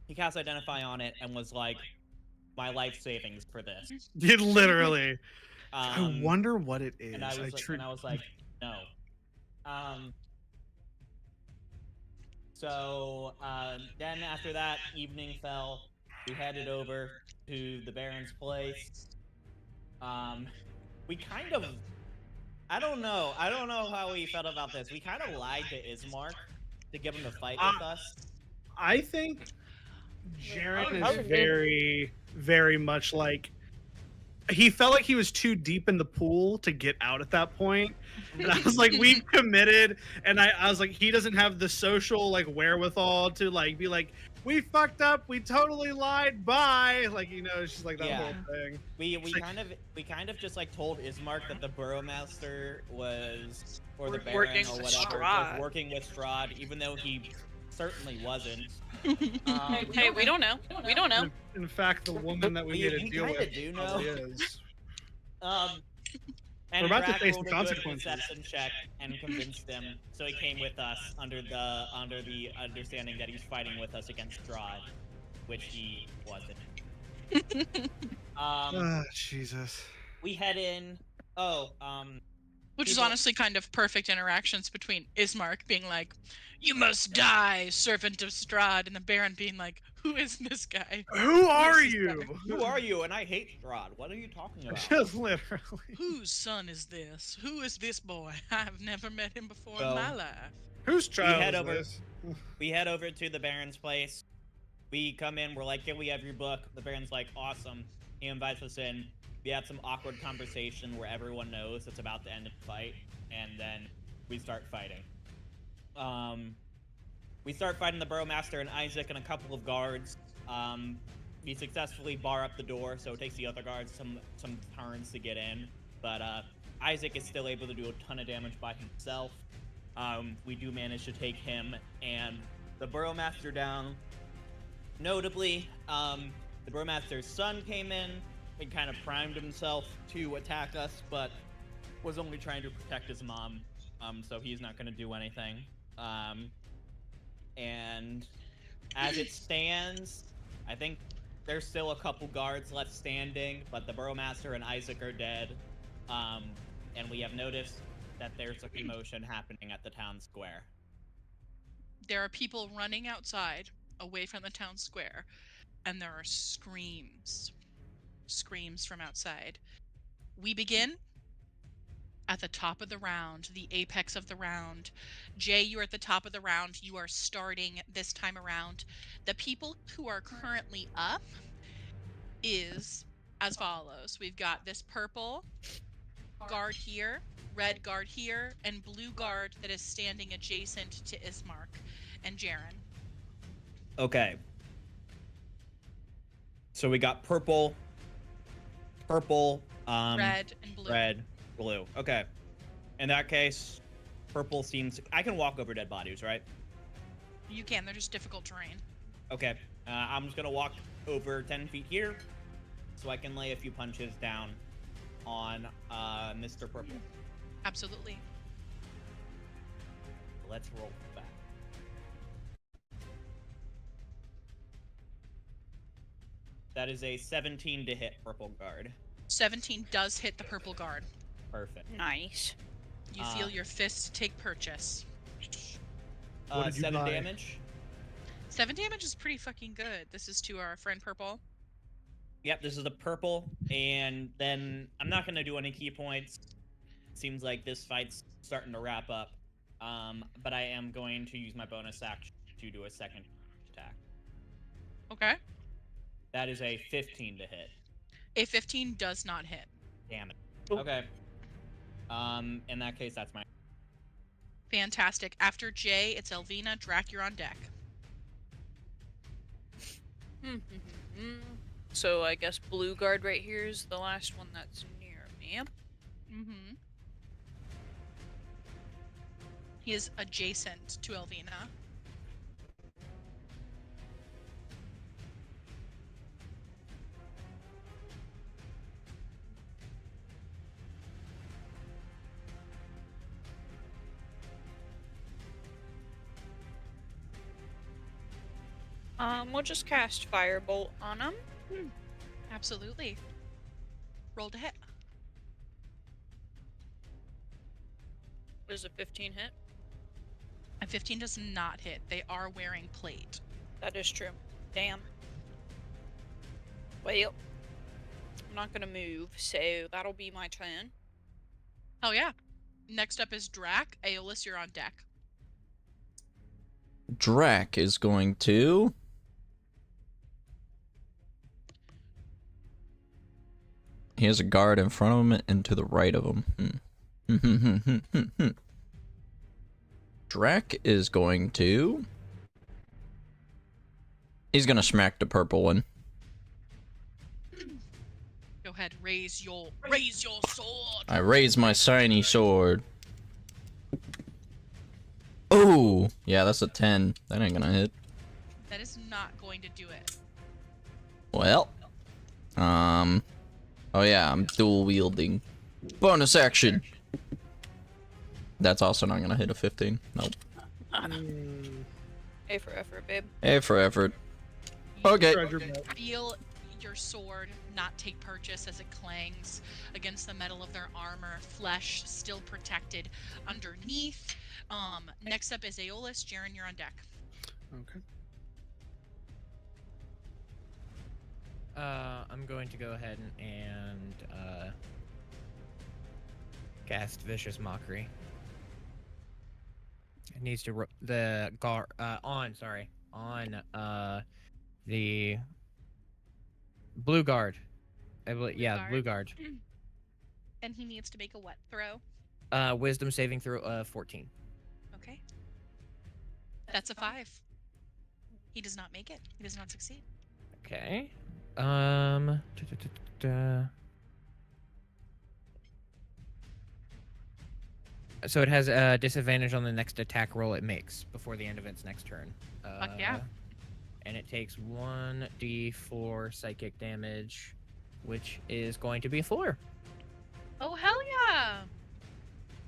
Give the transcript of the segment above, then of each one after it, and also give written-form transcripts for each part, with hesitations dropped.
he cast Identify on it and was like, my life savings for this. It literally. I Um, wonder what it is. and I was like, no. Um, then after that, evening fell. We headed over to the Baron's place. We kind of, I don't know how we felt about this. We kind of lied to Ismark to get him to fight with us. I think Jaren is would very, very much like he felt like he was too deep in the pool to get out at that point. And I was like, we've committed. And I was like, he doesn't have the social like wherewithal to like be like, we fucked up, we totally lied, bye. Like, you know, it's just like that Yeah. whole thing. We like- kind of just like told Ismark that the Burrowmaster was, or the Baron Working or with whatever, Strahd. was working with Strahd, even though he certainly wasn't. Hey, we don't know. We don't know. In fact, the woman that we made a we deal kinda with do probably know. is. And We're about to Drac face rolled the a good consequences. deception check and convinced him, so he came with us under the understanding that he's fighting with us against Strahd, which he wasn't. Jesus. We head in. Which is people- honestly kind of perfect interactions between Ismark being like, "You must die, servant of Strahd," and the Baron being like, "Who is this guy? Who are is you? Who are you? And I hate Strahd. What are you talking about? Just literally. Whose son is this? Who is this boy? I've never met him before in Well, my life." Whose child head is over- this? We head over to the Baron's place. We come in. We're like, "Can we have your book?" The Baron's like, "Awesome." He invites us in. We have some awkward conversation where everyone knows it's about to end in a fight, and then we start fighting. We start fighting the Burrowmaster and Isaac and a couple of guards. We successfully bar up the door, so it takes the other guards some turns to get in. But Isaac is still able to do a ton of damage by himself. We do manage to take him and the Burrowmaster down. Notably, the Burrowmaster's son came in and kind of primed himself to attack us, but was only trying to protect his mom, so he's not going to do anything. And as it stands, I think there's still a couple guards left standing, but the Burrowmaster and Isaac are dead. And we have noticed that there's a commotion happening at the town square. There are people running outside, away from the town square, and there are screams. Screams from outside. We begin at the top of the round, the apex of the round. Jay, you're at the top of the round. You are starting this time around. The people who are currently up is as follows. We've got this purple guard here, red guard here, and blue guard that is standing adjacent to Ismark and Jaren. Okay. So we got purple, Red and blue. red, blue. Okay. In that case, purple seems... I can walk over dead bodies, right? You can, they're just difficult terrain. Okay. I'm just going to walk over 10 feet here so I can lay a few punches down on Mr. Purple. Absolutely. Let's roll back. That is a 17 to hit Purple Guard. 17 does hit the purple guard. Perfect. Nice. You feel your fist take purchase. What did you 7 buy? damage. 7 damage is pretty fucking good. This is to our friend Purple. Yep, this is the purple, and then I'm not going to do any key points. Seems like this fight's starting to wrap up, but I am going to use my bonus action to do a second attack. Okay. That is a 15 to hit. A 15 does not hit. Damn it. Oh. Okay. In that case, that's my... Fantastic. After Jay, it's Elvina. Drac, you're on deck. So I guess blue guard right here is the last one that's near me. Mm-hmm. He is adjacent to Elvina. We'll just cast Firebolt on him. Absolutely. Roll to hit. Does a 15 hit? A 15 does not hit. They are wearing plate. That is true. Damn. Well, I'm not gonna move, so that'll be my turn. Oh yeah. Next up is Drac. Aeolus, you're on deck. Drac is going to... He has a guard in front of him and to the right of him. Drac is going to... He's gonna smack the purple one. Go ahead, raise your sword. I raise my shiny sword. Oh, yeah, that's a 10. That ain't gonna hit. That is not going to do it. Well, oh yeah, I'm dual wielding. Bonus action. That's also not gonna hit a 15. Nope. A for effort, babe. A for effort. You Okay. Treasure belt. feel your sword not take purchase as it clangs against the metal of their armor, flesh still protected underneath. Next up is Aeolus. Jaren, you're on deck. Okay. I'm going to go ahead and cast Vicious Mockery. It needs to on the blue guard. Yeah, blue guard. And he needs to make a what throw? Wisdom saving throw 14. Okay. That's a 5. He does not make it. He does not succeed. Okay. So it has a disadvantage on the next attack roll it makes before the end of its next turn. Fuck yeah. And it takes 1d4 psychic damage, which is going to be 4. Oh, hell yeah!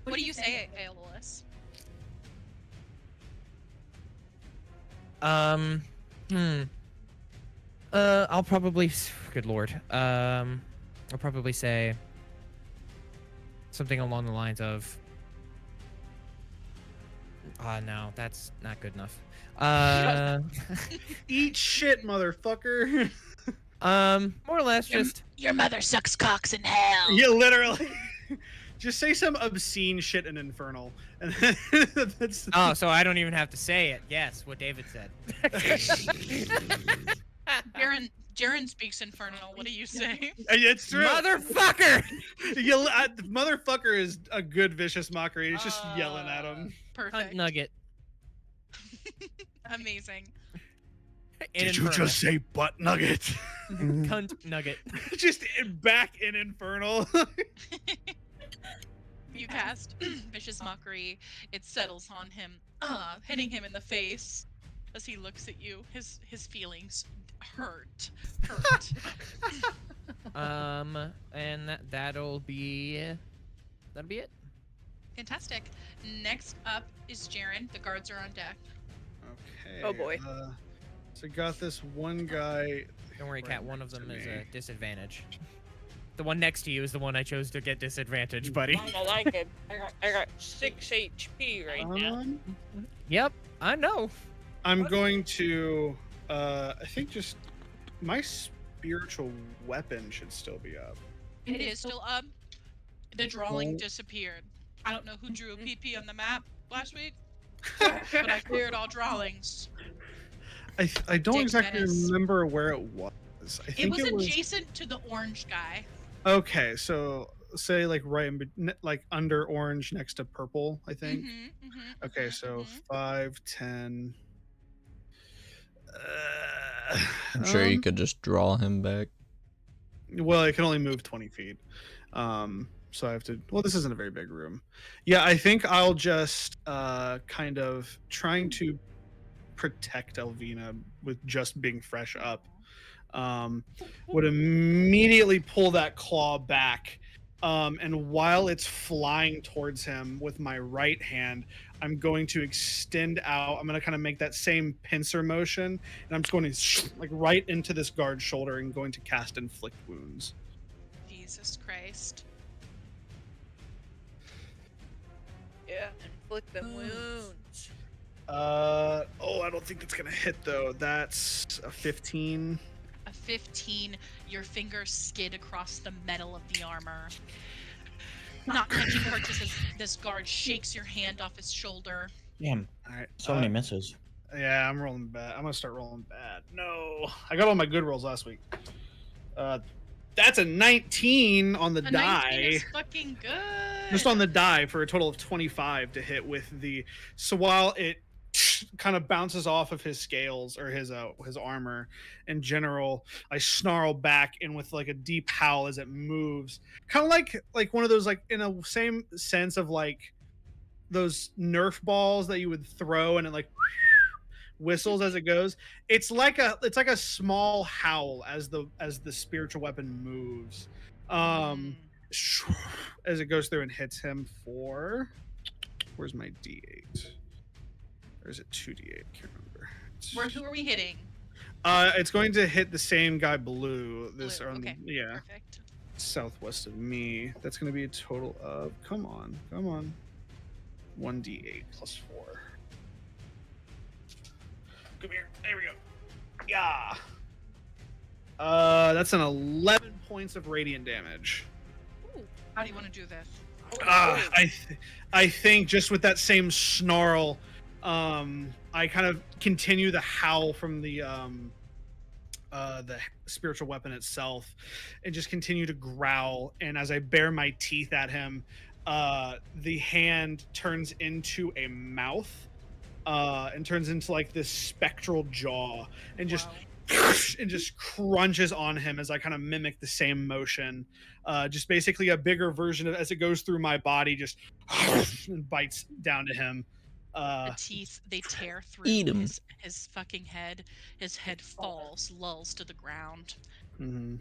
What do you say, Aeolus? I'll probably... Good lord. I'll probably say something along the lines of... no, that's not good enough. Eat shit, motherfucker. More or less just... Your mother sucks cocks in hell. Yeah, literally. Just say some obscene shit in Infernal. And that's... Oh, so I don't even have to say it. Yes, what David said. Jaren speaks Infernal. What do you say? It's true. Motherfucker! Motherfucker is a good vicious mockery. It's just yelling at him. Perfect. Hunt nugget. Amazing. Did you just say butt nugget? Cunt nugget. Just back in Infernal. You cast Vicious Mockery. It settles on him, hitting him in the face as he looks at you. His feelings hurt. And that'll be it. Fantastic. Next up is Jaren. The guards are on deck. Okay. Oh, boy. So got this one guy. Don't worry, right Kat. One of next them to is me. a disadvantage. The one next to you is the one I chose to get disadvantage, buddy. I like it. I got 6 HP right now. Yep, I know. I'm going to. I think just my spiritual weapon should still be up. It is still up. The drawing disappeared. I don't know who drew a PP on the map last week, but I cleared all drawings. I don't Dick exactly Menace. remember where it was. I It think was adjacent to the orange guy. Okay, so say like right in, like under orange next to purple, I think. Okay, so 5, 10. I'm sure you could just draw him back. Well, I can only move 20 feet. So I have to. Well, this isn't a very big room. Yeah, I think I'll just kind of trying to protect Elvina with just being fresh up. Would immediately pull that claw back And while it's flying towards him with my right hand, I'm going to extend out. I'm going to kind of make that same pincer motion, and I'm just going to like right into this guard's shoulder and going to cast Inflict Wounds. Jesus Christ. Yeah, inflict them wounds. I don't think that's gonna hit though. That's a 15. A 15, your fingers skid across the metal of the armor. Not catching her, just as this guard shakes your hand off his shoulder. Damn, All right. so many misses. Yeah, I'm rolling bad. I'm gonna start rolling bad. No, I got all my good rolls last week. That's a 19 on the A die. 19 is fucking good. Just on the die for a total of 25 to hit with the. So while it kind of bounces off of his scales or his armor in general, I snarl back in with like a deep howl as it moves, kind of like one of those, like in a same sense of like those Nerf balls that you would throw and it like whistles as it goes. It's like a small howl as the spiritual weapon moves, as it goes through and hits him for. Where's my D8? Or is it 2d8? Can't remember. Who are we hitting? It's going to hit the same guy, Blue. This Blue, on okay. yeah, Perfect. southwest of me. That's going to be a total of. Come on. 1d8 plus 4. Come here. There we go. Yeah. That's an 11 points of radiant damage. Ooh, how do you want to do this? I think just with that same snarl, I kind of continue the howl from the spiritual weapon itself, and just continue to growl. And as I bare my teeth at him, the hand turns into a mouth, and turns into like this spectral jaw, and just and just crunches on him as I kind of mimic the same motion. Just basically a bigger version of as it goes through my body, just and bites down to him. The teeth, they tear through Eat 'em. his fucking head. His head falls, lulls to the ground. Mm-hmm.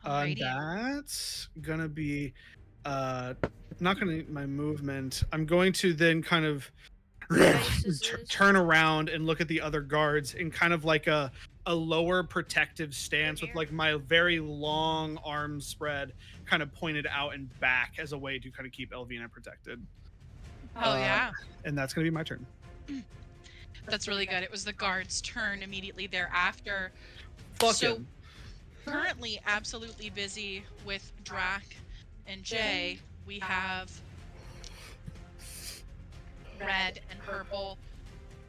Alrighty. That's gonna be not gonna my movement. I'm going to then kind of turn around and look at the other guards in kind of like a lower protective stance with like my very long arms spread kind of pointed out and back as a way to kind of keep Elvina protected. Oh yeah. And that's gonna be my turn. That's really good. It was the guard's turn immediately thereafter. Fuck So him. currently absolutely busy with Drac and Jay. We have red and purple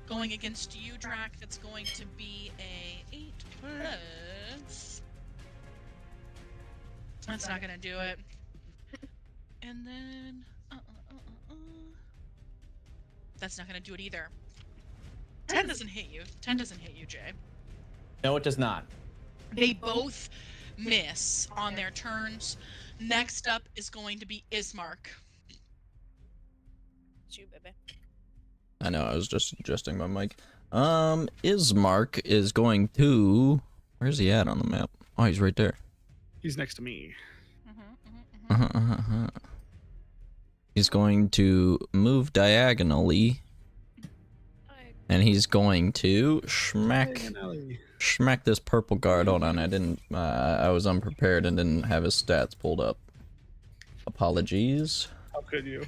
going against you, Drac. That's going to be a 8 plus. That's not gonna do it. And then that's not gonna do it either. 10 doesn't hit you. 10 doesn't hit you, Jay. No, it does not. They both miss on their turns. Next up is going to be Ismark. It's you, baby. I know, I was just adjusting my mic. Ismark is going to... Where's he at on the map? Oh, he's right there. He's next to me. He's going to move diagonally, and he's going to smack this purple guard. Hold on, I was unprepared and didn't have his stats pulled up. Apologies. How could you?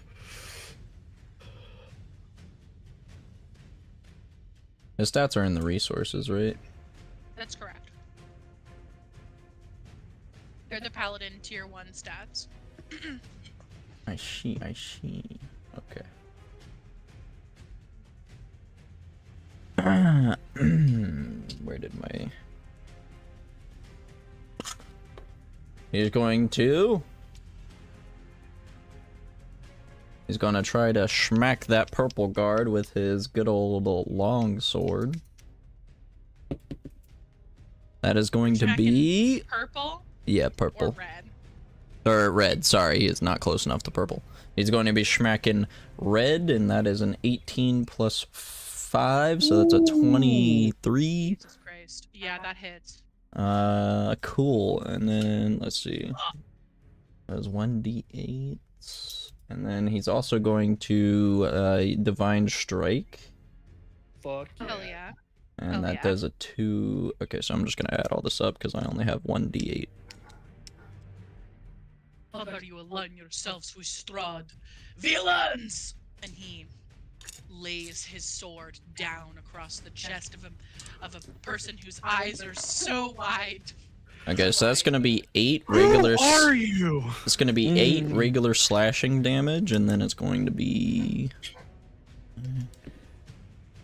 His stats are in the resources, right? That's correct. They're the Paladin tier 1 stats. I see. Okay. Where did my... He's going to try to smack that purple guard with his good old long sword. That is going to be... Purple Yeah, or purple. red? Or red, sorry, he is not close enough to purple. He's going to be smacking red, and that is an 18 plus 5, so that's a 23. Jesus Christ. Yeah, that hits. Cool. And then let's see. That's 1d8. And then he's also going to Divine Strike. Fuck yeah. Hell yeah. And Oh, that yeah. does a 2. Okay, so I'm just gonna add all this up because I only have 1d8. How about you align yourselves with Strahd? Villains! And he lays his sword down across the chest of a person whose eyes are so wide. Okay, so that's gonna be 8 regular. Who are you? It's gonna be 8 regular slashing damage, and then it's going to be.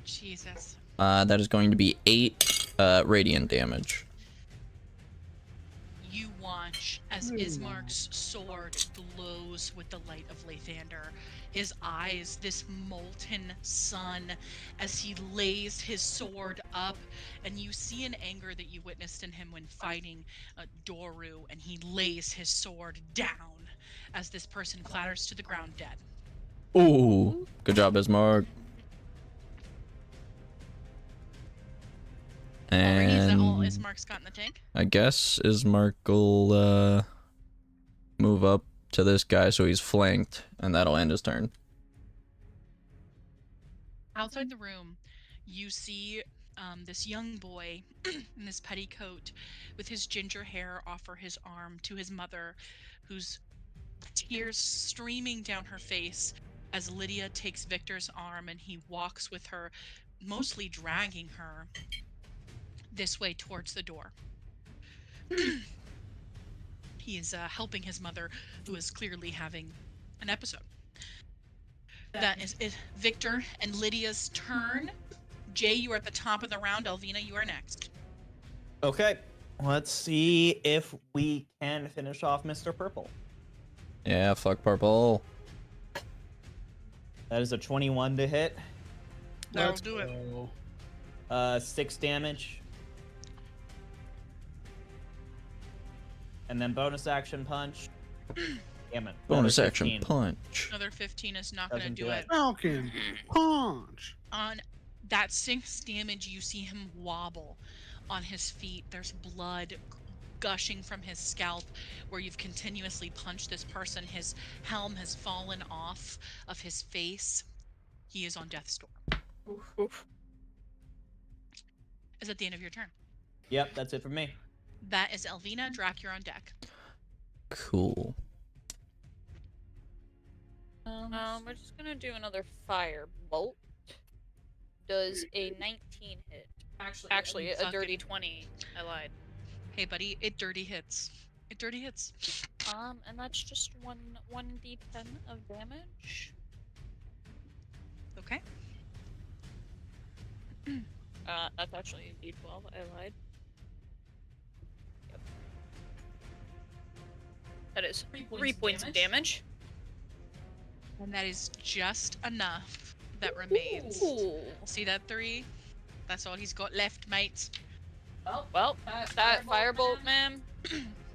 Jesus. That is going to be 8 radiant damage. You watch as Ismark's sword glows with the light of Lathander. His eyes, this molten sun, as he lays his sword up, and you see an anger that you witnessed in him when fighting Doru, and he lays his sword down as this person clatters to the ground dead. Ooh, good job, Ismark. Already, is that all And Ismark's got in the tank? I guess Ismark will move up to this guy so he's flanked, and that'll end his turn. Outside the room, you see this young boy in this petticoat with his ginger hair offer his arm to his mother, whose tears streaming down her face as Lydia takes Victor's arm and he walks with her, mostly dragging her this way towards the door. He is helping his mother, who is clearly having an episode. That is it. Victor and Lydia's turn. Jay, you are at the top of the round. Elvina, you are next. Okay, let's see if we can finish off Mr. Purple. Yeah, fuck purple. That is a 21 to hit. That'll Let's do it. go. 6 damage. And then bonus action punch. Damn it. Bonus another action 15. punch. Another 15 is not going to Doesn't do do it. it. Falcon punch. On that 6 damage, you see him wobble on his feet. There's blood gushing from his scalp where you've continuously punched this person. His helm has fallen off of his face. He is on death's door. Oof. Is at the end of your turn. Yep, that's it for me. That is Elvina. Drac, you're on deck. Cool. We're just gonna do another fire bolt. Does a 19 hit? Actually, a dirty 20. I lied. Hey, buddy, it dirty hits. It dirty hits. And that's just one d10 of damage. Okay. That's actually a d12. I lied. Yep. That is 3 points of damage. And that is just enough that remains. Ooh. See that 3? That's all he's got left, mates. Well, that firebolt, man,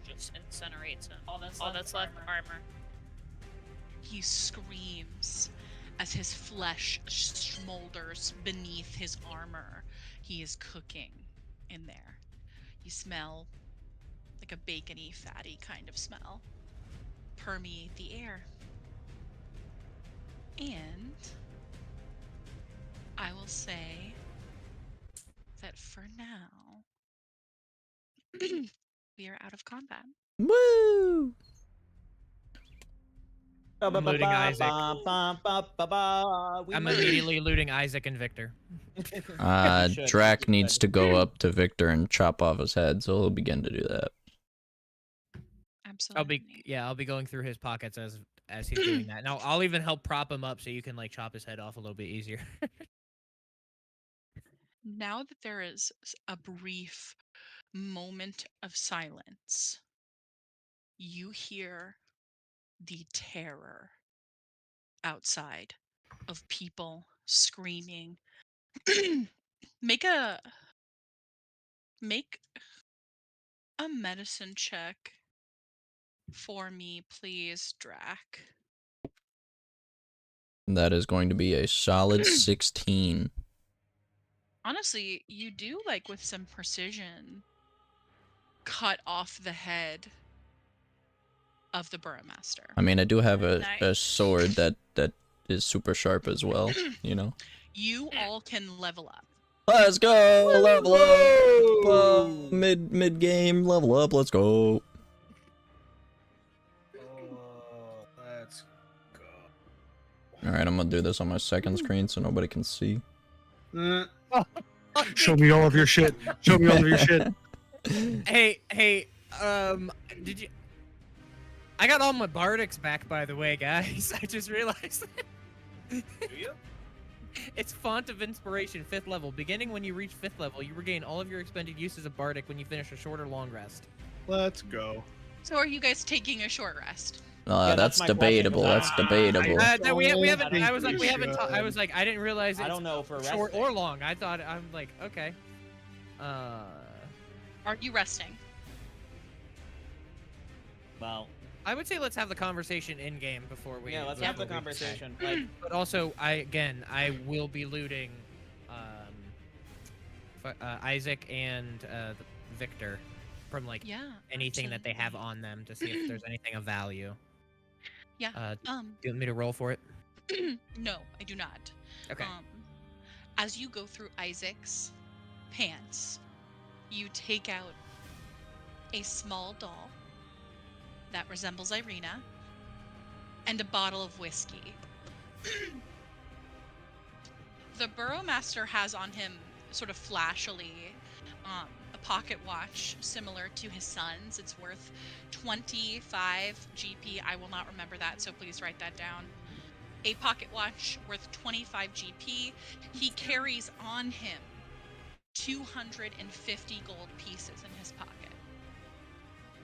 just incinerates him. All that's left, armor. He screams as his flesh smolders beneath his armor. He is cooking in there. You smell like a bacony, fatty kind of smell permeate the air. And I will say that for now, we are out of combat. Woo! I'm looting Isaac. We I'm moved. immediately looting Isaac and Victor. You should. Drac needs to go up to Victor and chop off his head, so he'll begin to do that. Absolutely. I'll be going through his pockets as he's doing that. Now I'll even help prop him up so you can like chop his head off a little bit easier. Now that there is a brief moment of silence, you hear the terror outside of people screaming. Make a medicine check for me, please, Drac. That is going to be a solid 16. Honestly, you do, like, with some precision, cut off the head of the Burrowmaster. I mean, I do have a Nice. sword that is super sharp as well, you know. You all can level up. Let's go! Level up! Mid game, level up, let's go. Oh, let's go. Alright, I'm gonna do this on my second screen so nobody can see. Show me all of your shit. Show me all of your shit. Hey, did you? I got all my bardics back, by the way, guys. I just realized. Do you? It's Font of Inspiration, 5th level. Beginning when you reach 5th level, you regain all of your expended uses of bardic when you finish a short or long rest. Let's go. So are you guys taking a short rest? Yeah, That's that's my debatable. question. That's debatable. No, we haven't. think I was like, we we haven't. should. I was like, I didn't realize it's I don't know for short resting. or long. I thought I'm like, okay. Are you resting? Well, I would say let's have the conversation in game before we. yeah, let's before have the we decide. conversation. Like, But also, I will be looting, Isaac and Victor from like Yeah. anything that they have on them to see if there's anything of value. Yeah. Do you want me to roll for it? No, I do not. Okay. As you go through Isaac's pants, you take out a small doll that resembles Irina and a bottle of whiskey. The Burrowmaster has on him, sort of flashily, a pocket watch similar to his son's. It's worth 25 GP. I will not remember that, so please write that down. A pocket watch worth 25 GP. He carries on him 250 gold pieces in his pocket.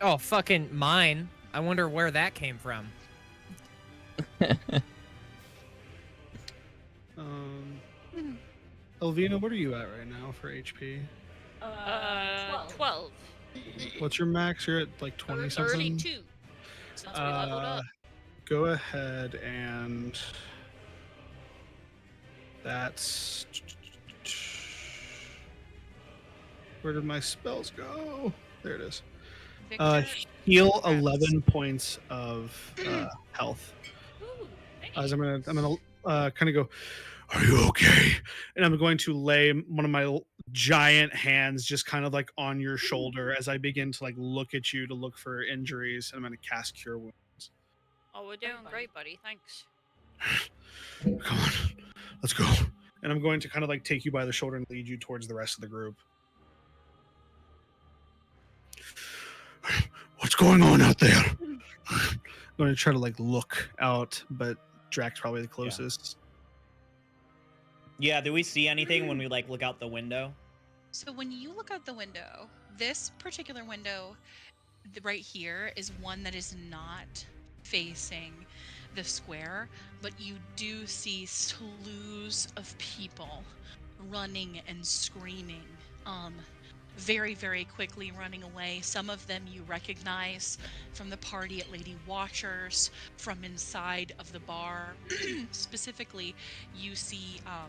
Oh, fucking mine. I wonder where that came from. Elvina, what are you at right now for HP? 12. What's your max? You're at like 20 something. 32. Since we leveled up. Go ahead and that's where did my spells go? There it is. Victor, Heal grabs- 11 points of health. Ooh, As I'm nice. gonna kind of go, are you okay? And I'm going to lay one of my giant hands just kind of like on your shoulder as I begin to like look at you to look for injuries. And I'm going to cast Cure Wounds. Oh, we're doing great, buddy. Thanks. Come on, let's go. And I'm going to kind of like take you by the shoulder and lead you towards the rest of the group. What's going on out there? I'm going to try to like look out, but Drack's probably the closest. yeah, do we see anything when we like look out the window? So when you look out the window, this particular window right here is one that is not facing the square, but you do see slews of people running and screaming, very, very quickly running away. Some of them you recognize from the party at Lady Watchers, from inside of the bar. Specifically, you see, oh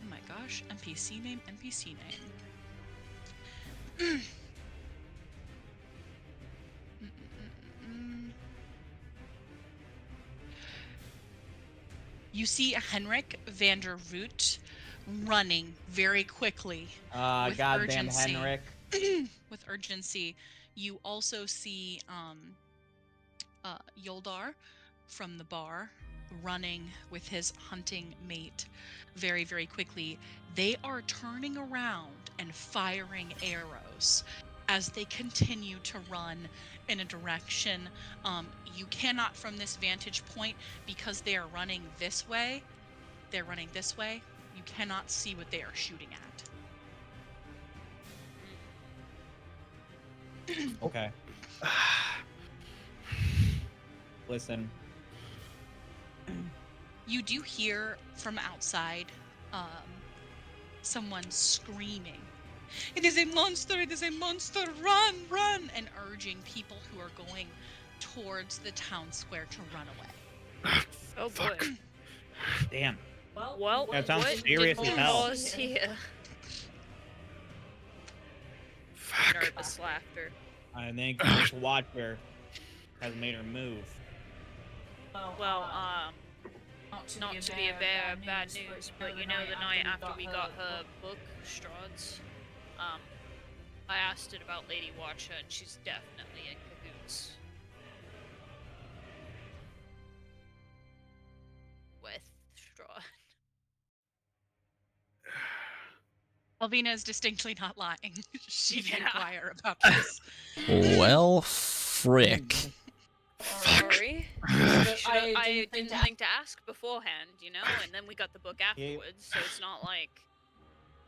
my gosh, NPC name. You see Henrik van der Voot running very quickly with Goddamn urgency. Henrik. With urgency. You also see Yoldar from the bar running with his hunting mate very, very quickly. They are turning around and firing arrows as they continue to run in a direction. You cannot from this vantage point, because they are running this way. They're running this way. You cannot see what they are shooting at. Okay. Listen. You do hear from outside someone screaming, "It is a monster! It is a monster! Run! Run!" and urging people who are going towards the town square to run away. Oh boy. Damn. Well, That sounds what serious did as we hell. cause here? nervous laughter. I think this Watcher has made her move. Well, not to be a bearer of bad news, but you know the night after we got her book, Strahd's, I asked it about Lady Watcher, and she's definitely in cahoots with Strahd. Alvina is distinctly not lying. She did Yeah. inquire about this. Well, frick. Sorry. I didn't think to ask beforehand, you know, and then we got the book afterwards, so it's not like...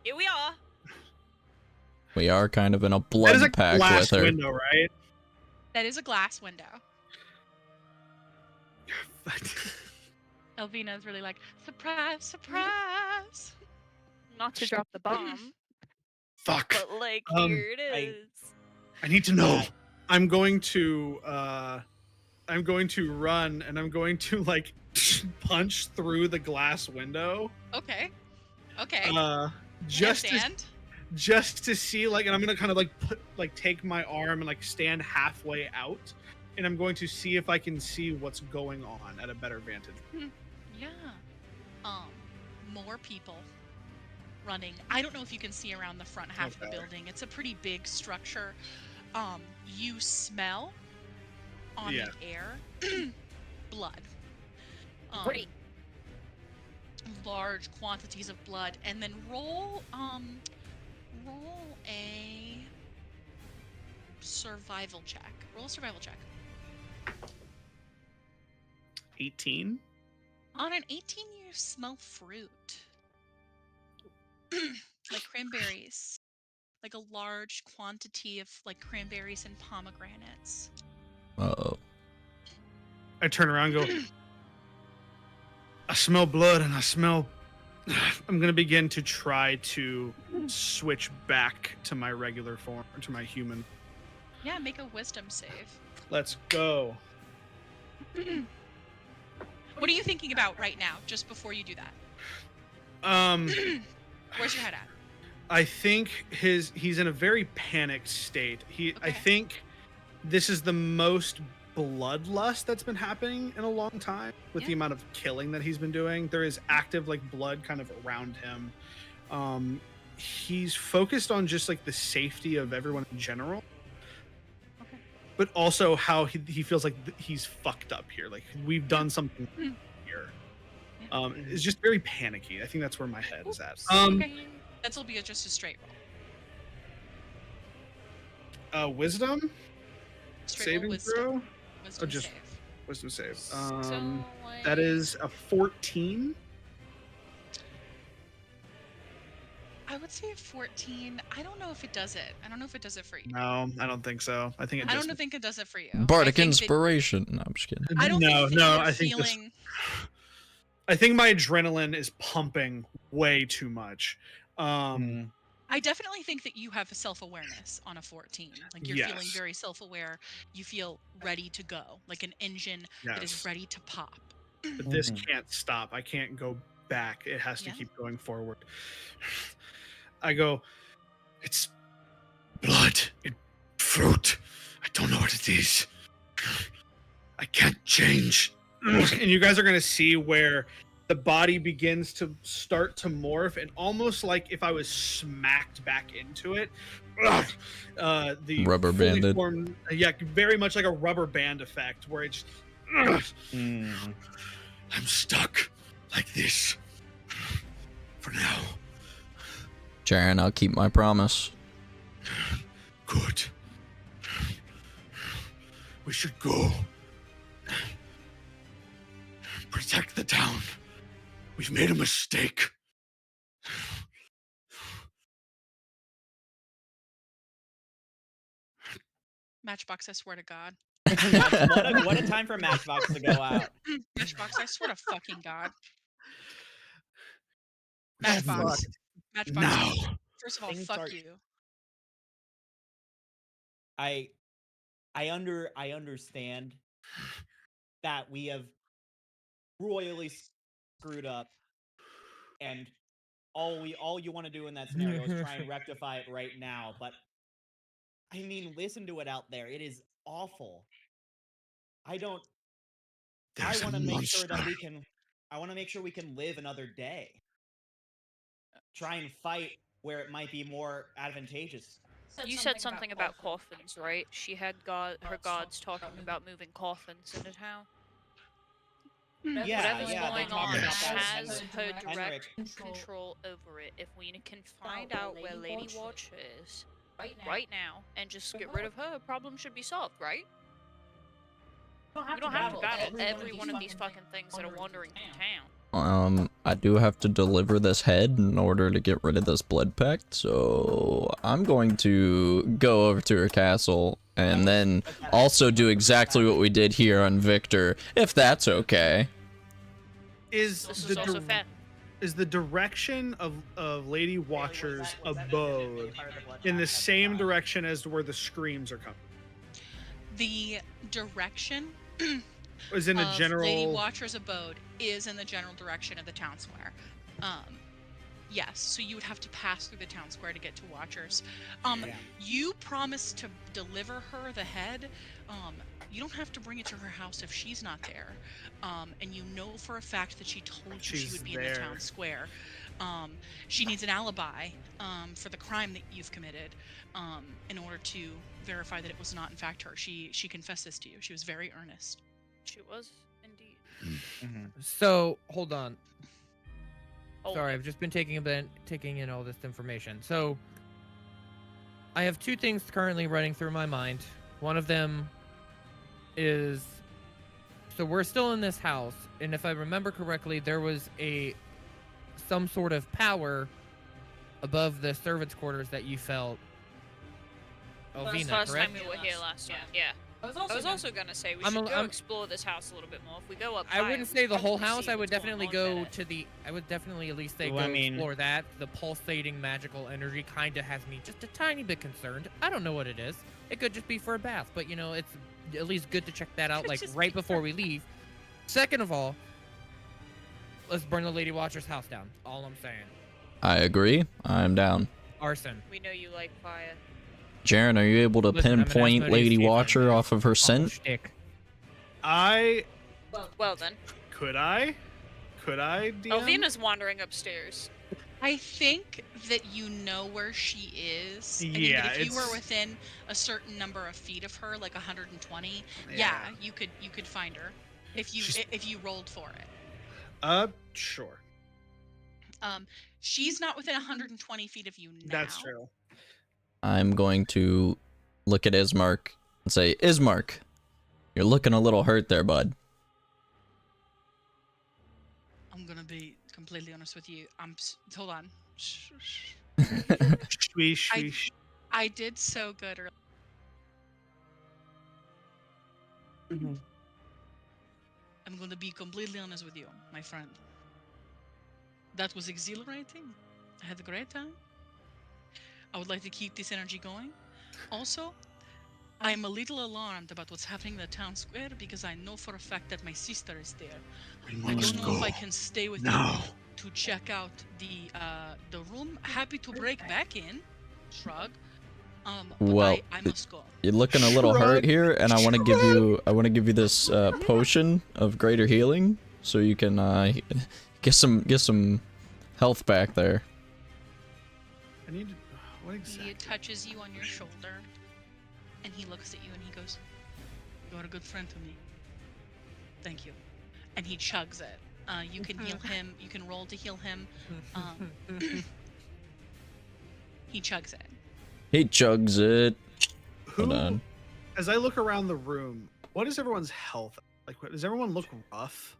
Here we are! We are kind of in a That blood is a pact glass with her. window, right? That is a glass window. Elvina is really like, surprise, surprise! Not to drop the bomb, Fuck. but like, Um, here it is. I need to know. I'm going to run and I'm going to like punch through the glass window. Okay. Okay. Just to see, like, and I'm gonna kind of like take my arm and like stand halfway out, and I'm going to see if I can see what's going on at a better vantage. Yeah. More people running. I don't know if you can see around the front half of the building. It's a pretty big structure. You smell on the air blood. Great. Large quantities of blood, and then roll a survival check. Roll a survival check. 18. On an 18, you smell fruit. Like cranberries. Like a large quantity of like cranberries and pomegranates. Uh-oh. I turn around and go, I smell blood and I smell... I'm gonna begin to try to switch back to my regular form, to my human. Yeah, make a wisdom save. Let's go. What are you thinking about right now, just before you do that? Where's your head at? I think he's in a very panicked state. I think this is the most bloodlust that's been happening in a long time with the amount of killing that he's been doing. There is active like blood kind of around him. He's focused on just like the safety of everyone in general. Okay. But also how he feels like he's fucked up here. Like we've done something here. It's just very panicky. I think that's where my head is at. Okay. This will be just a straight roll. Wisdom? Straight roll Saving wisdom. throw? Wisdom just- save. Wisdom save. So, That is a 14. I would say a 14. I don't know if it does it. I don't know if it does it for you. No, I don't think so. I think it I just... don't think it does it for you. Bardic I think that- inspiration. No, I'm just kidding. I don't think that you're I think this... feeling... I think my adrenaline is pumping way too much. I definitely think that you have a self-awareness on a 14. Like you're feeling Yes. very self-aware. You feel ready to go, like an engine that is Yes. ready to pop. But this can't stop. I can't go back. It has to keep going forward. I go, it's blood. It's fruit. I don't know what it is. I can't change. And you guys are going to see where the body begins to start to morph, and almost like if I was smacked back into it, the Rubber fully banded. formed, very much like a rubber band effect, where it's I'm stuck like this for now. Jaren, I'll keep my promise. Good. We should go. Protect the town. We've made a mistake. Matchbox, I swear to God. what a time for Matchbox to go out. Matchbox, I swear to fucking God. Oh, Matchbox. fuck. Matchbox. Now. First of all, Things fuck are- you. I understand that we have royally screwed up, and all you want to do in that scenario is try and rectify it right now. But I mean, listen to it out there. It is awful. I don't. There's I want a to make sure that monster. we can. I want to make sure we can live another day. Try and fight where it might be more advantageous. You said something about coffins, right? She had her gods talking about moving coffins into town. Yeah, Whatever's yeah, they going talked on about that with has her Henrik. direct control over it. If we can find out where Lady Watch is right now and just get rid of her, problem should be solved, right? You don't have to battle every one of these fucking things that are wandering through town. I do have to deliver this head in order to get rid of this blood pact, so I'm going to go over to her castle and then also do exactly what we did here on Victor, if that's okay. Is This is also fair. is the direction of Lady Watcher's abode in the same direction as where the screams are coming? The direction Is in a of general. Lady Watcher's abode is in the general direction of the town square. Yes, so you would have to pass through the town square to get to Watcher's. Yeah. You promised to deliver her the head. You don't have to bring it to her house if she's not there. And you know for a fact that she told you she She's would be in there. the town square. She needs an alibi for the crime that you've committed in order to verify that it was not in fact her. She confessed this to you. She was very earnest. She was indeed. So hold on. Oh, Sorry, I've just been taking in all this information. So I have two things currently running through my mind. One of them is, so we're still in this house, and if I remember correctly, there was some sort of power above the servants' quarters that you felt. Alvina, First correct? time we were here last time. Yeah. I was also gonna say we I'm should a- go I'm- explore this house a little bit more. If we go up I higher, wouldn't we say should the whole probably house. see I would what's going definitely on go there. to the. I would definitely at least say Well, go I mean- explore that. The pulsating magical energy kind of has me just a tiny bit concerned. I don't know what it is. It could just be for a bath, but it's at least good to check that out, Could like just right be before for- we leave. Second of all, let's burn the Lady Watcher's house down. All I'm saying. I agree. I'm down. Arson. We know you like fire. Jaren, are you able to Listen, I'm an pinpoint Asmodeus Lady thief, I'm Watcher gonna off of her scent? Shtick. I Well then, could I DM? Elvina's wandering upstairs. I think that you know where she is. I think Yeah, that if you were it's- within a certain number of feet of her, like 120, Yeah. you could find her if She's- you rolled for it. Sure. She's not within 120 feet of you now. That's true. I'm going to look at Ismark and say, Ismark, you're looking a little hurt there, bud. I'm gonna be completely honest with you. Hold on. Shh, shh. Sweesh, sweesh. I did so good earlier. I'm going to be completely honest with you, my friend. That was exhilarating. I had a great time. I would like to keep this energy going. Also, I'm a little alarmed about what's happening in the town square because I know for a fact that my sister is there. I don't know if I can stay with you to check out the room. Happy to break back in. Shrug. But Well, I must go. You're looking a little hurt here, and I want to give you this potion of greater healing, so you can get some health back there. I need to. What He exactly? touches you on your shoulder, and he looks at you and he goes, "You're a good friend to me. Thank you." And he chugs it. You can heal him. You can roll to heal him. He chugs it. He chugs it. Who? Hold on. As I look around the room, what is everyone's health? Like, does everyone look rough?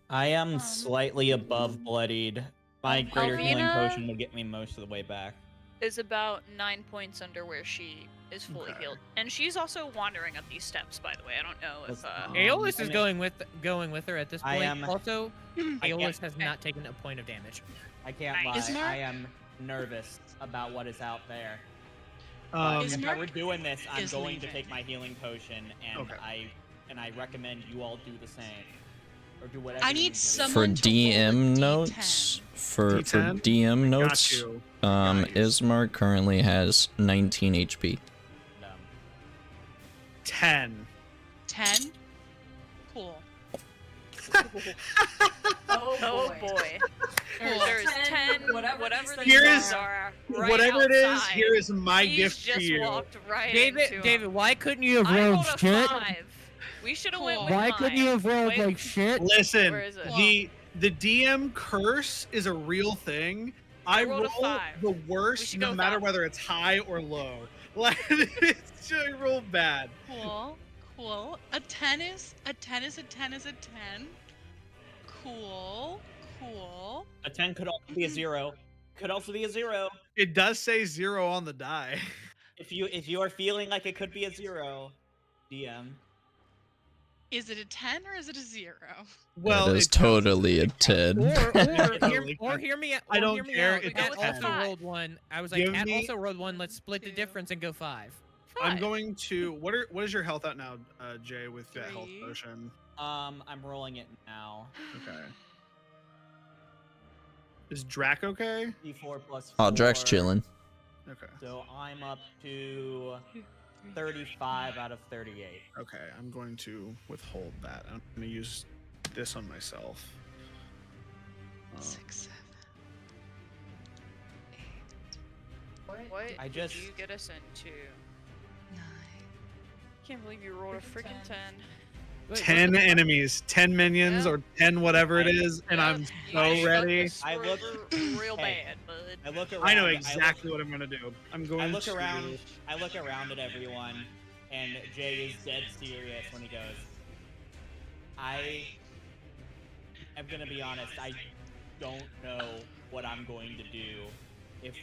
I am slightly above bloodied. My greater healing Alvina? potion would get me most of the way back. Is about 9 points under where she is fully Okay. healed, and she's also wandering up these steps. By the way, I don't know if Aeolus I is mean- going with her at this I point. am- Also, I Aeolus can't- has not taken a point of damage. I can't lie. Ismark? I am nervous about what is out there. Um, Is If Ismark I were doing this, I'm is going to leaving. take my healing potion, and Okay. I recommend you all do the same, or do whatever. I you need do. some- For Someone to roll a DM D10. notes, for D10? DM got notes, you. um, Got you. Ismark currently has 19 HP. 10. 10. Cool. Oh boy. Cool. There's 10, whatever whatever these these things are, right Whatever it is, outside. here is my He's gift just to you. walked right into David, 'em. David, why couldn't you have I rolled rolled a shit? 5. We should have went Cool. with Why couldn't you have rolled Wait, like shit? Listen, Where is it? the DM curse is a real thing. I rolled a roll 5. the We worst should no go matter 5. whether it's high or low. Like it's just real bad. Cool. Cool. A 10 is a 10 is a 10 is a 10. Cool. Cool. A 10 could also be a 0. Could also be a 0. It does say 0 on the die. If you are feeling like it could be a 0, DM. Is it a 10 or is it a 0? Well, it is it counts. totally a 10. Or hear me out. I don't hear me care, out. it's Cat a 10. also rolled 1. I was like, Give Cat me- also rolled 1. Let's split the 2. difference and go 5. I'm 5. going to what is your health at now, Jay, with that health 3. potion? I'm rolling it now. Okay. Is Drac okay? D4 plus 4. Oh, Drax chilling. Okay. So I'm up to 35 out of 38. Okay, I'm going to withhold that. I'm going to use this on myself. 6, 7, What I did just- you get us into? 9. Can't believe you rolled a freaking 10. Wait, 10 enemies, 10 minions, Yeah. or 10 whatever it is, and I'm so ready. I look real hey, bad, bud. I look around. I know exactly what I'm going to do. I'm going I look to around. I look around at everyone, and Jay is dead serious when he goes. I am gonna be honest. I don't know what I'm going to do if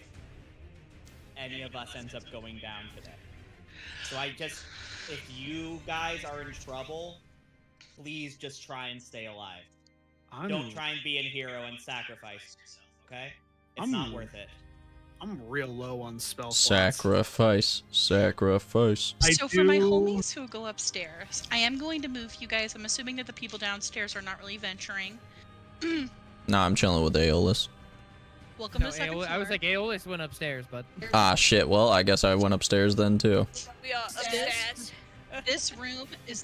any of us ends up going down today. So if you guys are in trouble, please just try and stay alive. Don't try and be a hero and sacrifice yourself, okay? It's not worth it. I'm real low on spell slots. Sacrifice. Sacrifice. So for my homies who go upstairs, I am going to move you guys. I'm assuming that the people downstairs are not really venturing. Nah, I'm chilling with Aeolus. Welcome No, to the second floor. I was like, Aeolus went upstairs, but Ah, shit. Well, I guess I went upstairs then, too. We are upstairs. This room is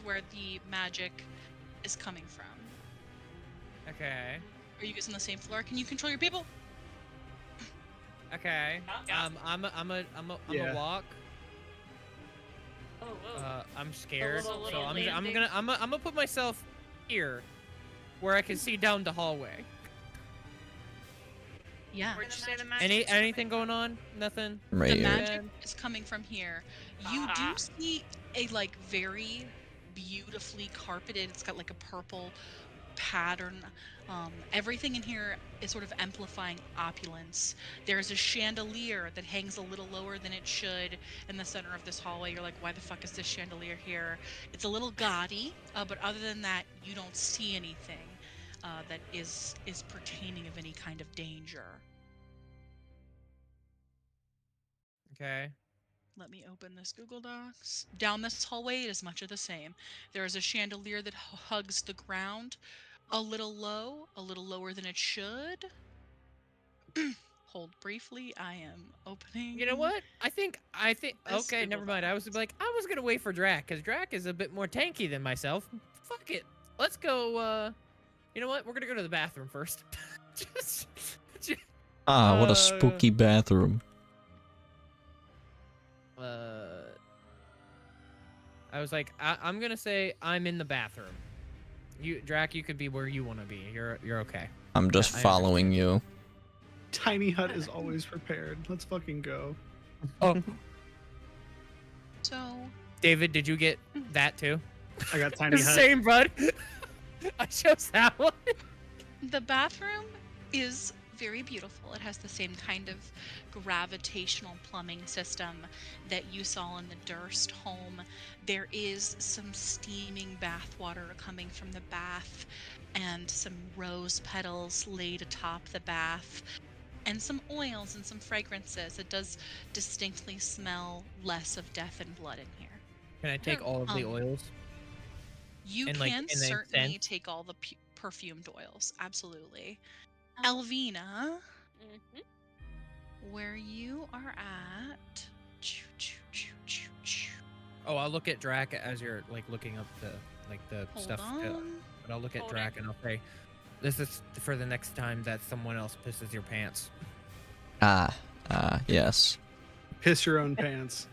where the magic is coming from. okay, Are you guys on the same floor? Can you control your people? okay. Yeah. I'm a Yeah. walk. Oh, whoa. I'm scared, little so I'm landing. gonna put myself here, where I can see down the hallway. Yeah. Where'd you say the magic? Anything going on? Nothing. Right The here. magic is coming from here. You Ah. do see a very beautifully carpeted. It's got like a purple pattern. Everything in here is sort of amplifying opulence. There's a chandelier that hangs a little lower than it should in the center of this hallway. You're like, why the fuck is this chandelier here? It's a little gaudy, but other than that, you don't see anything that is pertaining of any kind of danger. Okay. Let me open this Google Docs. Down this hallway, it is much of the same. There is a chandelier that hugs the ground, a little lower than it should. Hold briefly. I am opening. You know what? I think. This Okay, Google never mind. I was like, I was gonna wait for Drac, because Drac is a bit more tanky than myself. Fuck it. Let's go. You know what? We're gonna go to the bathroom first. just, Ah, what a spooky bathroom. I was like, I'm gonna say I'm in the bathroom. You, Drac, you could be where you want to be. You're okay. I'm just I following you. Tiny Hut is always prepared. Let's fucking go. Oh, So, David, did you get that too? I got Tiny Hut. Same, bud. I chose that one. the bathroom is very beautiful. It has the same kind of gravitational plumbing system that you saw in the Durst home. There is some steaming bath water coming from the bath and some rose petals laid atop the bath and some oils and some fragrances. It does distinctly smell less of death and blood in here. Can I take all of the oils? You And, can like, and then certainly scent? take all the perfumed oils, absolutely. Elvina, Mhm. where you are at. Oh, I'll look at Drac as you're like looking up the Hold stuff. on. But I'll look at Hold Drac and I'll say, "This is for the next time that someone else pisses your pants." Yes. Piss your own pants.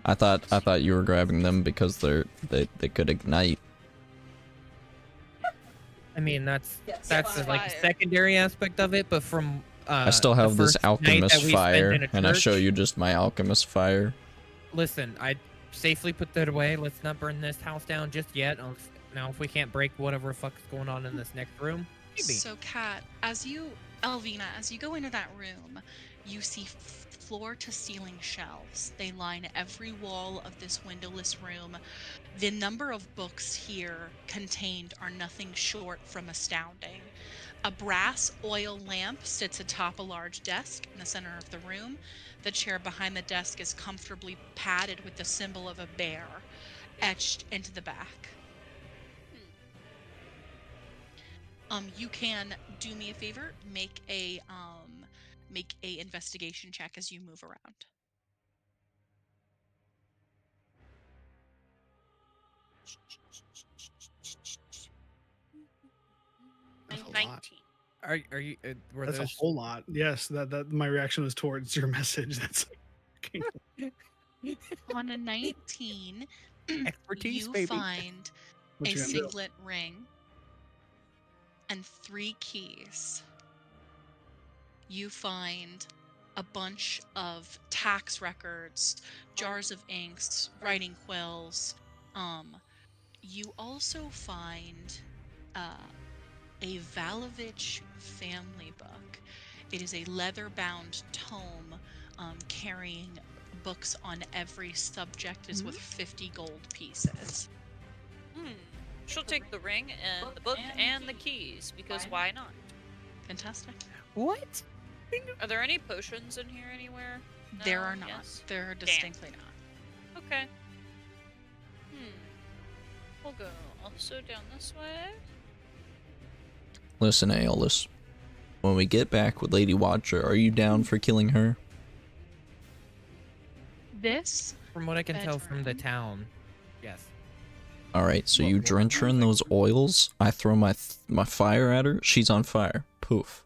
I thought you were grabbing them because they could ignite. I mean, that's the like Fire. secondary aspect of it, but from I still the have this first night that alchemist we spent fire, in a and I show church- you just my alchemist fire. Listen, I safely put that away. Let's not burn this house down just yet. Now, if we can't break whatever the fuck's going on in this next room, maybe. So, Kat, Elvina, as you go into that room, you see floor-to-ceiling shelves. They line every wall of this windowless room. The number of books here contained are nothing short from astounding. A brass oil lamp sits atop a large desk in the center of the room. The chair behind the desk is comfortably padded with the symbol of a bear etched into the back. You can do me a favor, make a investigation check as you move around. That's a lot. 19. Are you? Were That's those? a whole lot. Yes, that my reaction was towards your message. That's On a 19, Expertise, you baby. find what a you gonna do. signet ring and 3 keys. You find a bunch of tax records, jars of inks, writing quills. You also find a Valovich family book. It is a leather-bound tome carrying books on every subject. Is worth 50 gold pieces. She'll take the ring and the book and the keys, because why not? Fantastic. What? Are there any potions in here anywhere? There No? are not. Yes? There are distinctly not. Okay. We'll go also down this way. Listen, Aeolus. When we get back with Lady Watcher, are you down for killing her? This From what I can tell from the bedroom. town, yes. Alright, so you drench her in those oils, I throw my fire at her, she's on fire. Poof.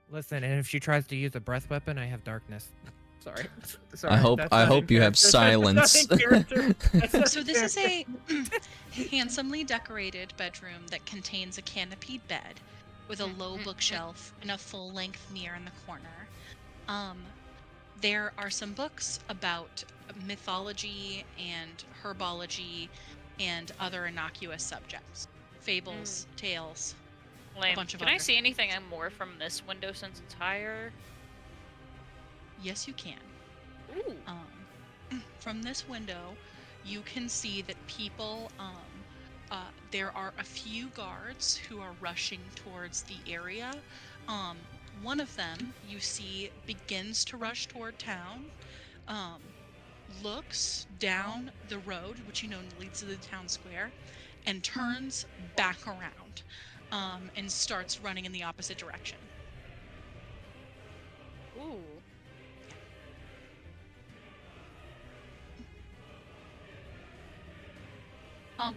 Listen, and if she tries to use a breath weapon, I have darkness. Sorry. I hope you have silence. So this is a handsomely decorated bedroom that contains a canopied bed with a low bookshelf and a full-length mirror in the corner. There are some books about mythology and herbology and other innocuous subjects. Fables, tales. Lame. bunch of Can I other see anything more from this window since it's higher? Yes, you can. Ooh. From this window, you can see that people, there are a few guards who are rushing towards the area. One of them, you see, begins to rush toward town, looks down the road, which you know leads to the town square, and turns back around, and starts running in the opposite direction. Ooh.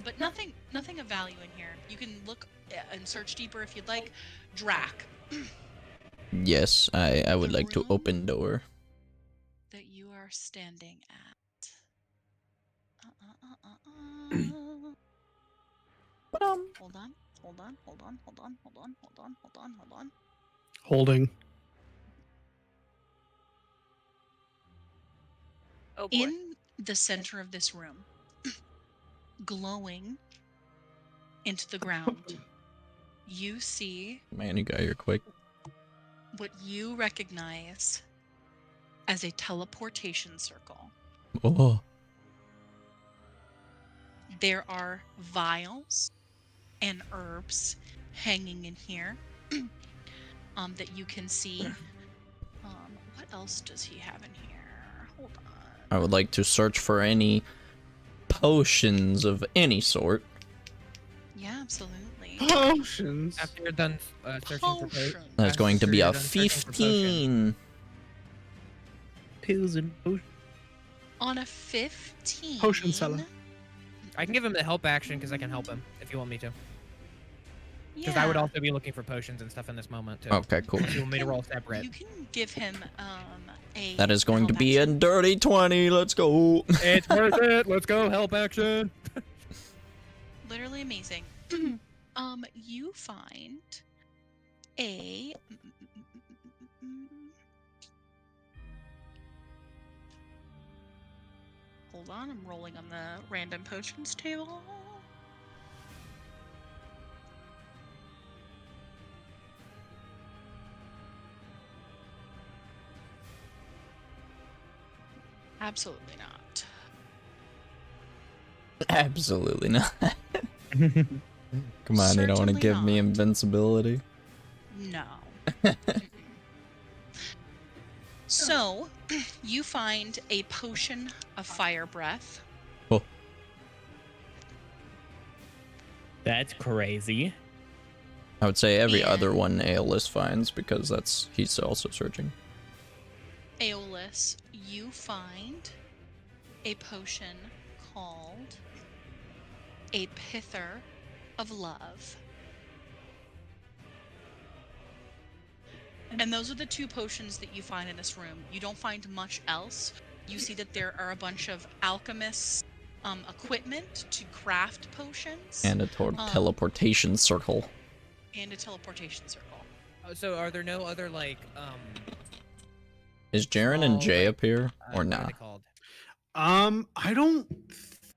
But nothing of value in here. You can look and search deeper if you'd like. Drac, Yes, I would like to room? open door. that you are standing at. Hold on. Holding. Oh boy. In the center of this room, glowing into the ground, you see Man, you got here quick. what you recognize as a teleportation circle. Oh, There are vials and herbs hanging in here that you can see. What else does he have in here? Hold on. I would like to search for any potions of any sort. Yeah, absolutely. Potions. After you're done searching for Potions. That's going to be a After you're done searching for potions. 15. Pills and potions. On a 15. Potion seller. I can give him the help action because I can help him if you want me to. Because Yeah. I would also be looking for potions and stuff in this moment too. Okay, cool. If you want me to roll separate. You can give him a. That is going to help be a action. dirty 20. Let's go. It's worth it. Let's go. Help action. Literally amazing. You find a. Hold on, I'm rolling on the random potions table. Absolutely not. Absolutely not. Come on, you don't want to Certainly give me not. invincibility? No. Mm-mm. So, you find a potion of fire breath. Oh, That's crazy. I would say every other And- one Aeolus finds because he's also searching. Aeolus, you find a potion called a Pither of Love. And those are the two potions that you find in this room. You don't find much else. You see that there are a bunch of alchemists' equipment to craft potions And a teleportation circle. and a teleportation circle. So are there no other like Is Jaren and small, Jay like, up here or what are not? they called? I don't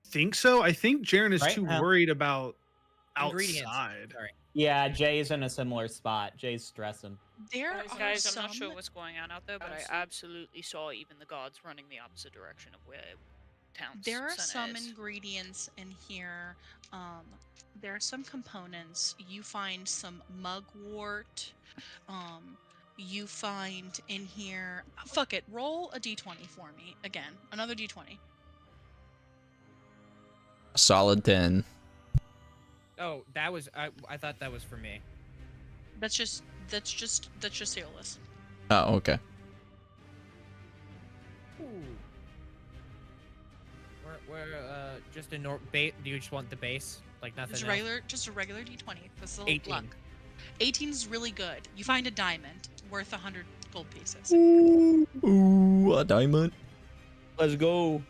think so. I think Jaren is Right? too worried about Ingredients. outside. Sorry. Yeah, Jay's in a similar spot. Jay's stressing. There Guys, are guys, some I'm not sure what's going on out there, but I absolutely saw even the gods running the opposite direction of where town's There are center some is. ingredients in here. There are some components. You find some mugwort. You find in here. Fuck it. Roll a d20 for me again. Another d20. Solid 10. Oh, that was I thought that was for me. That's just Aeolus. Oh, okay. We're just a bait. Do you just want the base? Like nothing Just else? just a regular d20. This is 18. luck. 18 is really good. You find a diamond worth 100 gold pieces. Ooh, a diamond. Let's go.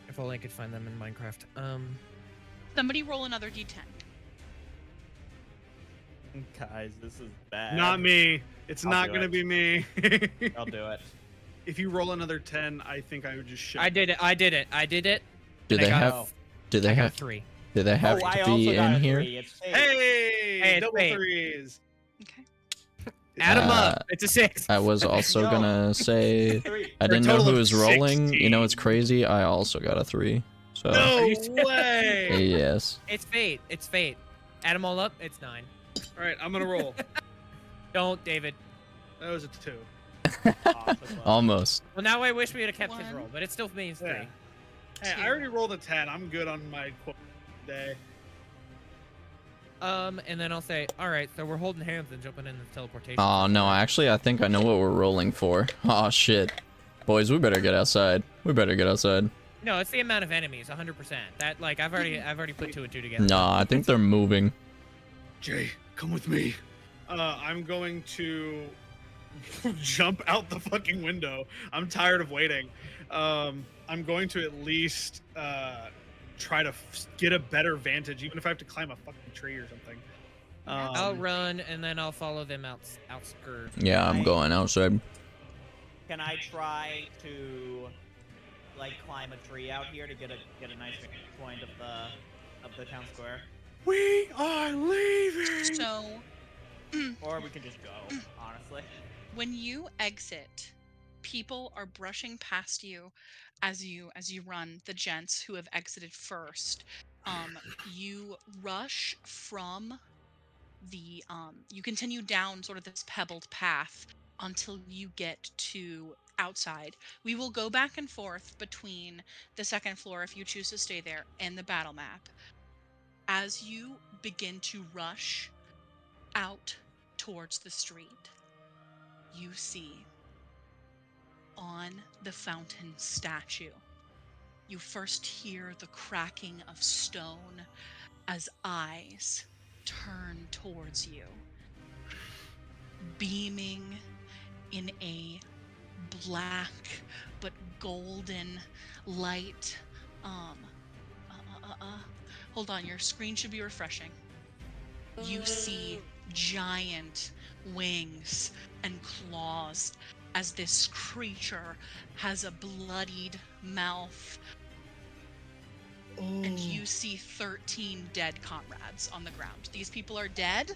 If only I could find them in Minecraft. Somebody roll another d10. Guys, this is bad. Not me. It's I'll not do gonna it. be me. I'll do it. If you roll another 10, I think I would just shit. I did it. I did it. I did it. Do And I they got- have? Oh. Do they I got a have? 3. Do they have Oh, I to also be got in a here? 3. It's fake. Hey, Hey, it's double fate. threes. Okay. Add them Uh, up. It's a 6. I was also No. gonna say Three. I For a didn't know total who of was rolling. You know, it's 16. crazy. I also got a 3. So No you serious? way. yes. It's fate. It's fate. Add them all up. It's 9. All right, I'm gonna roll. Don't, David. That was a 2. Awesome. Almost. Well, now I wish we had kept his One. roll, but it still means 3. Yeah. Hey, I 2. already rolled a 10. I'm good on my quote day. And then I'll say, all right, so we're holding hands and jumping in the teleportation. Oh no, actually I think I know what we're rolling for. Oh shit. Boys, we better get outside. We better get outside. No, it's the amount of enemies, 100%. That like I've already put 2 and 2 together. Nah, I think they're moving. Jay, come with me. I'm going to jump out the fucking window. I'm tired of waiting. I'm going to at least try to get a better vantage, even if I have to climb a fucking tree or something. I'll run and then I'll follow them outskirts. Yeah, I'm going outside. Can I try to like climb a tree out here to get a nice point of the town square? We are leaving. So, Or we can just go, honestly. when you exit, people are brushing past you as you run. The gents who have exited first. You rush from the you continue down sort of this pebbled path until you get to outside. We will go back and forth between the second floor if you choose to stay there and the battle map. As you begin to rush out towards the street, you see on the fountain statue. You first hear the cracking of stone as eyes turn towards you, beaming in a black but golden light. Hold on, your screen should be refreshing. You see giant wings and claws as this creature has a bloodied mouth. And you see 13 dead comrades on the ground. These people are dead.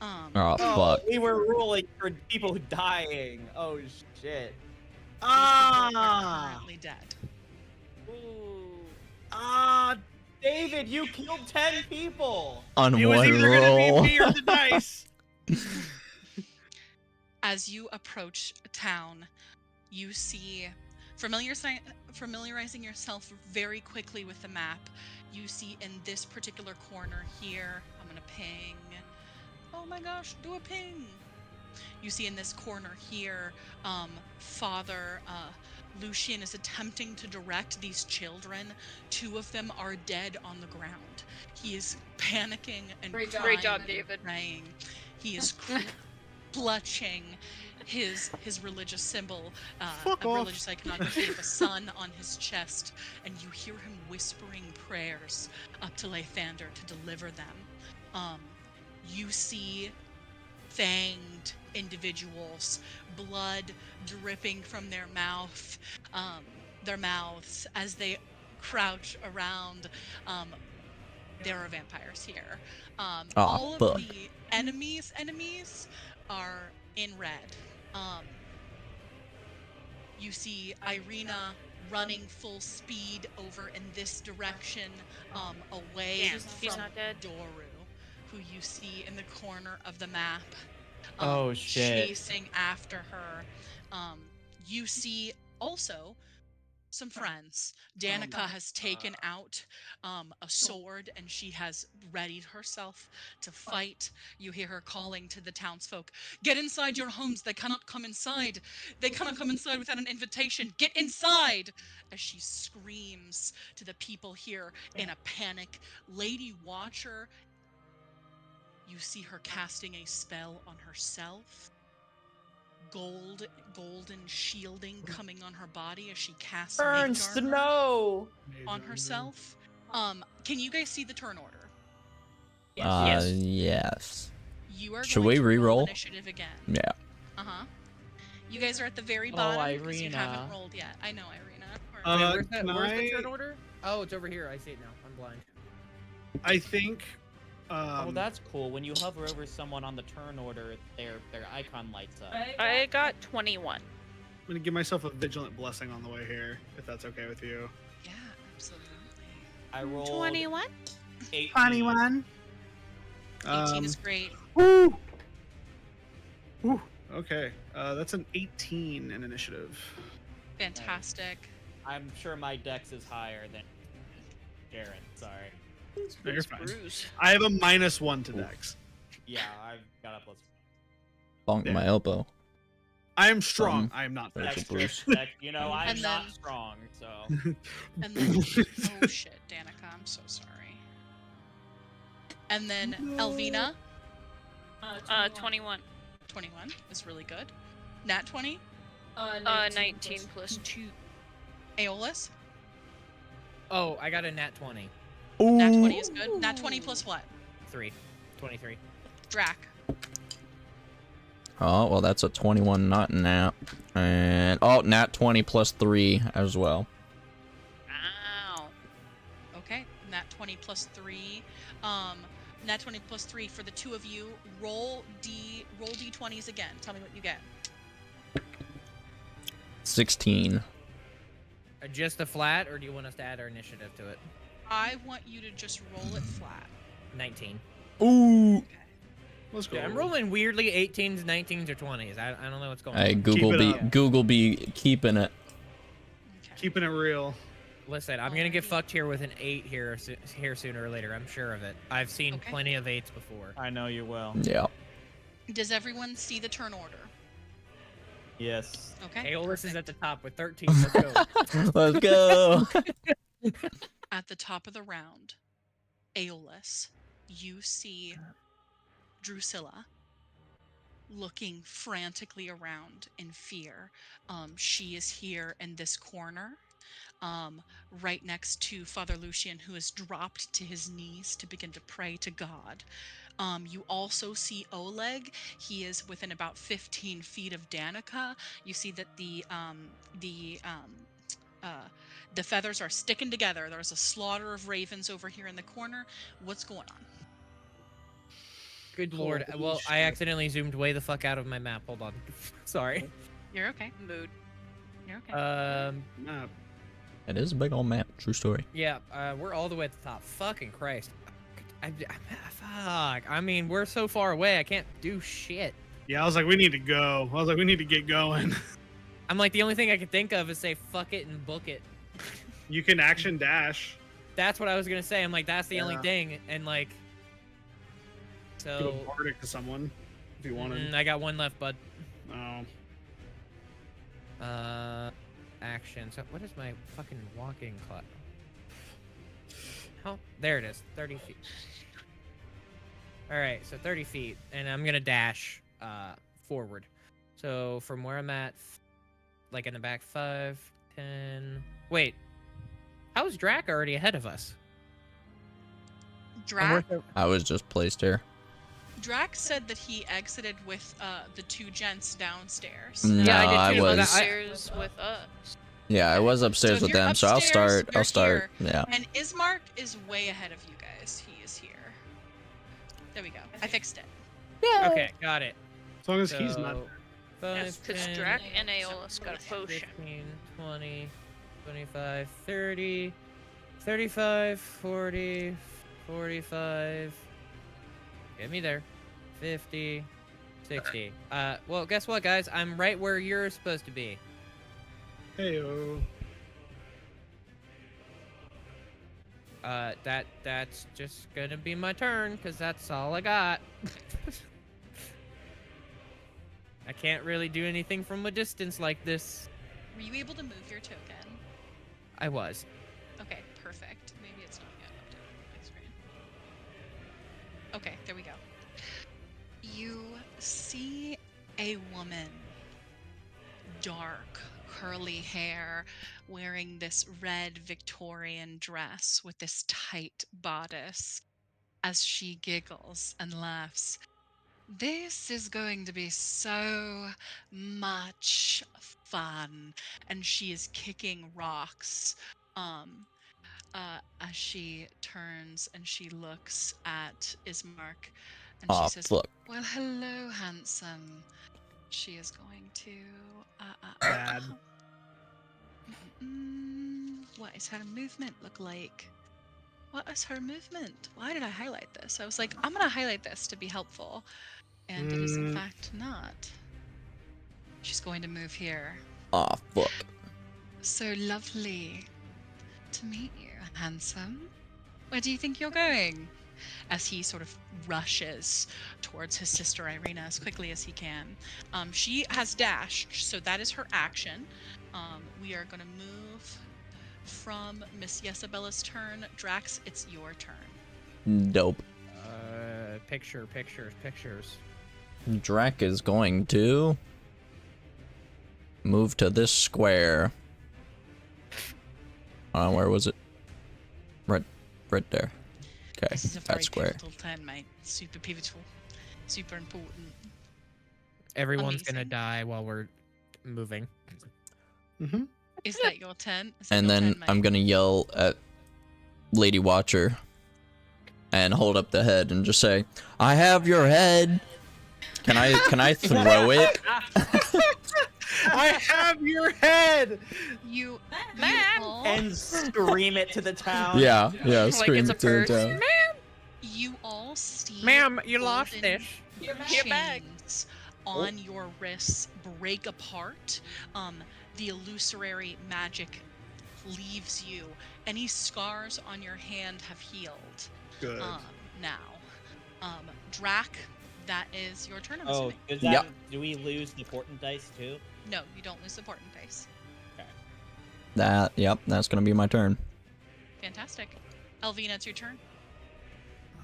Oh, fuck. We were ruling for people dying. Oh shit. Are currently dead. Ooh. David, you killed 10 people. On It was one either gonna roll. be me or the dice. As you approach town, you see, familiarizing yourself very quickly with the map, you see in this particular corner here, I'm gonna ping. Oh my gosh, do a ping. You see in this corner here, Father Lucian is attempting to direct these children. 2 of them are dead on the ground. He is panicking and Great crying job, and David. praying. He is clutching his religious symbol, Fuck a off. religious iconography of a sun on his chest, and you hear him whispering prayers up to Lathander to deliver them. You see fanged individuals, blood dripping from their mouths as they crouch around. There are vampires here. All of fuck. the enemies are in red. You see Irina running full speed over in this direction, away Damn, he's from not dead. Doru, who you see in the corner of the map. Oh, shit. Chasing after her. You see also some friends. Danica has taken out a sword and she has readied herself to fight. You hear her calling to the townsfolk, "Get inside your homes, they cannot come inside. They cannot come inside without an invitation. Get inside!" As she screams to the people here in a panic. Lady Watcher, you see her casting a spell on herself. Golden shielding coming on her body as she casts mage armor no. on herself. Can you guys see the turn order? Yes. You are Should going we to roll re-roll? initiative again. Yeah. You guys are at the very Oh, bottom because you haven't Irina. rolled yet. I know, Irina. Wait, where's Can where's the I- turn order? Oh, it's over here. I see it now. I'm blind. I think. Oh, that's cool. When you hover over someone on the turn order, their icon lights up. I got 21. I'm gonna give myself a vigilant blessing on the way here, if that's okay with you. Yeah, absolutely. I rolled 21? 18. 18 is great. Woo! Woo! Okay, that's an 18 in initiative. Fantastic. I'm sure my dex is higher than Garen. Sorry. No, you're fine. Bruise. I have a -1 to Dex. Yeah, I've got a plus. Bonk Yeah. my elbow. I am strong. I am not That's fast. a boost. You know, I'm And not then- strong, so. And then, oh shit, Danica, I'm so sorry. And then Elvina, 21. 21 is really good. Nat 20, 19 plus 2. Aeolus, Oh, I got a nat 20. Nat 20 is good. Nat 20 plus what? 23. Drac. Oh, well, that's a 21, not nat. And, oh, nat 20 plus 3 as well. Ow. Okay, Nat 20 plus 3. Nat 20 plus 3 for the 2 of you. Roll D20s again. Tell me what you get. 16. Just a flat, or do you want us to add our initiative to it? I want you to just roll it flat. 19. Ooh. Let's go. Yeah, I'm rolling weirdly 18s, 19s, or 20s. I don't know what's going Hey, on. Google be keeping it. Okay. Keeping it real. Listen, I'm gonna get fucked here with an 8 here sooner or later. I'm sure of it. I've seen Okay. plenty of 8s before. I know you will. Yeah. Does everyone see the turn order? Yes. Okay. Aeolus is perfect. at the top with 13. Let's go. Let's go. At the top of the round, Aeolus, you see Drusilla looking frantically around in fear. She is here in this corner, right next to Father Lucian, who has dropped to his knees to begin to pray to God. You also see Oleg. He is within about 15 feet of Danica. You see that the feathers are sticking together. There's a slaughter of ravens over here in the corner. What's going on? Good lord. Holy Well, I shit. accidentally zoomed way the fuck out of my map. Hold on. Sorry. You're okay. Mood. You're okay. Map. It is a big old map. True story. Yeah, we're all the way at the top. Fucking Christ. Fuck. I mean, we're so far away. I can't do shit. Yeah, I was like, we need to go. I was like, we need to get going. I'm like, the only thing I can think of is say fuck it and book it. You can action dash. That's what I was gonna say. I'm like, that's the only Yeah. thing. And like, Do a so bardic to someone if you wanted. I got one left, bud. Oh. Action. So what is my fucking walking clock? Oh, there it is. 30 feet. All right, so 30 feet, and I'm gonna dash forward. So from where I'm at, like in the back, 5, 10. Wait, how is Drac already ahead of us? Drac I was just placed here. said that he exited with the two gents downstairs. No, Yeah, I I did too. was- Upstairs with us. Yeah, I was upstairs if with you're them, so I'll upstairs, start. you're I'll start. here. Yeah. And Ismark is way ahead of you guys. He is here. There we go. I fixed it. Okay, got it. As long as he's not. So, 5, Yes, because 10, Drac and Aeolus got a potion. 15, 20, 25, 30, 35, 40, 45. Get me there. 50, 60. Well, guess what, guys? I'm right where you're supposed to be. Heyo. That's just gonna be my turn, because that's all I got. I can't really do anything from a distance like this. Were you able to move your token? I was. Okay, perfect. Maybe it's not yet updated on my screen. Okay, there we go. You see a woman, dark, curly hair, wearing this red Victorian dress with this tight bodice, as she giggles and laughs. This is going to be so much fun. And she is kicking rocks as she turns and she looks at Ismark and Oh, she says, fuck. "Well, hello, handsome." She is going to Bad. what is her movement look like? What is her movement? Why did I highlight this? I was like, I'm gonna highlight this to be helpful. And it is in fact not. She's going to move here. Oh, fuck. So lovely to meet you, handsome. Where do you think you're going? As he sort of rushes towards his sister Irina as quickly as he can. She has dashed, so that is her action. We are going to move from Miss Yesabella's turn. Drax, it's your turn. Dope. Pictures. Drac is going to move to this square. Where was it? Right there. Okay, This is a very that square. pivotal turn, mate. Super pivotal. Super important. Everyone's gonna Amazing. die while we're moving. Mm-hmm. Is that your turn? Is that And your then turn, mate? I'm gonna yell at Lady Watcher and hold up the head and just say, "I have your head." Can I throw it? I have your head. You, Ma'am! all, And scream it to the town. Yeah, Like scream it's a it to the purse. town. you all see Ma'am, you lost golden this. Your bag. chains on your wrists break apart. The illusory magic leaves you. Any scars on your hand have healed Good. now. Drac, that is your turn, I'm Oh, assuming. is that, Yep. do we lose the portent dice too? No, you don't lose the portent dice. Yep, that's gonna be my turn. Fantastic. Elvina, it's your turn.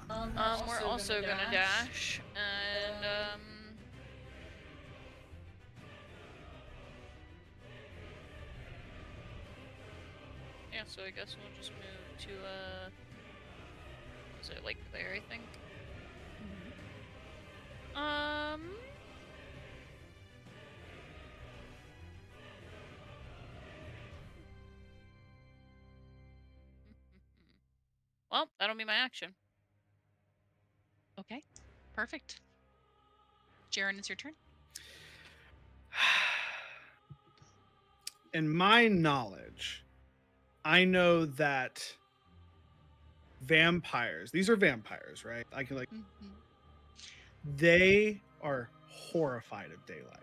We're also gonna dash, and yeah. So I guess we'll just move to is it like there? I think. Well, that'll be my action. Okay, perfect. Jaren, it's your turn. In my knowledge, I know that vampires, these are vampires, right? I can like, Mhm. they are horrified of daylight.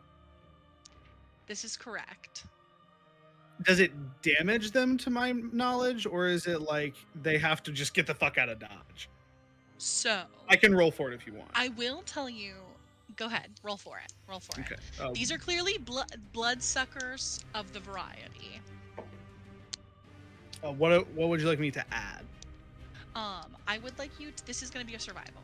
This is correct. Does it damage them to my knowledge, or is it like they have to just get the fuck out of Dodge? So I can roll for it if you want. I will tell you. Go ahead, roll for it. Roll for Okay. it. These are clearly bloodsuckers of the variety. What would you like me to add? I would like you to, this is going to be a survival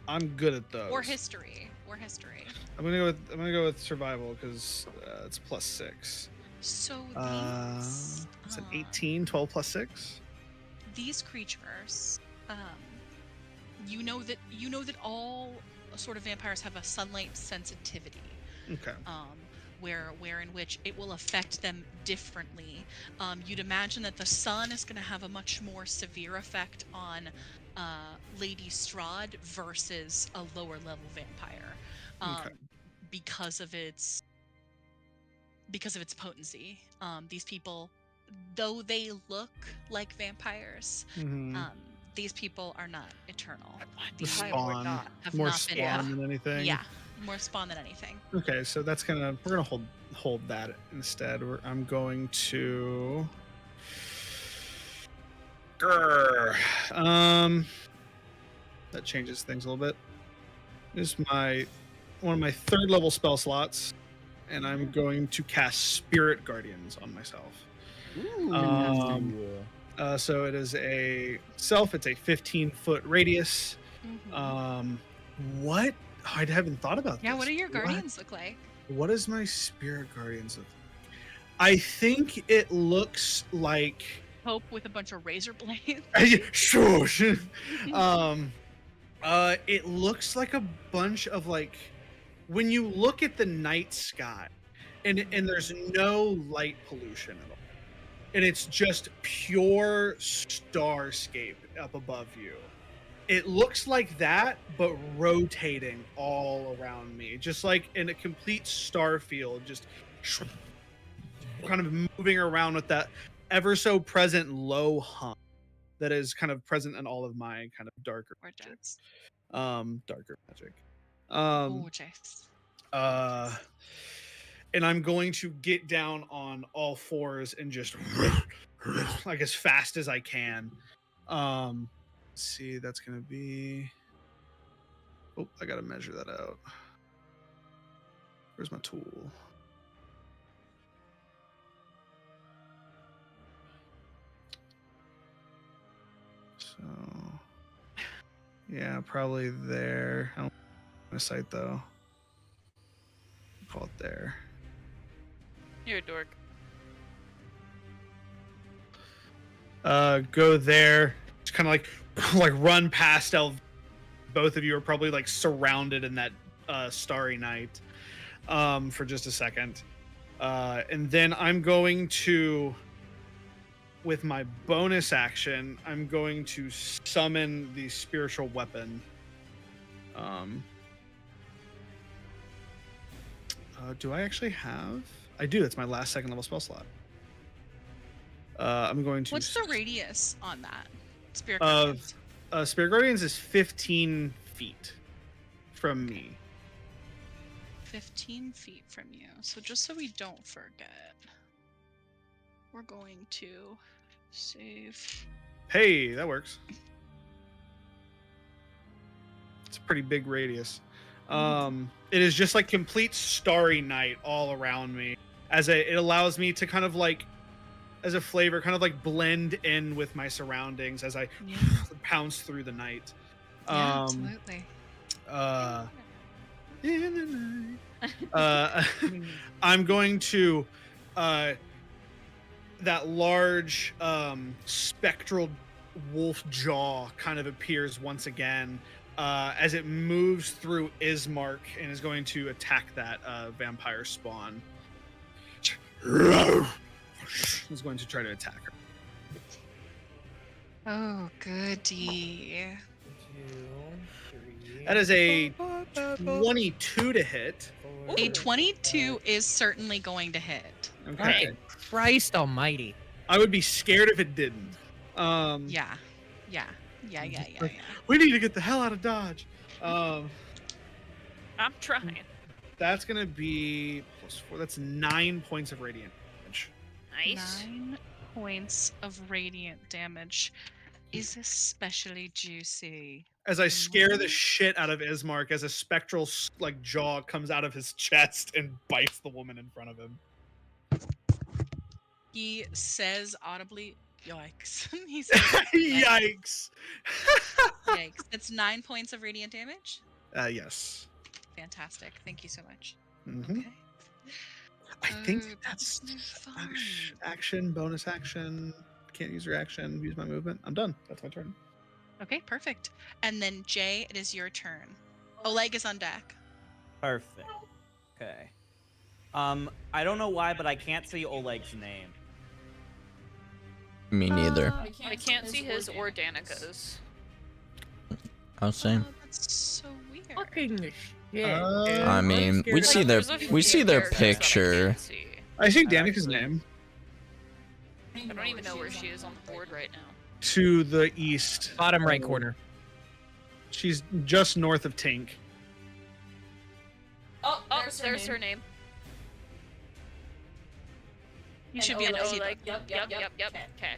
I'm good at those. or history. I'm gonna go with survival because it's +6. So these, It's an 18, 12 plus 6. These creatures, you know that all sort of vampires have a sunlight sensitivity. Okay. Where in which it will affect them differently. You'd imagine that the sun is going to have a much more severe effect on Lady Strahd versus a lower level vampire, Okay. because of its potency. These people, though they look like vampires, Mhm. these people are not eternal. The These spawn, have more not been- spawn than anything. Yeah, more spawn than anything. Okay, so that's we're gonna hold that instead. I'm going to. Grr. That changes things a little bit. This is one of my 3rd level spell slots, and I'm going to cast Spirit Guardians on myself. So it is it's a 15-foot radius. Mhm. What? Oh, I haven't thought about this. Yeah, what do your guardians look like? What does my Spirit Guardians look like? I think it looks like Hope with a bunch of razor blades. Shush. It looks like a bunch of like when you look at the night sky and there's no light pollution at all. And it's just pure starscape up above you. It looks like that, but rotating all around me, just like in a complete star field, just kind of moving around with that ever so present low hum that is kind of present in all of my kind of darker magic. Darker magic. Gorgeous. And I'm going to get down on all fours and just like as fast as I can. Let's see, that's gonna be. Oh, I gotta measure that out. Where's my tool? So, yeah, probably there. I don't have a sight though. Call it there. You're a dork. Go there. Just kind of like run past both of you are probably like surrounded in that starry night for just a second. And then I'm going to, with my bonus action, I'm going to summon the spiritual weapon. Do I actually have? I do. It's my last 2nd level spell slot. I'm going to. What's the radius on that? Spirit Of Guardians? Spirit Guardians is 15 feet from me. 15 feet from you. So just so we don't forget, we're going to save. Hey, that works. It's a pretty big radius. It is just like complete starry night all around me. It allows me to kind of like, as a flavor, kind of like blend in with my surroundings as I pounce through the night. Yeah, absolutely. In the night. I'm going to that large spectral wolf jaw kind of appears once again as it moves through Ismark and is going to attack that vampire spawn. Is going to try to attack her. Oh, goody. 2, 3. That is a 22 to hit. A 22 is certainly going to hit. Okay. Christ almighty. I would be scared if it didn't. Yeah. We need to get the hell out of Dodge. I'm trying. That's gonna be +4. That's 9 points of radiant damage. Nice. 9 points of radiant damage is especially juicy. As I scare the shit out of Ismark, as a spectral like jaw comes out of his chest and bites the woman in front of him. He says audibly, "Yikes!" He says, Yikes! "Yikes!" That's 9 points of radiant damage. Yes. Fantastic. Thank you so much. Mm-hmm. Okay. I think that's fun. action, bonus action. Can't use reaction. Use my movement. I'm done. That's my turn. Okay, perfect. And then Jay, it is your turn. Oleg is on deck. Perfect. Okay. I don't know why, but I can't see Oleg's name. Me neither. I can't see his or Danica's. I was saying. That's so weird. Fucking shit. I mean, we see their picture. I see Danica's name. I don't even know where she is on the board right now. To the east. Bottom right corner. She's just north of Tink. Oh, there's her name. You should be able to see Oleg. that. Yep. Okay.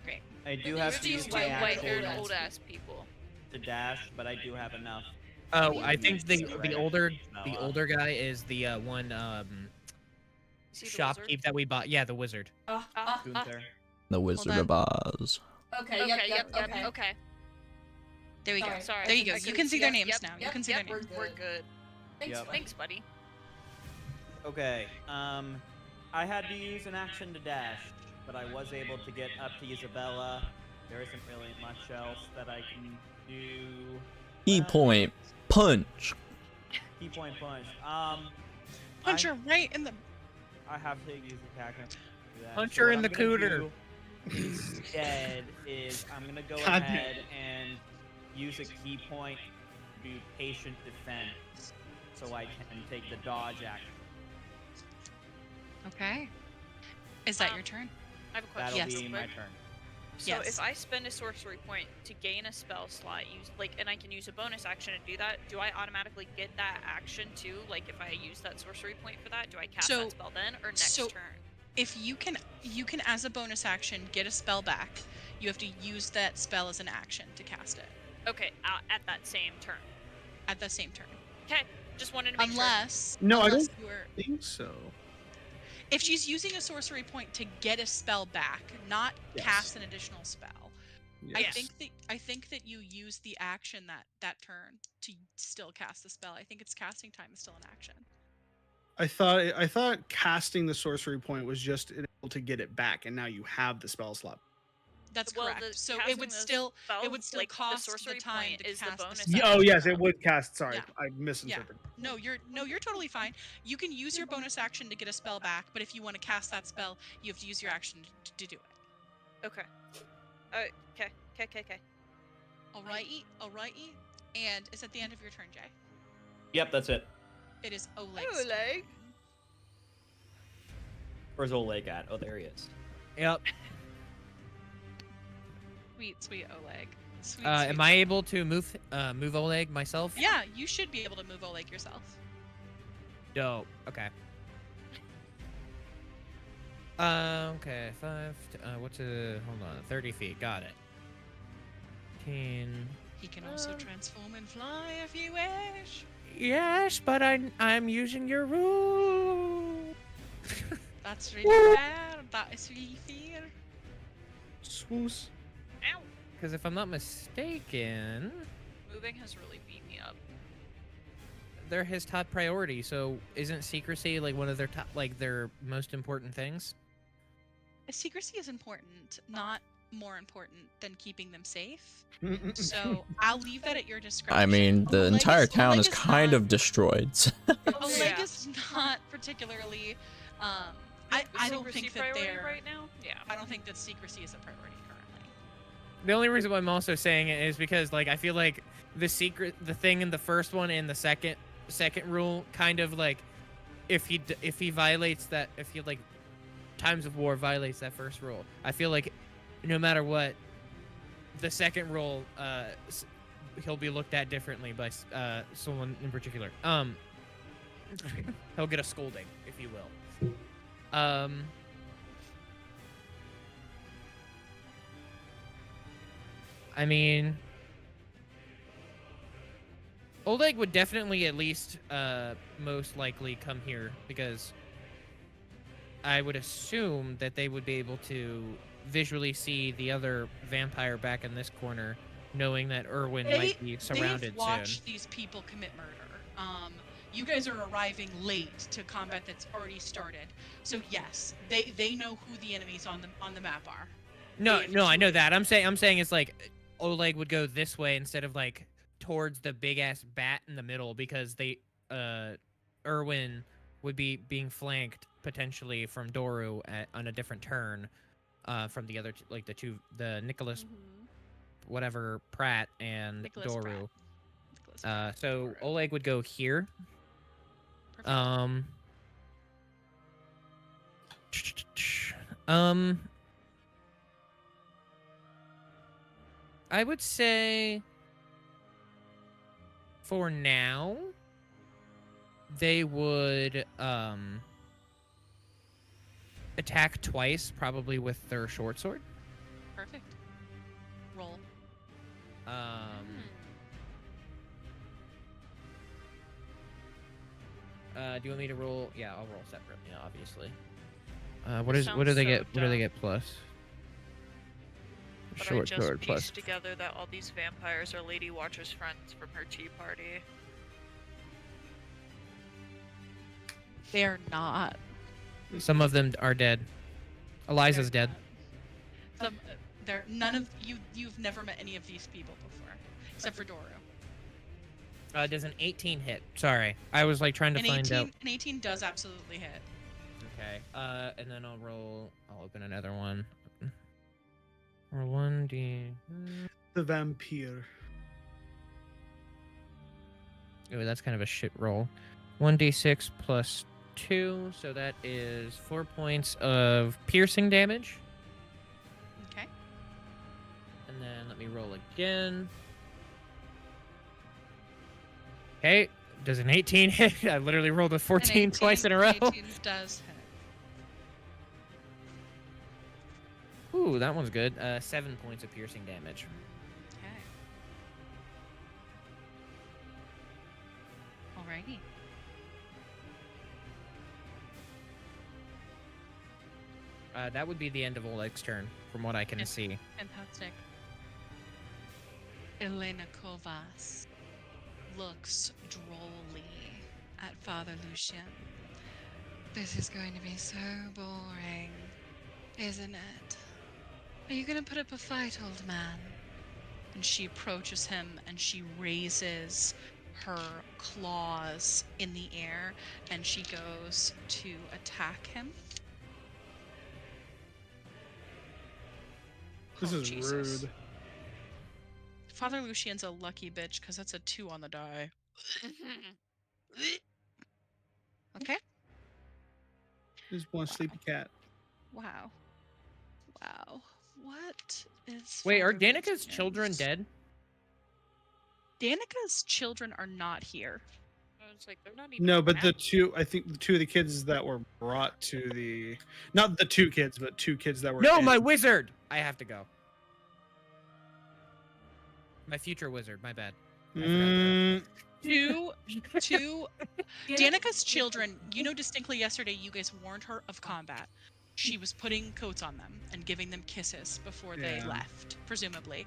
Great. I do have to These use two my white-haired action old ass people. to dash, but I do have enough. Oh, I think the Right. older No, guy is the one Is he the shopkeep wizard? that we bought. Yeah, the wizard. Gunther. The Wizard on. of Oz. Okay, Okay. There we go. Alright. Sorry. There you go. I You couldn't can see their yep, names yep, now. You yep, can see yep, their names. We're good. Thanks, Yep. Thanks, buddy. Okay. I had to use an action to dash, but I was able to get up to Isabella. There isn't really much else that I can do. E point punch. Key point punch. Punch her right in the. I have to use attack. Punch her in the cooter. Instead is I'm gonna go God ahead and use a key point to do patient defense, so I can take the dodge action. Okay. Is that your turn? I have a That'll question. Yes. be my turn. So Yes. if I spend a sorcery point to gain a spell slot, and I can use a bonus action to do that, do I automatically get that action too? Like if I use that sorcery point for that, do I cast So- that spell then or next so- turn? If you can as a bonus action get a spell back. You have to use that spell as an action to cast it Okay, at that same turn. at the same turn. Okay, just wanted to make sure. Unless No, I unless don't you're think so. if she's using a sorcery point to get a spell back, not Yes. cast an additional spell. I Yes. think that you use the action that turn to still cast the spell. I think its casting time is still an action. I thought casting the sorcery point was just able to get it back, and now you have the spell slot. That's Well, correct. the So it casting would the still spell, would still like, cost the the sorcery time point to is the cast the bonus spell. Oh yes, it Yeah. would cast. Sorry, Yeah. I misinterpreted. No, you're totally fine. You can use your bonus action to get a spell back, but if you want to cast that spell, you have to use your action to do it. Okay. Okay. Alrighty. And it's at the end of your turn, Jay. Yep, that's it. It is Oleg's Oleg. turn. Where's Oleg at? Oh, there he is. Yep. Sweet Oleg. Sweet. Am I able to move Oleg myself? Yeah, you should be able to move Oleg yourself. Dope. Okay. Okay. 5. Hold on. 30 feet. Got it. 15, He can also transform and fly if you wish. Yes, but I'm using your rule. That's really fair. That is really fair. Swoos. Ow. Because if I'm not mistaken, Moving has really beat me up. they're his top priority. So isn't secrecy like one of their top, like their most important things? Secrecy is important, not more important than keeping them safe. So I'll leave that at your discretion. I mean, the Oleg entire town Oleg is kind not- of destroyed. Oleg Yeah. is not particularly. I don't Secrecy think that priority they're. right now. Yeah. I don't think that secrecy is a priority currently. The only reason why I'm also saying it is because like I feel like the thing in the first one and the second rule kind of like if he violates that, if he like Times of War violates that first rule, I feel like no matter what, the second rule he'll be looked at differently by someone in particular. He'll get a scolding, if you will. I mean, Oleg would definitely at least most likely come here because I would assume that they would be able to visually see the other vampire back in this corner, knowing that Erwin might be surrounded They've watched these people commit murder. You guys are arriving late to combat that's already started. So yes, they know who the enemies on the map are. No, They've no, I know intuited. that. I'm saying it's like Oleg would go this way instead of like towards the big ass bat in the middle because Erwin would be being flanked potentially from Doru on a different turn from the other the Nicholas whatever Pratt and Nicholas Doru. Pratt. Nicholas Pratt. So Doru. Oleg would go here. Perfect. I would say for now they would attack twice, probably with their short sword. Perfect. Roll. Do you want me to roll? Yeah, I'll roll separately, obviously. That What do sounds they so get? What do they dumb. get plus? But Short I just sword pieced plus. together that all these vampires are Lady Watcher's friends from her tea party. They're not. Some of them are dead. Eliza's They're dead. not. They're none of you. You've never met any of these people before, except for Doru. Does an 18 hit? Sorry, I was like trying to find out. An 18 does absolutely hit. Okay. And then I'll roll. I'll open another one. Roll 1d. The vampire. Oh, that's kind of a shit roll. 1d6 plus 2, so that is 4 points of piercing damage. Okay. And then let me roll again. Okay, does an 18 hit? I literally rolled a 14 twice in a row. 18 does hit. Ooh, that one's good. 7 points of piercing damage. Okay. Alrighty. That would be the end of Oleg's turn, from what I can Yes. see. Fantastic. Elena Kovas looks drolly at Father Lucian. This is going to be so boring, isn't it? Are you going to put up a fight, old man? And she approaches him and she raises her claws in the air and she goes to attack him. This Oh, is Jesus. rude. Father Lucian's a lucky bitch because that's a 2 on the die. Okay. Just one sleepy cat. Wow. Wow. What is. Wait, are Father Danica's Lucian's- children dead? Danica's children are not here. I was like, they're not even. No, but the around. two, I think the two of the kids that were brought to the, not the two kids, but two kids that were. No, in- my wizard! I have to go. My future wizard. My bad. Mm, Two Danica's children, you know distinctly yesterday you guys warned her of combat. She was putting coats on them and giving them kisses before they Yeah. left, presumably.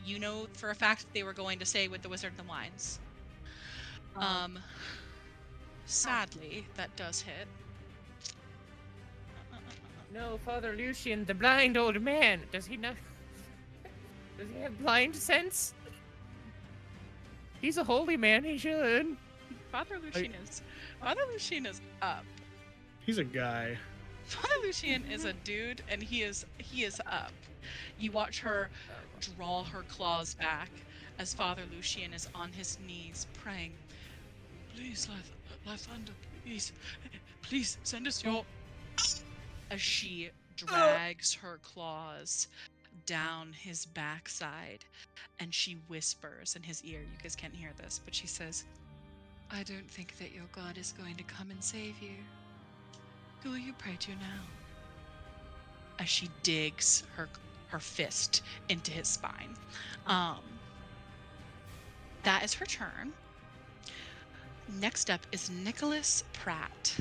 You know for a fact that they were going to stay with the Wizard and the Wines. Sadly, that does hit. No, Father Lucian, the blind old man. Does he not? Does he have blind sense? He's a holy man. He should. Father Lucian is up. he's a guy. Father Lucian is a dude, and he is up. You watch her draw her claws back as Father Lucian is on his knees praying. Please, Lythander, please send us your. As she drags her claws down his backside, and she whispers in his ear. You guys can't hear this, but she says, "I don't think that your God is going to come and save you. Who will you pray to now?" As she digs her fist into his spine. That is her turn. Next up is Nicholas Pratt.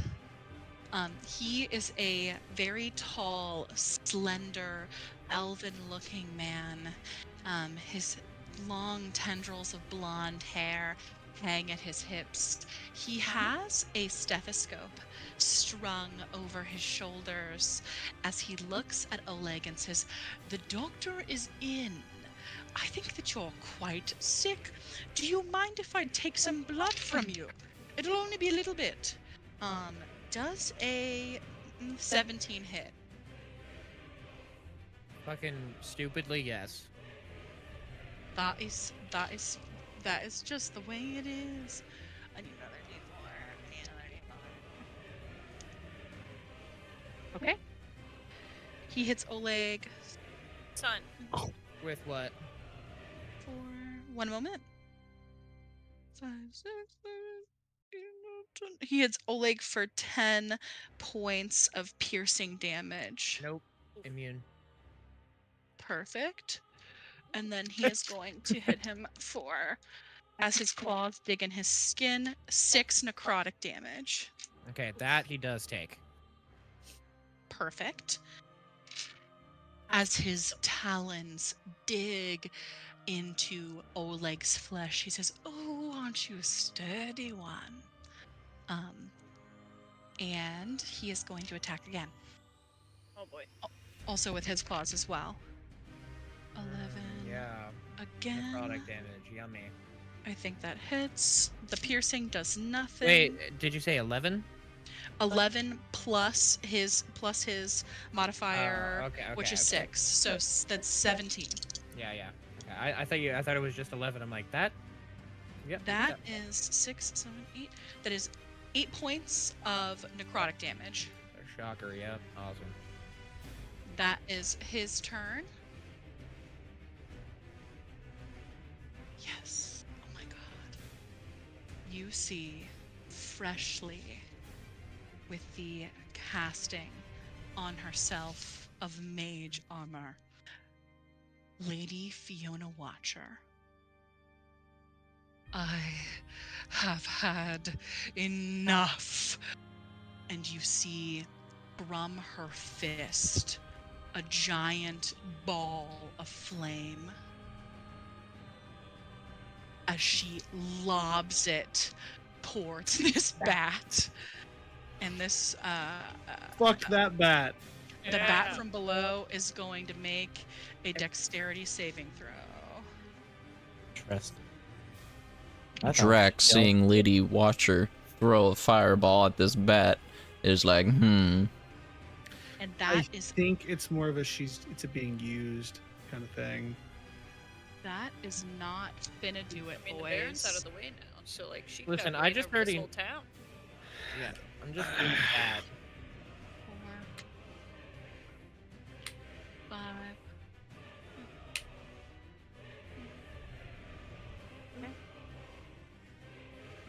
He is a very tall, slender, elven-looking man. His long tendrils of blonde hair hang at his hips. He has a stethoscope strung over his shoulders as he looks at Oleg and says, "The doctor is in. I think that you're quite sick. Do you mind if I take some blood from you? It'll only be a little bit." Does a 17 hit? Fucking stupidly, yes. That is just the way it is. I need another D4. Okay. He hits Oleg. Son. With what? For 1 moment. 5, 6, 7, 8, 9, 10. He hits Oleg for 10 points of piercing damage. Nope. Immune. Perfect. And then he is going to hit him for, as his claws dig in his skin, 6 necrotic damage. Okay, that he does take. Perfect. As his talons dig into Oleg's flesh, he says, "Oh, aren't you a sturdy one?" And he is going to attack again. Oh boy. Also with his claws as well. 11. Yeah. Again. Necrotic damage. Yummy. I think that hits. The piercing does nothing. Wait, did you say 11? 11 plus his modifier, which is 6. So that's 17. Yeah. Okay. I thought it was just 11. I'm like that. Yep. That is 6, 7, 8. That is 8 points of necrotic damage. Shocker. Yeah. Awesome. That is his turn. Yes. Oh my god. You see freshly with the casting on herself of mage armor, Lady Fiona Watcher. "I have had enough." And you see from her fist a giant ball of flame as she lobs it towards this bat. And this Fuck that bat. the bat from below is going to make a dexterity saving throw. Interesting. That's Drax, awesome. seeing Lady Watcher throw a fireball at this bat, is like, And I that is think it's more of it's a being used kind of thing. not gonna do it, I mean, boys. the Baron's out of the way now, so like she Listen, got I reign just over heard this he- whole town. Yeah. I'm just doing bad. 4, 5.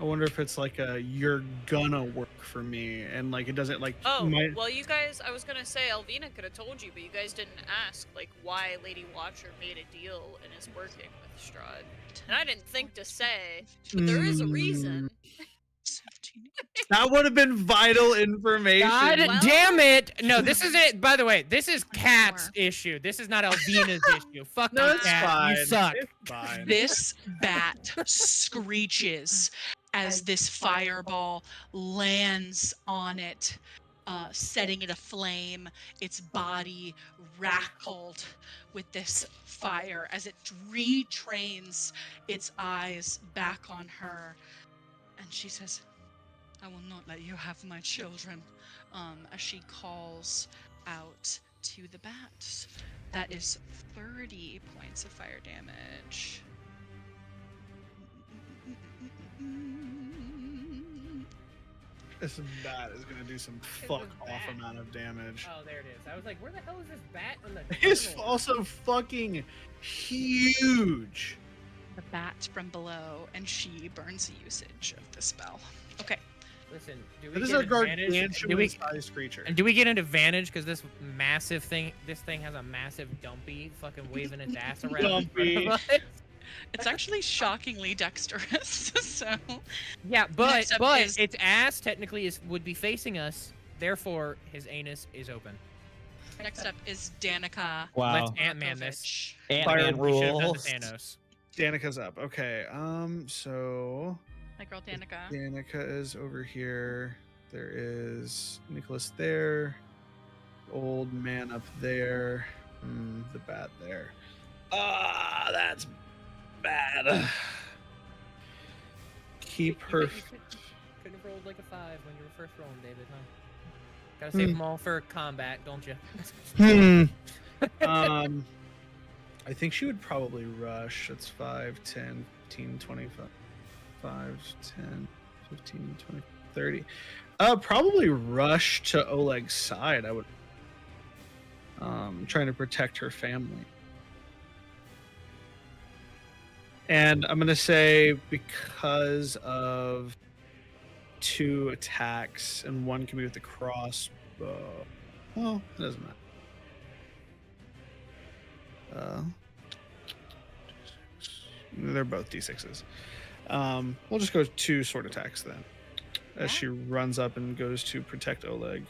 I wonder if it's like a you're gonna work for me, and like it doesn't like. Oh, my- well, you guys, I was gonna say Alvina could have told you, but you guys didn't ask, like, why Lady Watcher made a deal and is working with Strahd. And I didn't think to say, but there is a reason. 17. That would have been vital information. God Well- damn it! No, this is it. By the way, this is 24. Cat's issue. This is not Alvina's issue. Fuck No, you, it's Cat. fine. You suck. It's fine. This bat screeches as this fireball lands on it, setting it aflame, its body rackled with this fire as it retrains its eyes back on her. And she says, I will not let you have my children, as she calls out to the bat. That is 30 points of fire damage. This bat is gonna do some It fuck was off bad. amount of damage. Oh, there it is. I was like, where the hell is this bat on the It's journal? also fucking huge. The bat from below, and she burns the usage of the spell. Okay. Listen, do we It is get a advantage? Do we, gargantuan-sized creature. and do we get an advantage because this massive thing, this thing has a massive dumpy fucking waving its ass around in front Dumpy. of us? It's actually shockingly dexterous, so Yeah, but Next up is- its ass technically would be facing us. Therefore, his anus is open. next up is Danica. Let's Ant-Man this. Markovich. Fire- Ant-Man We should have done rules. the Thanos. Danica's up. Okay. So My girl Danica. Danica is over here. There is Nicholas there. Old man up there. The bat there. Ah, that's bad. Keep her. You couldn't have rolled like a 5 when you were first rolling, David, huh? Gotta save them all for combat, don't you? I think she would probably rush. That's 5, 10, 15, 25, 5, 10, 15, 20, 30. Probably rush to Oleg's side. I would. Trying to protect her family. And I'm gonna say because of 2 attacks and 1 can be with the crossbow. Well, it doesn't matter. They're both d6s. We'll just go 2 sword attacks then, as she runs up and goes to protect Oleg.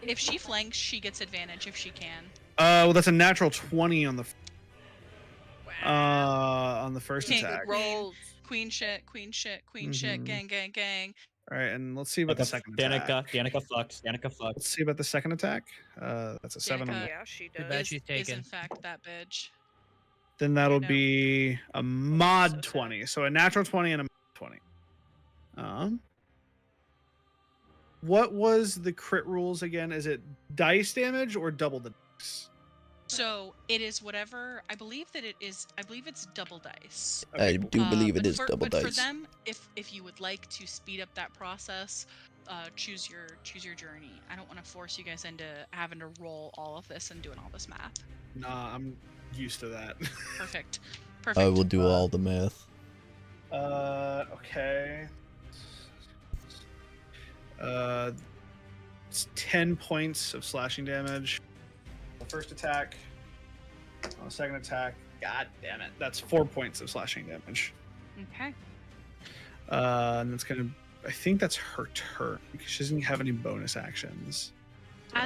If she flanks, she gets advantage if she can. Well, that's a natural 20 on the first King attack. Rolls. Queen shit, queen shit, queen shit, Mhm. gang, gang, gang. All right, and let's see about the second Danica, attack. Danica fucks. Danica fucks. Let's see about the second attack. That's a 7 on Danica. the. Yeah, she Too does. bad she's Is taken. in fact that bitch. Then that'll know. be a so mod sad. 20. So a natural 20 and a mod 20. What was the crit rules again? Is it dice damage or double the dice? So it is whatever. I believe that it is. I believe it's double dice. I cool. do believe it But is for, double but dice. for them, if you would like to speed up that process, choose your journey. I don't want to force you guys into having to roll all of this and doing all this math. Nah, I'm used to that. Perfect. Perfect. I will do all the math. Okay. It's 10 points of slashing damage. The first attack. On the second attack. God damn it. That's 4 points of slashing damage. Okay. And that's gonna. I think that's her turn because she doesn't have any bonus actions.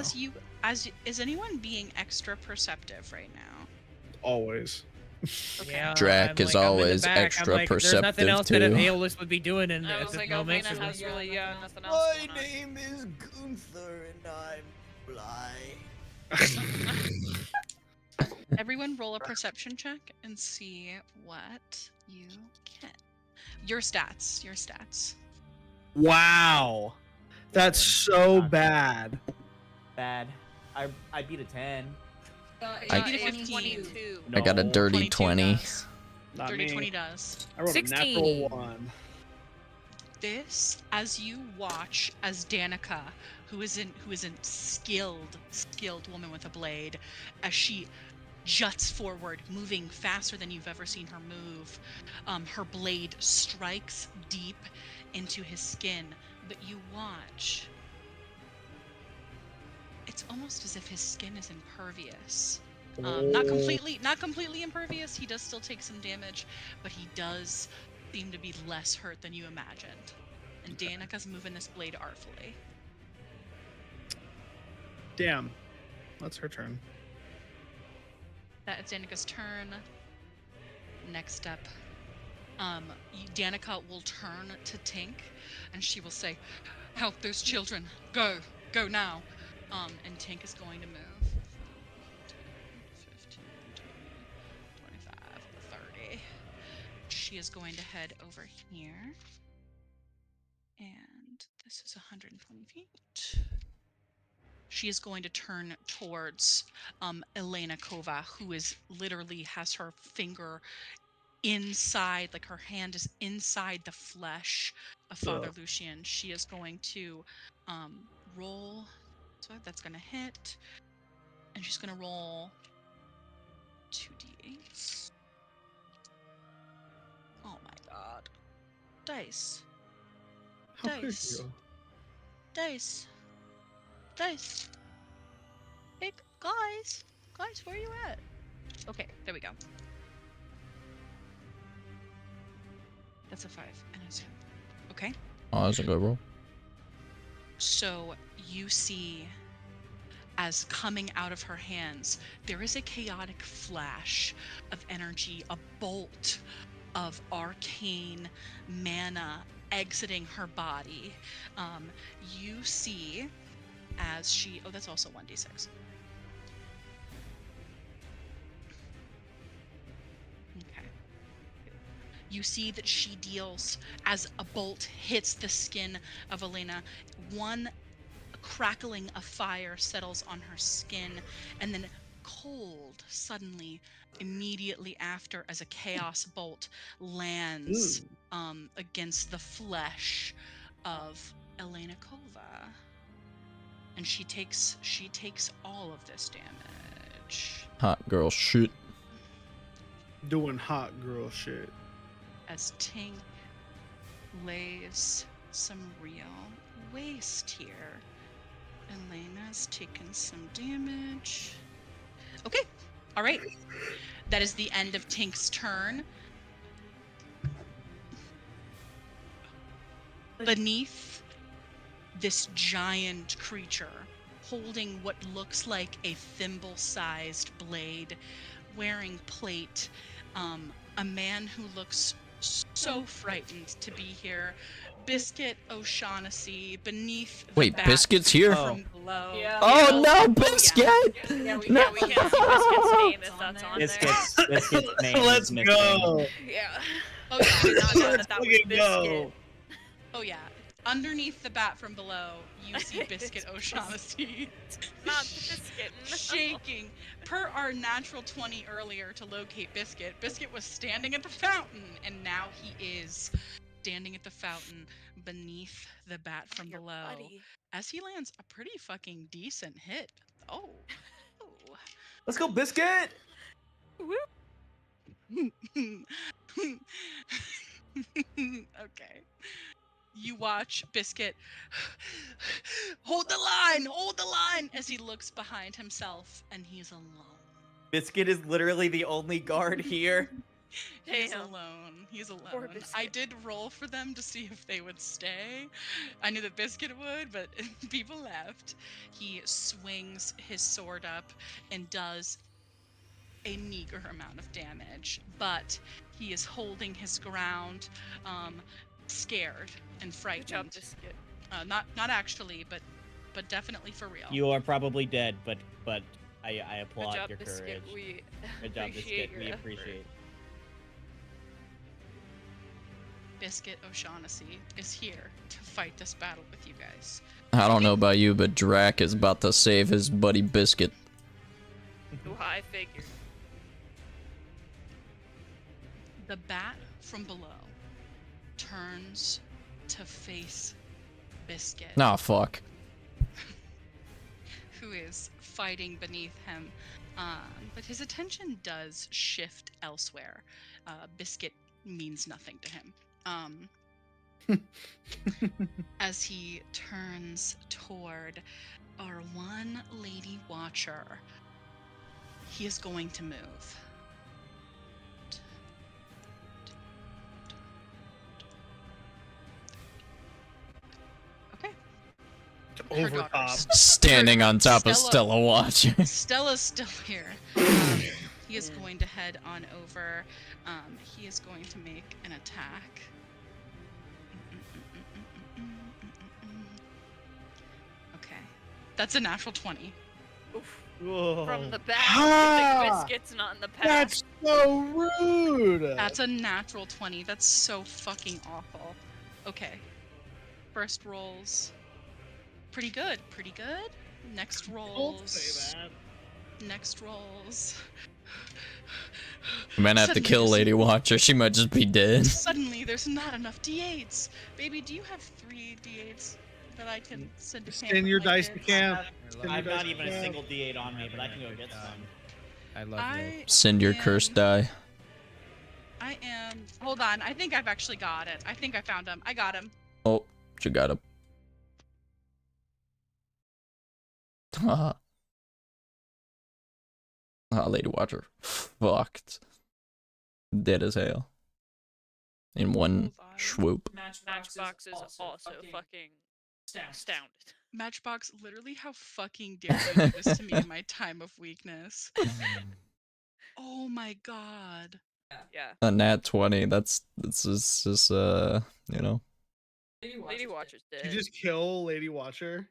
So, Is anyone being extra perceptive right now? always. Okay. Yeah, Drac I'm is like, I'm in the always back. I'm extra like, There's nothing perceptive, else that an too. Aeolus would be doing in I at was this like, moment. Alvina so- has really, nothing else going on. is Gunther and I'm blind. Everyone roll a perception check and see what you get. Your stats. Your stats. Wow. That's so bad. Bad. I beat a 10. I beat a 15. 22. I got a No. dirty 22 20. does. Not 30 me. 20 does. I rolled 16. a natural 1. This, as you watch as Danica, who is a skilled woman with a blade, as she juts forward, moving faster than you've ever seen her move. Her blade strikes deep into his skin, but you watch. It's almost as if his skin is impervious. Not completely impervious. He does still take some damage, but he does seem to be less hurt than you imagined. And Danika's moving this blade artfully. Damn. That's her turn. That is Danika's turn. Next up, Danica will turn to Tink, and she will say, "Help those children! Go now!" And Tink is going to move. 15, 20, 25, 30. She is going to head over here, and this is 120 feet. She is going to turn towards Elena Kova, who is literally has her finger inside, like her hand is inside the flesh of Father Lucian. She is going to roll. So that's going to hit. And she's going to roll 2d8s. Oh my god. Dice. How could Dice. you? Dice. Dice. Hey, guys. Guys, where are you at? Okay, there we go. That's a 5 and a 2. Okay? Oh, that's a good roll. So you see, as coming out of her hands, there is a chaotic flash of energy, a bolt of arcane mana exiting her body. You see as she... Oh, that's also 1d6. Okay. You see that she deals, as a bolt hits the skin of Elena, one crackling of fire settles on her skin, and then cold suddenly immediately after as a chaos bolt lands against the flesh of Elena Kova. And she takes all of this damage. Hot girl shit. Doing hot girl shit. As Tink lays some real waste here. Elena's taken some damage. Okay, all right. That is the end of Tink's turn. Beneath this giant creature, holding what looks like a thimble-sized blade, wearing plate, a man who looks so frightened to be here. Biscuit O'Shaughnessy beneath the Wait, bat Biscuit's here? from below. Yeah. Oh no, Biscuit! Yeah, we can't see Biscuit's name if that's on there. Biscuit's name Let's is missing. go. Yeah. Oh yeah. I did not know Let's that was fucking Biscuit. go. Oh yeah. Underneath the bat from below, you see Biscuit O'Shaughnessy Not Biscuit. No. shaking. Per our natural 20 earlier to locate Biscuit, Biscuit was standing at the fountain, and now he is standing at the fountain beneath the bat from Your below buddy. as he lands a pretty fucking decent hit. Oh. Let's go, Biscuit! Okay. You watch Biscuit hold the line as he looks behind himself, and he's alone. Biscuit is literally the only guard here. He's Damn. alone. He's alone. Poor I Biscuit. did roll for them to see if they would stay. I knew that Biscuit would, but people left. He swings his sword up and does a meager amount of damage, but he is holding his ground, scared and Good job, frightened. Biscuit. Not actually, but definitely for real. You are probably dead, but I Good applaud job, your Biscuit. courage. We Good job, appreciate Biscuit. your We effort. appreciate. Biscuit O'Shaughnessy is here to fight this battle with you guys. I don't know about you, but Drac is about to save his buddy Biscuit. Ooh, I figured. The bat from below turns to face Biscuit, Nah, fuck. who is fighting beneath him. But his attention does shift elsewhere. Biscuit means nothing to him. As he turns toward our one lady watcher, he is going to move. Okay. Her Over top. daughters. Standing on top of Stella watching. Stella's still here. He is going to head on over. He is going to make an attack. Okay. That's a natural 20. Whoa. From the back, Ah! the biscuit's not in the pack. That's so rude. That's a natural 20. That's so fucking awful. Okay. First rolls. Pretty good. Pretty good. Next rolls. Don't say that. Next rolls. We might have to Suddenly kill there's Lady Watcher. She might just be dead. Suddenly, there's not enough D8s. Baby, do you have 3 D8s that I can send to camp? Send your with my dice to kids? camp. I've not even a single D8 on me, but I can go get some. I love you. Send your cursed die. I am. Hold on. I think I've actually got it. I think I found him. I got him. Oh, you got him. Lady Watcher. Fucked. Dead as hell. In one Hold on. swoop. Matchbox is also fucking astounded. Matchbox, literally, how fucking dare you do this to me in my time of weakness? Oh my god. Yeah. A nat 20. That's just you know. Lady Watcher's dead. Did you just kill Lady Watcher?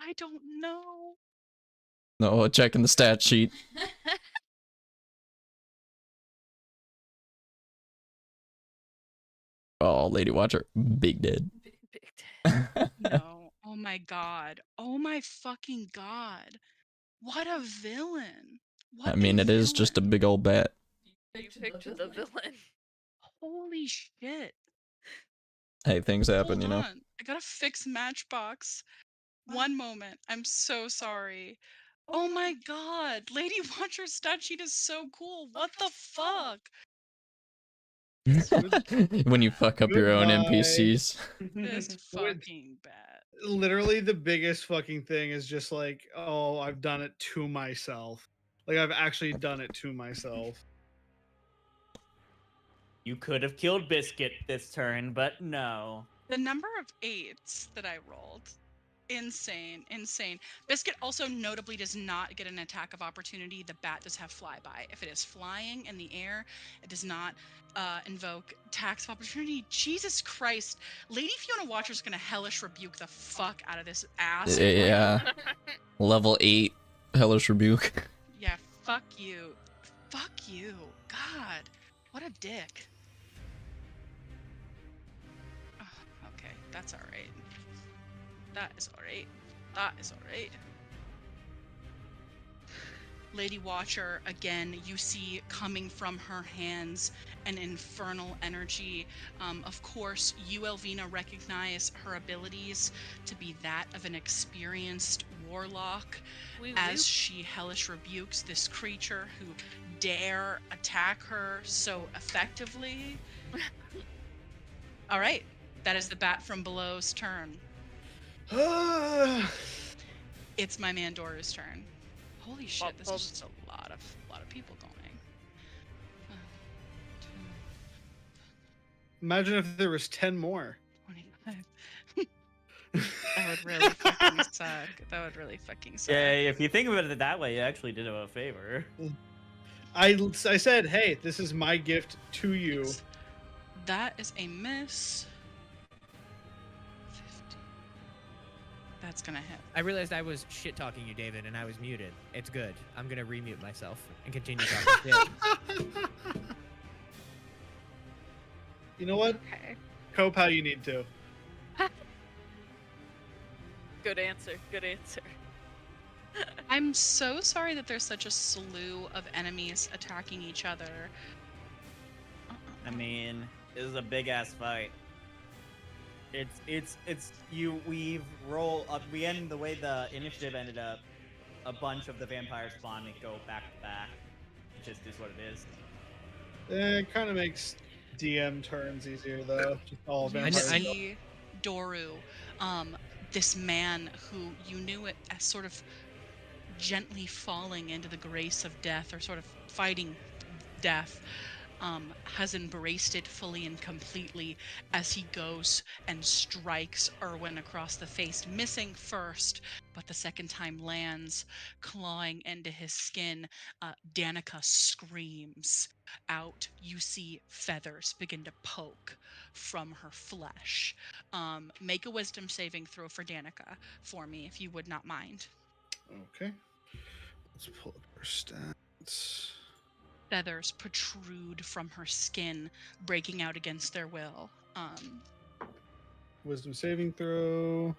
I don't know. No, checking the stat sheet. Oh, Lady Watcher, big dead. Big dead. No. Oh my god. Oh my fucking god. What a villain. What I mean, a it is just a villain. big old bat. You picked the villain. Holy shit. Hey, things happen, Hold you know. on. I gotta fix Matchbox. One moment. I'm so sorry. Oh my god. Lady Watcher's stat sheet is so cool. What the fuck? When you fuck up your own Goodbye. NPCs. This is fucking bad. Literally, the biggest fucking thing is just like, oh, I've done it to myself. Like, I've actually done it to myself. You could have killed Biscuit this turn, but no. The number of 8s that I rolled. Insane, insane. Biscuit also notably does not get an attack of opportunity. The bat does have flyby. If it is flying in the air, it does not invoke attacks of opportunity. Jesus Christ. Lady Fiona Watcher's gonna hellish rebuke the fuck out of this ass. Yeah. Level 8 Hellish Rebuke. Yeah, fuck you. Fuck you. God, what a dick. Oh, okay, that's alright. That is alright. That is alright. Lady Watcher, again, you see coming from her hands an infernal energy. Of course, you, Elvina, recognize her abilities to be that of an experienced warlock as she hellish rebukes this creature who dare attack her so effectively. Alright, that is the bat from below's turn. It's my man Dora's turn. Holy shit, this is just a lot of people going. Imagine if there was 10 more. 25. That would really fucking suck. That would really fucking suck. Yeah, if you think about it that way, you actually did him a favor. I said, hey, this is my gift to you. That is a miss. 50. That's gonna hit. I realized I was shit talking you, David, and I was muted. It's good. I'm gonna remute myself and continue talking shit. You know what? Okay. Cope how you need to. Good answer. Good answer. I'm so sorry that there's such a slew of enemies attacking each other. I mean, this is a big ass fight. We end the way the initiative ended up. a bunch of the vampires spawn and go back to back. It just is what it is. It kind of makes DM turns easier though. Just all You vampires. see Doru, this man who you knew it as sort of gently falling into the grace of death, or sort of fighting death, has embraced it fully and completely as he goes and strikes Erwin across the face, missing first, but the second time lands, clawing into his skin. Danica screams out. You see feathers begin to poke from her flesh. Make a wisdom saving throw for Danica for me, if you would not mind. Okay. Let's pull up her stats. Feathers protrude from her skin, breaking out against their will. Wisdom saving throw.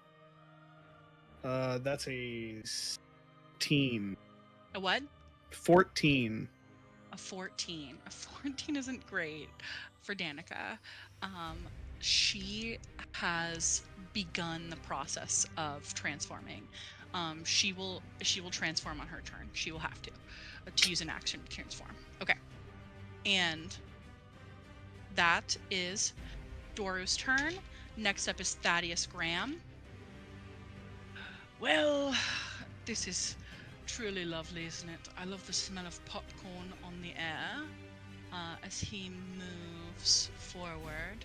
That's a 14. A what? 14. A 14. A 14 isn't great for Danica. She has begun the process of transforming. She will transform on her turn. She will have to use an action to transform. Okay. And that is Doru's turn. Next up is Thaddeus Graham. Well, this is truly lovely, isn't it? I love the smell of popcorn on the air as he moves forward.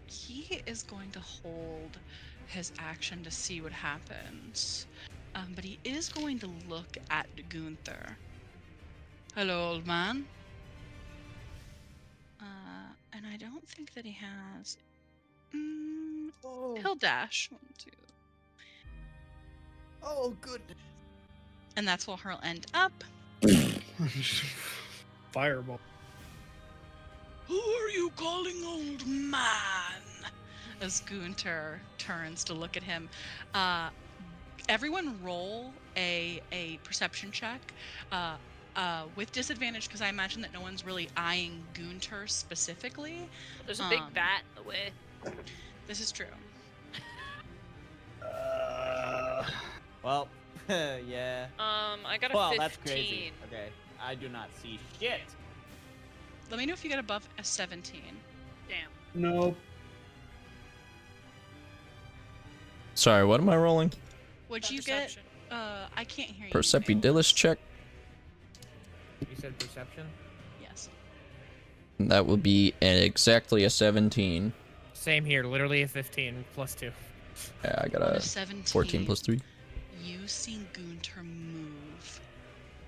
He is going to hold his action to see what happens. But he is going to look at Gunther. Hello, old man. And I don't think that he has... He'll dash. 1, 2. Oh, goodness. And that's where he'll end up. Fireball. Who are you calling old man? As Gunther turns to look at him. Everyone roll a perception check with disadvantage, because I imagine that no one's really eyeing Gunther specifically. There's a big bat in the way. This is true. Well, yeah. I got a 15. Well, that's crazy. Okay, I do not see shit. Let me know if you get above a 17. Damn. Nope. Sorry, what am I rolling? What'd you Perception. get? I can't hear you. Percepidillis check. You said perception? Yes. That would be exactly a 17. Same here, literally a 15 plus 2. Yeah, I got On a a 17, 14 plus 3. You see Gunther move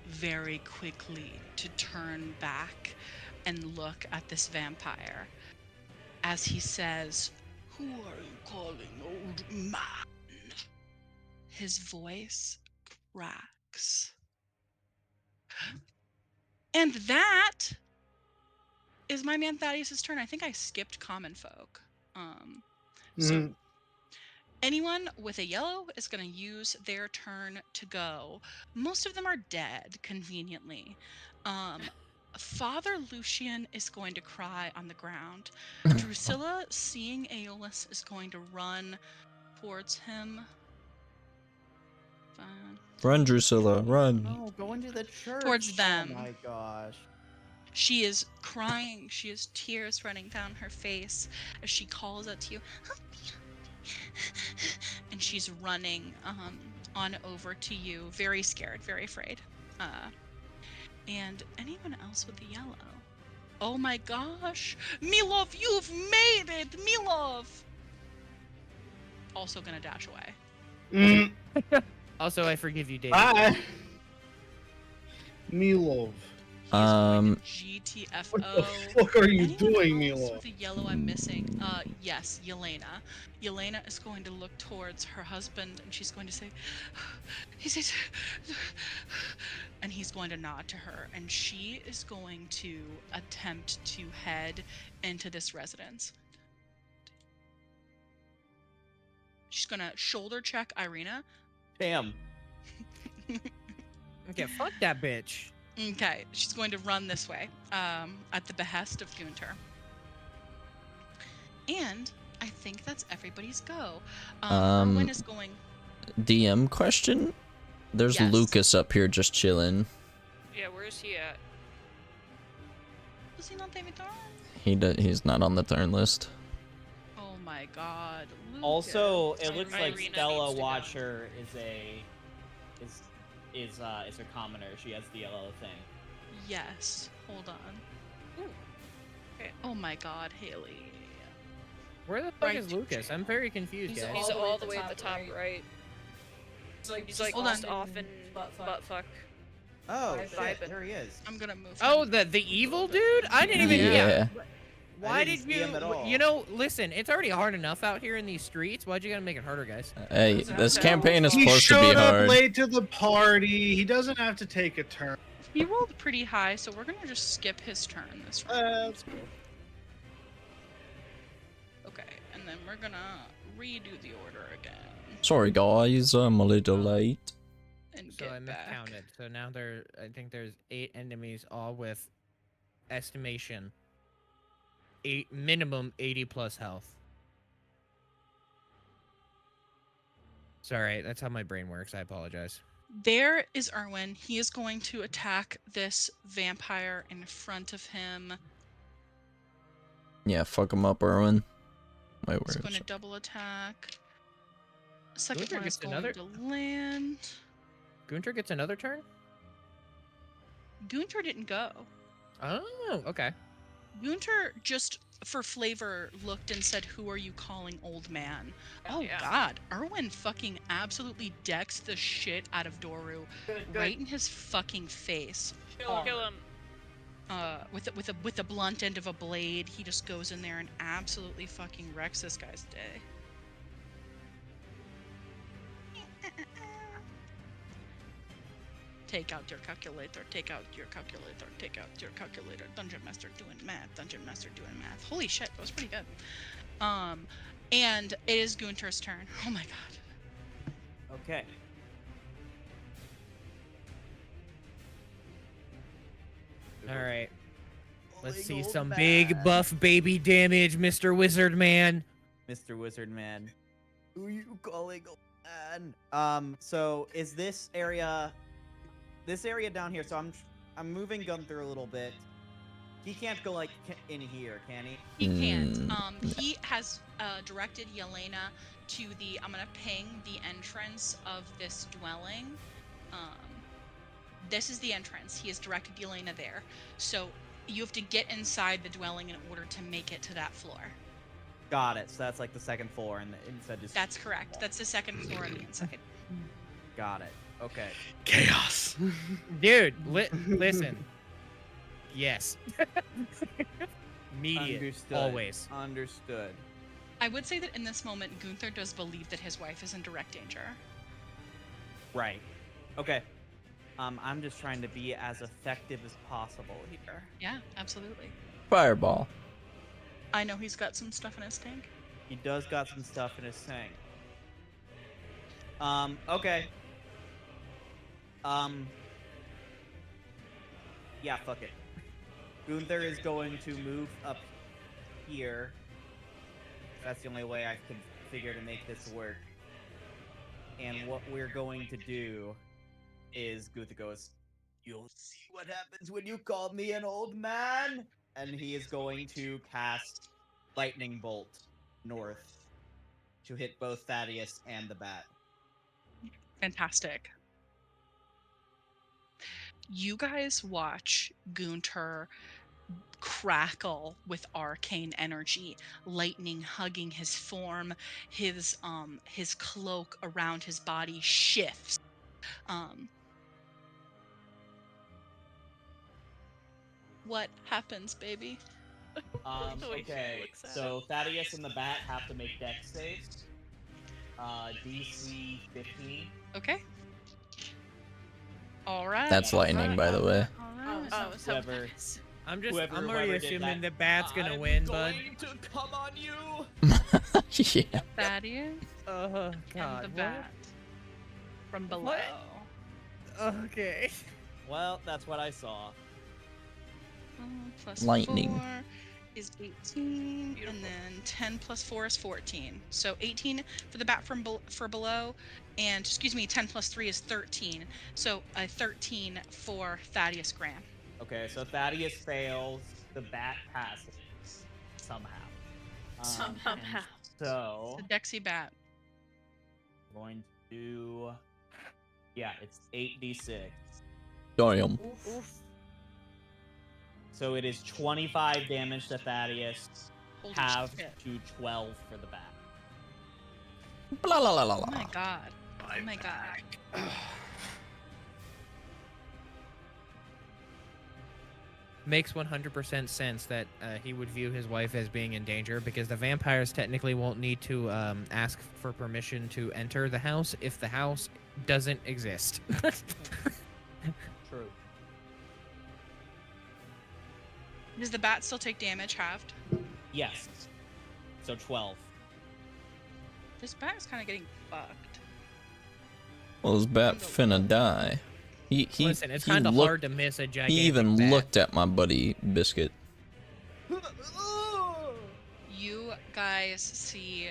very quickly to turn back and look at this vampire as he says, "Who are you calling old man?" His voice cracks. And that is my man Thaddeus' turn. I think I skipped common folk. So anyone with a yellow is going to use their turn to go. Most of them are dead, conveniently. Father Lucian is going to cry on the ground. Drusilla, seeing Aeolus, is going to run towards him. Run, Drusilla, run. Oh, go into the church. Towards them. Oh my gosh. She is crying. She has tears running down her face as she calls out to you. "Help me, help me." And she's running on over to you, very scared, very afraid. And anyone else with the yellow? Oh my gosh! Milov, you've made it! Milov! Also gonna dash away. Also, I forgive you, David. Bye. Milov. He's going to GTFO. What the fuck are you Anyone doing, else Milov? with the yellow I'm missing? Yes, Yelena. Yelena is going to look towards her husband and she's going to say, "Is it?" And he's going to nod to her, and she is going to attempt to head into this residence. She's gonna shoulder check Irina. Damn. Okay, fuck that bitch. Okay, she's going to run this way, at the behest of Gunther. And I think that's everybody's go. Erwin is going. DM question. There's Yes. Lucas up here just chilling. Yeah, where's he at? Does he not have a turn? He's not on the turn list. Oh my god. Also, Lucas. it looks Irina like needs Stella to go. Watcher is her commoner. She has the yellow thing. Yes. Hold on. Ooh. Okay. Oh my god, Haley. Where the fuck Right. is Lucas? I'm very confused, He's guys. He's all the way at the top right. He's like Hold just on. off in butt fuck. Oh, Vibing. shit, there he is. I'm gonna move. Oh, him. the evil dude? I didn't even. Yeah. Why didn't did see him at you? all. You know, listen. It's already hard enough out here in these streets. Why'd you gotta make it harder, guys? Hey, this campaign is He supposed to be showed up hard. late to the party. He doesn't have to take a turn. He rolled pretty high, so we're gonna just skip his turn this round. That's cool. Okay, and then we're gonna redo the order again Sorry guys, I'm a little late. and So I get back. miscounted. So now I think there's 8 enemies, all with estimation minimum 80 plus health. Sorry, that's how my brain works. I apologize. There is Erwin. He is going to attack this vampire in front of him. Yeah, fuck him up, Erwin. My He's words. going to double attack. Second Gunter one is gets going another- to land. Gunter gets another turn? Gunter didn't go. Oh, okay. Gunter just, for flavor, looked and said, "Who are you calling old man?" Oh, Oh yeah. god, Erwin fucking absolutely decks the shit out of Doru right in his fucking face. Kill him. With the blunt end of a blade, he just goes in there and absolutely fucking wrecks this guy's day. Take out your calculator, take out your calculator, take out your calculator. Dungeon Master doing math, Dungeon Master doing math. Holy shit, that was pretty good. And it is Gunter's turn. Oh my god. Okay. All right. Let's Holy see gold some man. big buff baby damage, Mr. Wizard Man. Mr. Wizard Man. Who you calling old man? So is this area down here? So I'm moving Gunther a little bit. He can't go like in here, can he? He can't. Mm. He has directed Yelena to the. I'm gonna ping the entrance of this dwelling. This is the entrance. He has directed Yelena there. So you have to get inside the dwelling in order to make it to that floor. Got it. So that's like the second floor, and instead just. That's correct. That's the second floor on the inside. Got it. Okay. Chaos. Dude, listen. Yes. Immediate. Understood. Always. Understood. I would say that in this moment, Gunther does believe that his wife is in direct danger. Right. Okay. I'm just trying to be as effective as possible here. Yeah, absolutely. Fireball. I know he's got some stuff in his tank. He does got some stuff in his tank. Okay. Yeah, fuck it. Gunther is going to move up here. That's the only way I can figure to make this work. And what we're going to do is Gunther goes, "You'll see what happens when you call me an old man." And he is going to cast Lightning Bolt north to hit both Thaddeus and the bat. Fantastic. You guys watch Gunter crackle with arcane energy, lightning hugging his form, his cloak around his body shifts. What happens, baby? The way she Okay, looks at so Thaddeus and the bat have to make dex saves. DC 15. Okay. All right. That's lightning, by the way. All right. Oh, so Whoever- I'm Whoever already did assuming that. the bat's gonna win, bud. to come on you. Yeah. Thaddeus Oh and God. the what? bat from below. What? Okay. Well, that's what I saw. Plus Lightning. 4, is 18, Beautiful. and then 10 plus 4 is 14. So 18 for the bat for below, and 10 plus 3 is 13. So a 13 for Thaddeus Graham. Okay, so Thaddeus fails. The bat passes somehow. Somehow. And so The Dexy bat. I'm going to do. Yeah, it's 8d6. Damn. Oof. So it is 25 damage to Thaddeus, Holy half shit. to 12 for the bat. Blah, la, la, la, Oh la. my god. Oh my god. Makes 100% sense that he would view his wife as being in danger because the vampires technically won't need to ask for permission to enter the house if the house doesn't exist. True. Does the bat still take damage halved? Yes. So 12. This bat is kind of getting fucked. Well, this bat finna die. He Listen, it's he kind of looked- hard to miss a gigantic He even bat. looked at my buddy Biscuit. You guys see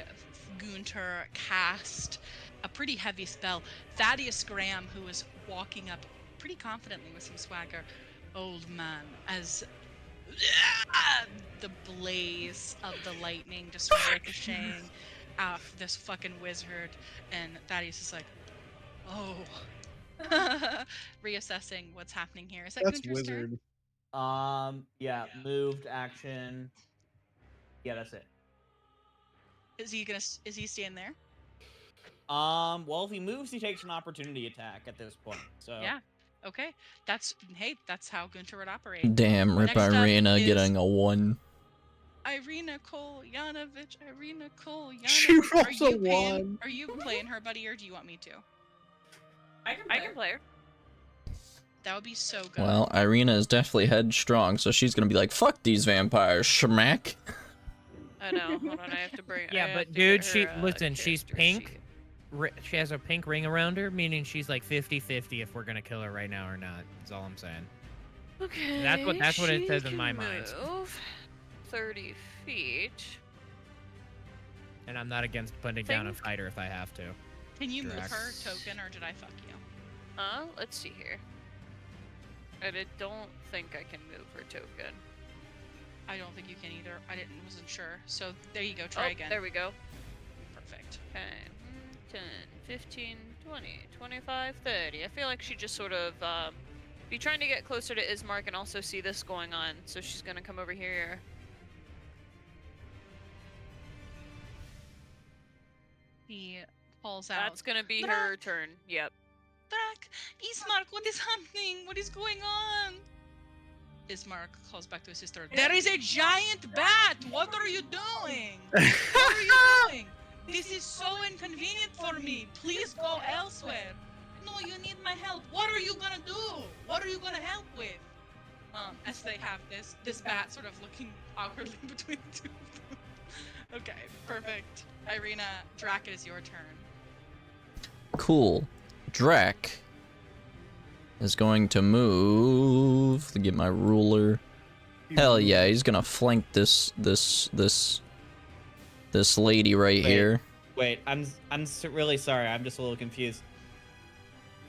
Gunter cast a pretty heavy spell. Thaddeus Graham, who is walking up pretty confidently with some swagger, old man, as the blaze of the lightning just ricocheting off this fucking wizard, and Thaddeus is like, oh. Reassessing what's happening here. Is that That's Gunter's turn? wizard. Yeah, moved action. Yeah, that's it. Is he staying there? Well, if he moves, he takes an opportunity attack at this point. So Yeah. Okay. That's how Gunter would operate. Damn, Rip Next up Irina is- getting a 1. Irina Kolyanovich. She rolls a playing, 1. Are you playing her, buddy, or do you want me to? I can play her. That would be so good. Well, Irina is definitely headstrong, so she's gonna be like, fuck these vampires, schmack. I know. Hold on, I have to bring. I Yeah, have but to dude, get she her, listen, she's character pink. sheet. She has a pink ring around her, meaning she's like 50-50 if we're gonna kill her right now or not. That's all I'm saying. Okay. That's what it she says in my can mind. Move 30 feet. And I'm not against putting down a fighter if I have to. Can you move Drax. her, token, or did I fuck you? Let's see here. I don't think I can move her token. I don't think you can either. Wasn't sure. So there you go. Try again. There we go. Perfect. Okay. 10, 15, 20, 25, 30. I feel like she just sort of be trying to get closer to Ismark and also see this going on. So she's gonna come over here. He falls out. That's gonna be her Drac! turn. Yep. Drac! Ismark, what is happening? What is going on? Ismark calls back to his sister. There is a giant bat! What are you doing? What are you doing? This is so inconvenient for me. Please go elsewhere. No, you need my help. What are you gonna do? What are you gonna help with? As they have this bat sort of looking awkwardly between the two of them. Okay, perfect. Irina, Drac, it is your turn. Cool. Drac is going to move to get my ruler. Hell yeah, he's gonna flank this lady right Wait. here. Wait, I'm really sorry. I'm just a little confused.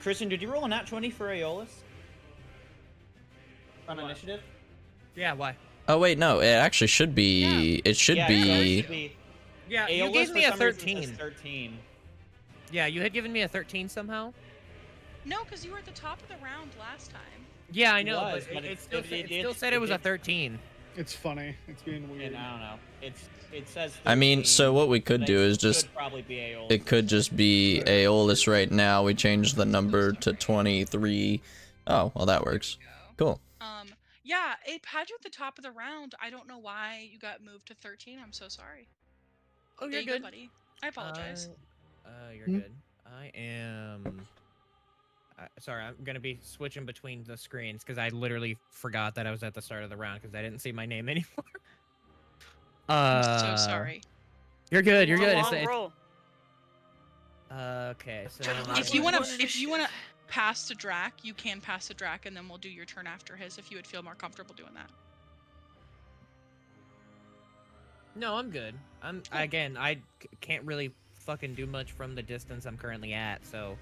Christian, did you roll a nat 20 for Aeolus? On initiative? Yeah, why? Oh wait, no, it actually should be. It should Yeah, be. it should be. Yeah, you Aeolus gave for me a some reason 13. says 13. Yeah, you had given me a 13 somehow. No, because you were at the top of the round last time. Yeah, I It know, was, but but it still it said it was a did- 13. It's funny. It's being weird. And I don't know. It says. I mean, 13, so what we could but do it is just. could probably be Aeolus. It could just be Aeolus right now. We changed the number to 23. Oh, well, that works. Cool. Yeah, it had you at the top of the round. I don't know why you got moved to 13. I'm so sorry. Oh, There you're you go, good. buddy. I apologize. You're Hmm? good. I am. Sorry, I'm gonna be switching between the screens because I literally forgot that I was at the start of the round because I didn't see my name anymore. I'm so sorry. You're good. You're It's a good. long roll. Okay, so If you wanna pass to Drac, you can pass to Drac, and then we'll do your turn after his if you would feel more comfortable doing that. No, I'm good. Again, I can't really fucking do much from the distance I'm currently at, so.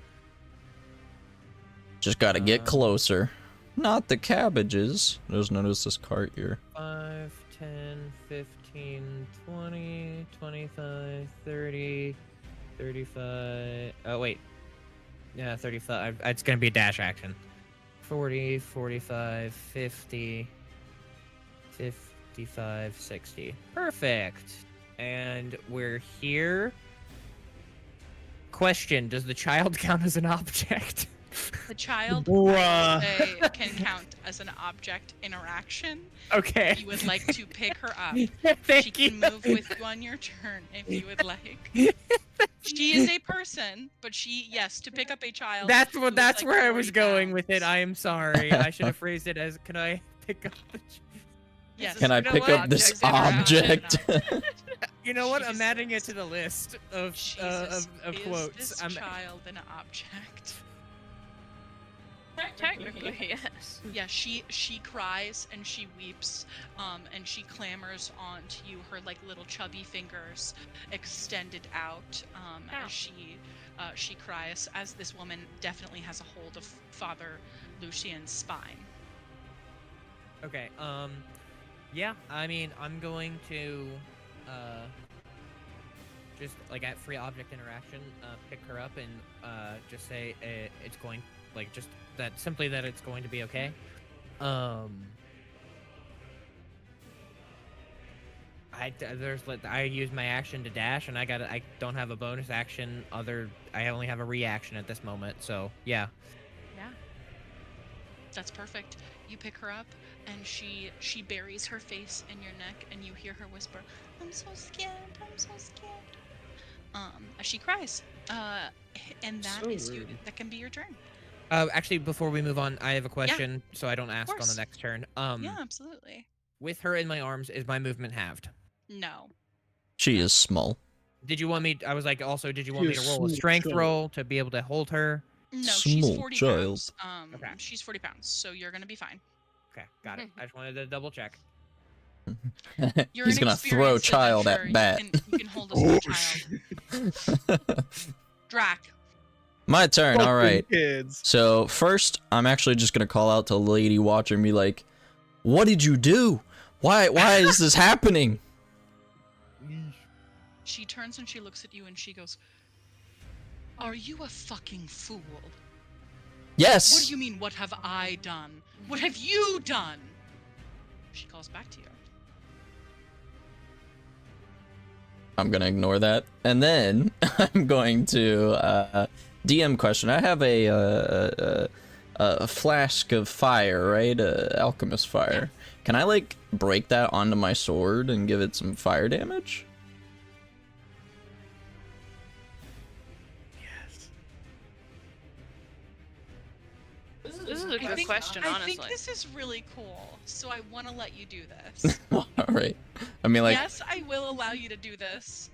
Just gotta get closer. Not the cabbages. Just notice this cart here. 5, 10, 15, 20, 25, 30, 35. Oh, wait. Yeah, 35. It's gonna be a dash action. 40, 45, 50, 55, 60. Perfect. And we're here. Question, does the child count as an object? The child Bruh. can count as an object interaction. Okay. If you would like to pick her up, Thank she can move with you on your turn if you would like. She is a person, but yes, to pick up a child. That's who is that's like where I 40 was going with it. pounds. I am sorry. I should have phrased it as, can I pick up the Yes. Can I You know pick what? up this Object object? You know what? She's- I'm adding it to the list of Jesus, of is quotes. this I'm child an object? Technically, yes. Yeah, she cries and she weeps, and she clamors onto you, her like little chubby fingers extended out, Ow. as she cries, as this woman definitely has a hold of Father Lucian's spine. okay. Yeah. I mean, I'm going to just like at free object interaction, pick her up and just say it's going like just that simply that it's going to be okay. I use my action to dash, and I don't have a bonus action. I only have a reaction at this moment. So yeah. Yeah. That's perfect. You pick her up, and she buries her face in your neck, and you hear her whisper, "I'm so scared. I'm so scared." As she cries. And that So is rude. that can be your turn. Actually, before we move on, I have a question, so I don't ask on the course. next turn. Yeah, absolutely. With her in my arms, is my movement halved? No. She is small. Did you want me? I was like, also, did you want me to You're roll a small strength child. roll to be able to hold her? No, she's Small 40 child. pounds. Okay. She's 40 pounds, so you're gonna be fine. Okay, got it. I just wanted to double check. You're He's gonna throw inexperienced child at adventurer. bat. You can hold a small child. Drac. My turn, Fucking alright. Kids. So, first, I'm actually just gonna call out to Lady Watcher and be like, what did you do? Why is this happening? She turns and she looks at you and she goes, "Are you a fucking fool? Yes! What do you mean, what have I done? What have you done?" She calls back to you. I'm gonna ignore that. And then, I'm going to, DM question. I have a flask of fire, right? Alchemist fire. Can I, like, break that onto my sword and give it some fire damage? Yes. This is a good question, I honestly. think this is really cool, so I want to let you do this. Alright. I mean, like, Yes, I will allow you to do this.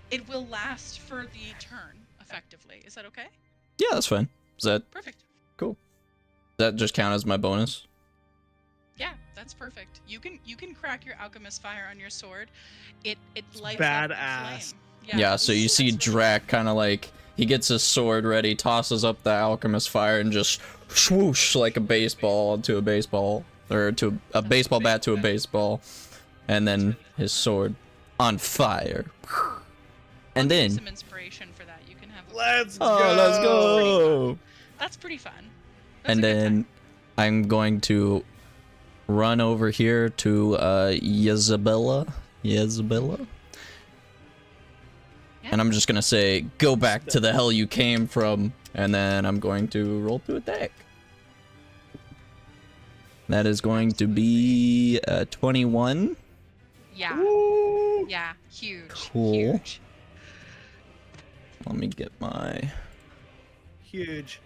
It will last for the turn, effectively. Is that okay? yeah, that's fine. Does that Perfect. just count as my bonus? Yeah, that's perfect. You can crack your alchemist fire on your sword. It lights badass. up in flame. Yeah, so you see that's really Drac kind of like, he gets his sword ready, tosses up the alchemist fire, and just swoosh like a baseball to a baseball, or to a baseball bat to a baseball, and then his sword on fire. I'll And give you then, some inspiration for that. You can have. Let's oh, go. let's go! That's pretty fun. That's And a good then time. I'm going to run over here to Yezabella. And I'm just gonna say, go back to the hell you came from, and then I'm going to roll to attack. That is going to be 21. Yeah. Ooh. Yeah. Huge. Cool. Huge. Let me get my... Huge.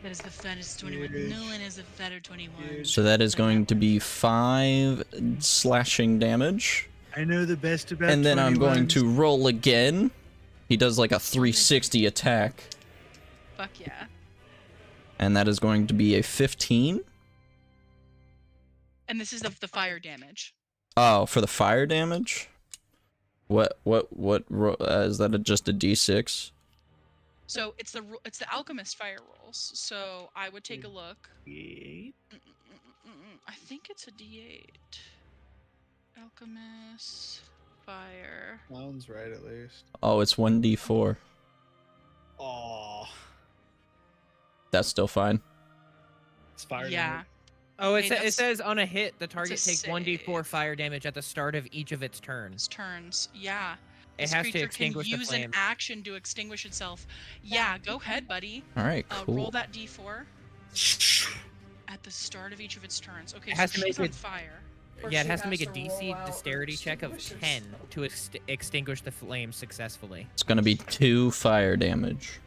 That is the fattest 21. Huge. No one is a fatter 21. Huge. So that is going to be 5 slashing damage. I know the best about And then I'm going 21s. to roll again. He does like a 360 attack. Fuck yeah. And that is going to be a 15. And this is of the fire damage. Oh, for the fire damage? What is that just a D6? So it's the alchemist fire rolls. So I would take a look. D8? I think it's a D8. Alchemist fire. Sounds right, at least. Oh, it's 1d4. Oh, That's still fine. it's fire. Yeah. Oh, Hey, it that's- says on a hit, the target a takes 1d4 save. fire damage at the start of each of its turns. Turns. Yeah. It This has to creature extinguish can the use an flame. action to extinguish itself. Yeah, go ahead, buddy. All right, cool. Roll that D4 at the start of each of its turns. Okay, It so has to she's make on it- fire. Yeah, it has to make a DC dexterity check of 10 to extinguish the flame successfully. It's gonna be 2 fire damage.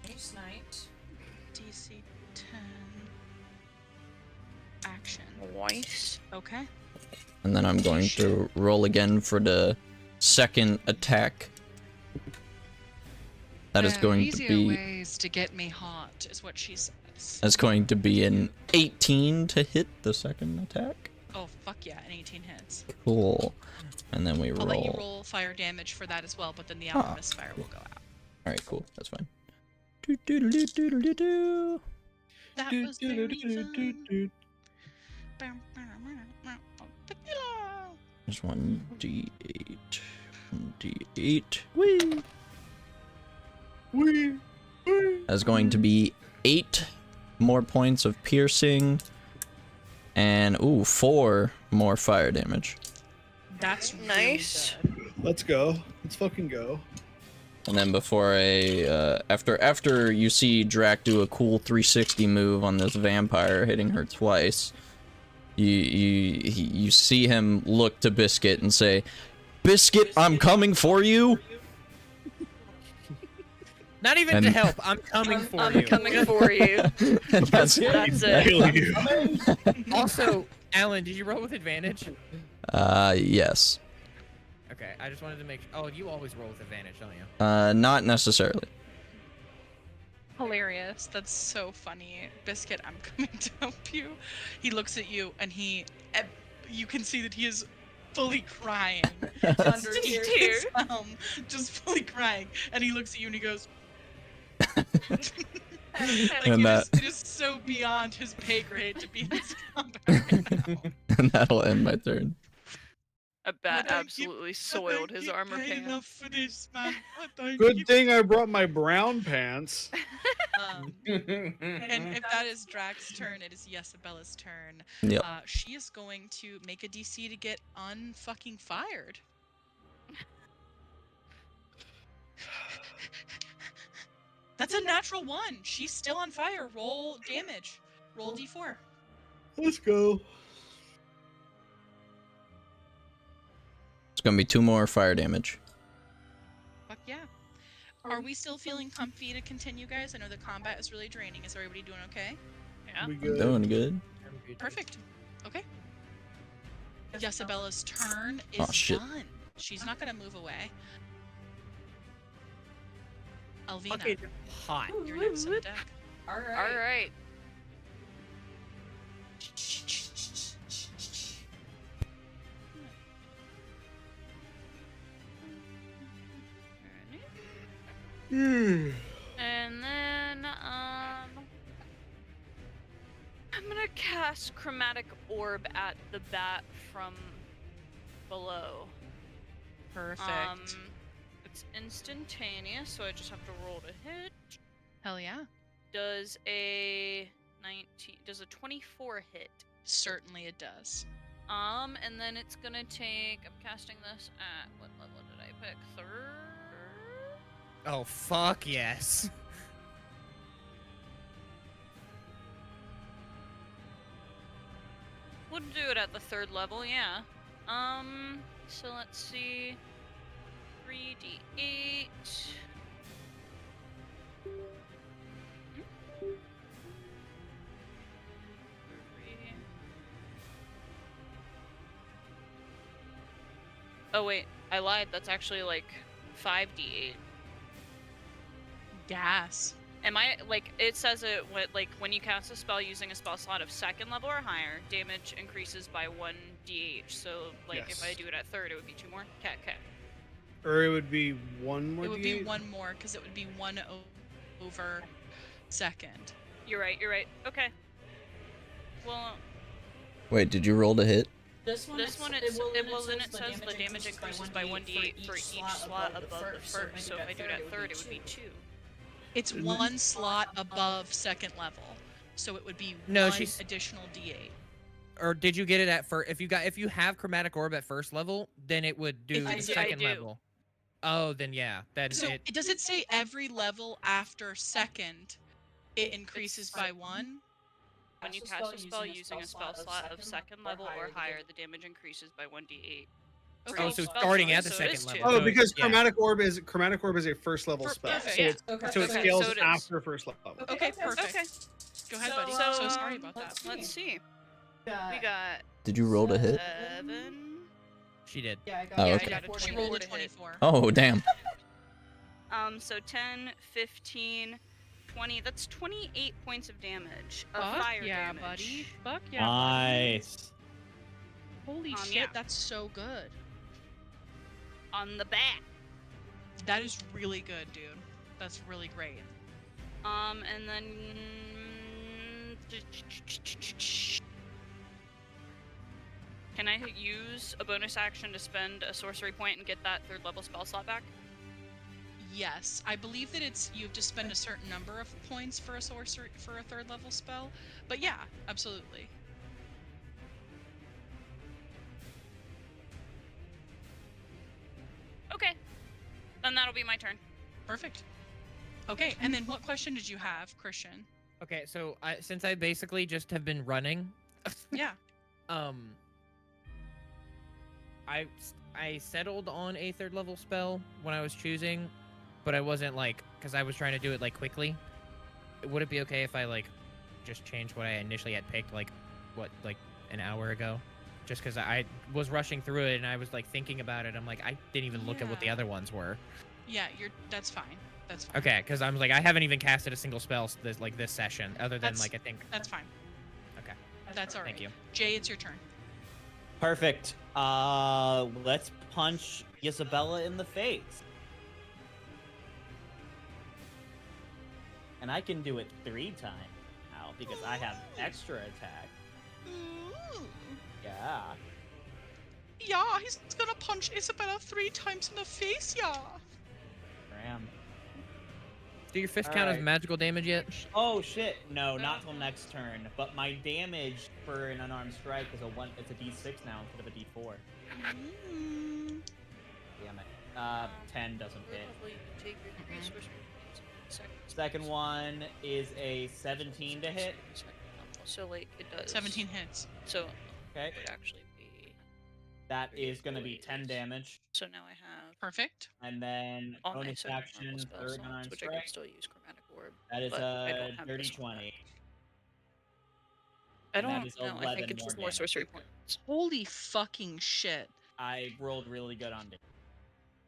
Nice night. DC 10. Action. Twice. Okay. And then I'm going to roll again for the second attack. That is going to Easier be ways to get me hot is what she says. that's going to be an 18 to hit the second attack. Oh fuck yeah, an 18 hits. Cool. And then we I'll let you roll. roll fire damage for that as well, but then the Ah. alchemist fire will go out. All right, cool. That's fine. Do-do-do-do-do-do-do. That was very fun. There's 1d8. 1d8. Whee! Wee. That's going to be 8 more points of piercing. And, 4 more fire damage. That's Nice. Really good. Let's go. Let's fucking go. And then before after you see Drac do a cool 360 move on this vampire, hitting her twice, you see him look to Biscuit and say, "Biscuit, I'm coming for you." Not even And- to help. I'm coming for I'm you. coming for you. And that's That's it. Kill you. Also, Alan, did you roll with advantage? Yes. Okay, I just wanted to make. Oh, you always roll with advantage, don't you? Not necessarily. Hilarious. That's so funny. Biscuit, I'm coming to help you. He looks at you and you can see that he is fully crying. Under He tears. takes, just fully crying. And he looks at you and he goes, like And it is so beyond his pay grade to be in this combat right now. And that'll end my turn. A bat absolutely soiled his armor pants. pants. For this, man. Good thing I brought my brown pants. And if that is Drac's turn, it is Yesabella's turn. Yep. She is going to make a DC to get unfucking fired. That's a natural 1. She's still on fire. Roll damage. Roll D4. Let's go. It's gonna be 2 more fire damage. Fuck yeah. Are we still feeling comfy to continue, guys? I know the combat is really draining. Is everybody doing okay? Yeah. We I'm good. doing good. Perfect. Okay. Yesabella's turn is Oh, shit. done. She's not gonna move away. Alvina, Fucking hot. you're next on deck. All right. All right. And then I'm gonna cast Chromatic Orb at the bat from below. Perfect. It's instantaneous, so I just have to roll to hit. Hell yeah. Does a 24 hit? Certainly it does. And then it's gonna take. I'm casting this at what level did I pick? 3rd. Oh fuck yes. We'll do it at the 3rd level, yeah. So let's see. 3d8. Oh wait, I lied. That's actually like 5d8. Gas. Am I like it says it what like when you cast a spell using a spell slot of 2nd level or higher, damage increases by D8. So, like, if I Yes. do it at third, it would be 2 more. Okay. Or it would be one more. It would be D8? 1 more because it would be 1 over second. You're right. Okay. Well, Wait, did you roll to hit? this one it says the damage increases by 1d8 for each slot above the first. So if I do it at third, it would be 2. It's 1 slot above second level, so it would be No, 1 she's- additional D8. Or did you get it at first? If you have chromatic orb at first level, then it would do I the do. second I do. level. Oh, then yeah, then So it. does it say every level after second it increases by 1? When you cast a spell using a spell slot of second level or higher, the damage increases by 1d8. Okay. Oh, so spell starting slot, at the so it is second 2. level. Oh, because yeah. chromatic orb is a first level spell. Perfect. So, Yeah. it's, Okay. so it Okay, scales so it is. after first level. Okay, perfect. Okay. Go ahead, buddy. So, So sorry about that. Let's see. We got Did you roll to hit? 7. She did. Yeah, I got Oh, Yeah, okay. I got a She 24 rolled a to hit. 24. Oh, damn. So 10, 15, 20. That's 28 points of damage. Of Fuck fire yeah, damage. buddy. Fuck yeah. Nice. Holy shit, yeah. that's so good. On the back. That is really good, dude. That's really great. And then. Can I use a bonus action to spend a sorcery point and get that third level spell slot back? Yes, I believe that you have to spend a certain number of points for a sorcery for a third level spell. But yeah, absolutely. Okay. Then that'll be my turn. Perfect. Okay, and then what question did you have, Christian? Okay, so since I basically just have been running, Yeah. I settled on a third level spell when I was choosing, but I wasn't like, because I was trying to do it like quickly. Would it be okay if I like just changed what I initially had picked like an hour ago? Just because I was rushing through it and I was like thinking about it. I'm like, I didn't even look at what the Yeah. other ones were. Yeah, that's fine. That's fine. Okay, because I'm like, I haven't even casted a single spell this session, other than That's- like I think. That's fine. Okay. That's all right. Thank you. Jay, it's your turn. Perfect. Let's punch Isabella in the face. And I can do it 3 times now because I have extra attack. Ooh. Yeah. Yeah, he's gonna punch Isabella 3 times in the face, yeah. Ram. Do your fist count as Alright. magical damage yet? Oh shit! No, not till next turn. But my damage for an unarmed strike is it's a D6 now instead of a D4. Mm. Damn it. 10 doesn't hit. Take your sorcery points. Second one is a 17 to hit. So like it does. 17 hits. So Okay. it would actually be. That is going to be 10 damage. So now I have Perfect. And then all my bonus seven action, normal spell third slots, unarmed which I can strike. still use chromatic orb. That is but I a don't have dirty this one 20. I And that don't is know. I 11 think it's more just more damage. sorcery points. Holy fucking shit. I rolled really good on damage.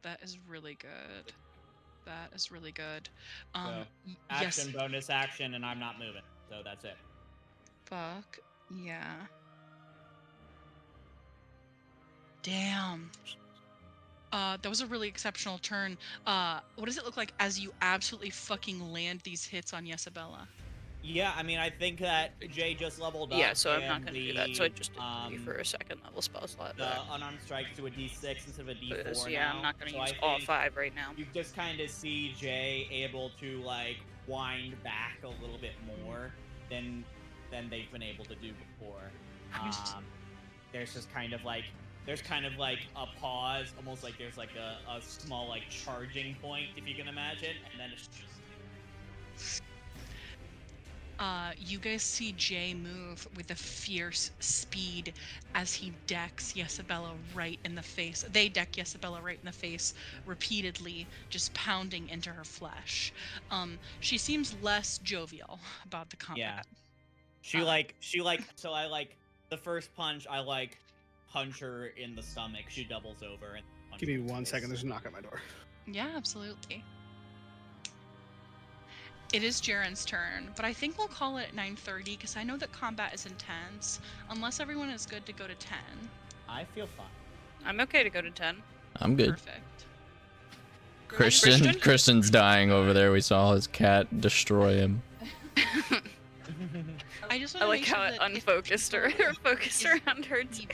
That is really good. That is really good. So, Yes. action, bonus action, and I'm not moving. So that's it. Fuck. Yeah. Damn. That was a really exceptional turn. What does it look like as you absolutely fucking land these hits on Yesabella? Yeah, I mean, I think that Jay just leveled up. Yeah, so I'm not and gonna do that. So I just did 3 um, for a second level spell slot. the unarmed strikes to a D6 instead of a D4 But, yeah, now. I'm not gonna So use I all think 5 right now. You just kind of see Jay able to like wind back a little bit more than they've been able to do before. There's just kind of like a pause, almost like there's like a small like charging point, if you can imagine, and then it's just You guys see Jay move with a fierce speed as he decks Yesabella right in the face. They deck Yesabella right in the face repeatedly, just pounding into her flesh. She seems less jovial about the combat. so I like the first punch, I like punch her in the stomach, she doubles over and punch Give her me in the 1 face. second. There's a knock at my door. Yeah, absolutely. It is Jaren's turn, but I think we'll call it at 9:30 because I know that combat is intense. Unless everyone is good to go to 10. I feel fine. I'm okay to go to 10. I'm good. Perfect. Christian's dying over there. We saw his cat destroy him. I just I want to like make how sure it that if unfocused her, people focused is around her. EVP,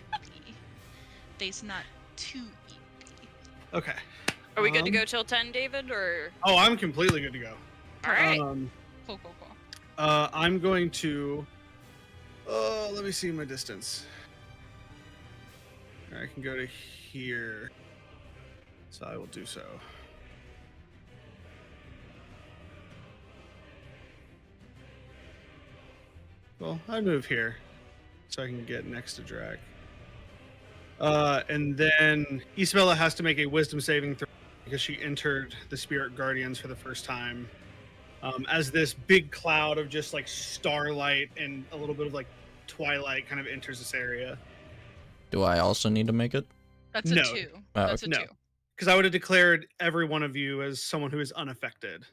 there's not two EVP. Okay. Are we good to go till 10, David, or? Oh, I'm completely good to go. All right. Cool. I'm going to. Let me see my distance. I can go to here, so I will do so. Well, I move here, so I can get next to Drag. And then Isabella has to make a Wisdom saving throw because she entered the Spirit Guardians for the first time. As this big cloud of just like starlight and a little bit of like twilight kind of enters this area. Do I also need to make it? That's a No. 2. Oh, That's a no. 2. Because I would have declared every one of you as someone who is unaffected.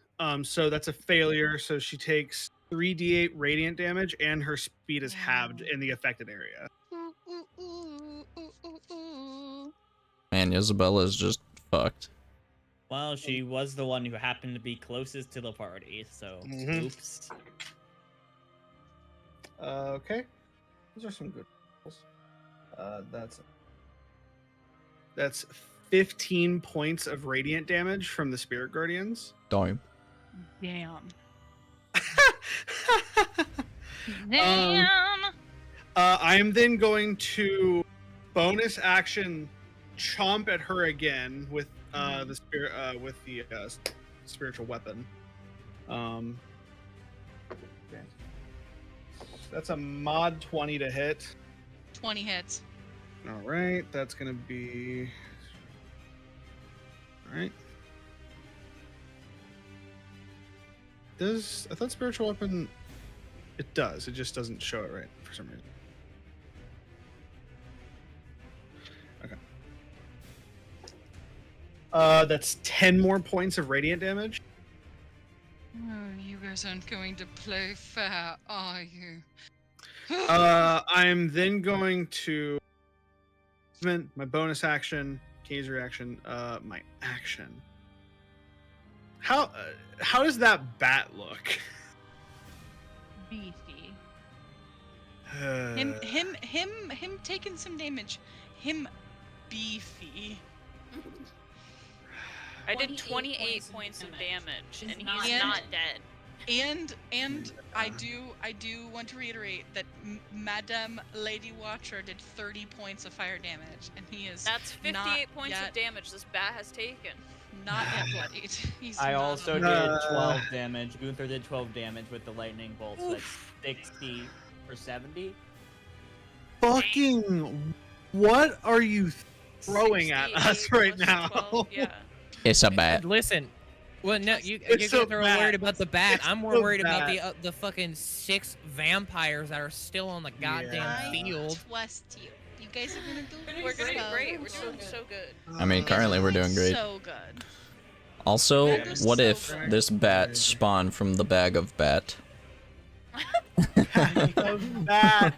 So that's a failure. So she takes 3d8 radiant damage, and her speed is halved in the affected area. Man, Isabella's just fucked. Well, she was the one who happened to be closest to the party, so Mhm. oops. Okay, those are some good rolls. That's 15 points of radiant damage from the Spirit Guardians. Darn. Damn. Damn. I am then going to bonus action chomp at her again with the spirit with the spiritual weapon. That's a mod 20 to hit. 20 hits. All right, that's gonna be. All right. I thought spiritual weapon? It does. It just doesn't show it right for some reason. Okay. That's 10 more points of radiant damage. Oh, you guys aren't going to play fair, are you? I'm then going to spend my bonus action, Kay's reaction, my action. How does that bat look? Beefy. Him taking some damage. Him beefy. I did 28 28 points of damage, and he's not dead. And I do want to reiterate that Madame Lady Watcher did 30 points of fire damage, and he is That's 58 not points yet, of damage this bat has taken. not yet bloodied. He's I not also bloodied. did 12 damage. Gunther did 12 damage with the lightning bolt, so that's 60 or 70. Fucking what are you throwing at 68 us right plus now? 12, yeah. It's a bat. Listen, well, no, you It's guys so are bad. worried about the bat. It's I'm more so worried about bad. the fucking 6 vampires that are still on the goddamn Yeah. field. Trust you. You guys are gonna do We're doing so great. We're So doing good. so good. I mean, currently we're doing great. So good. Also, We're just what so if good. this bat spawned from the bag of bat? That.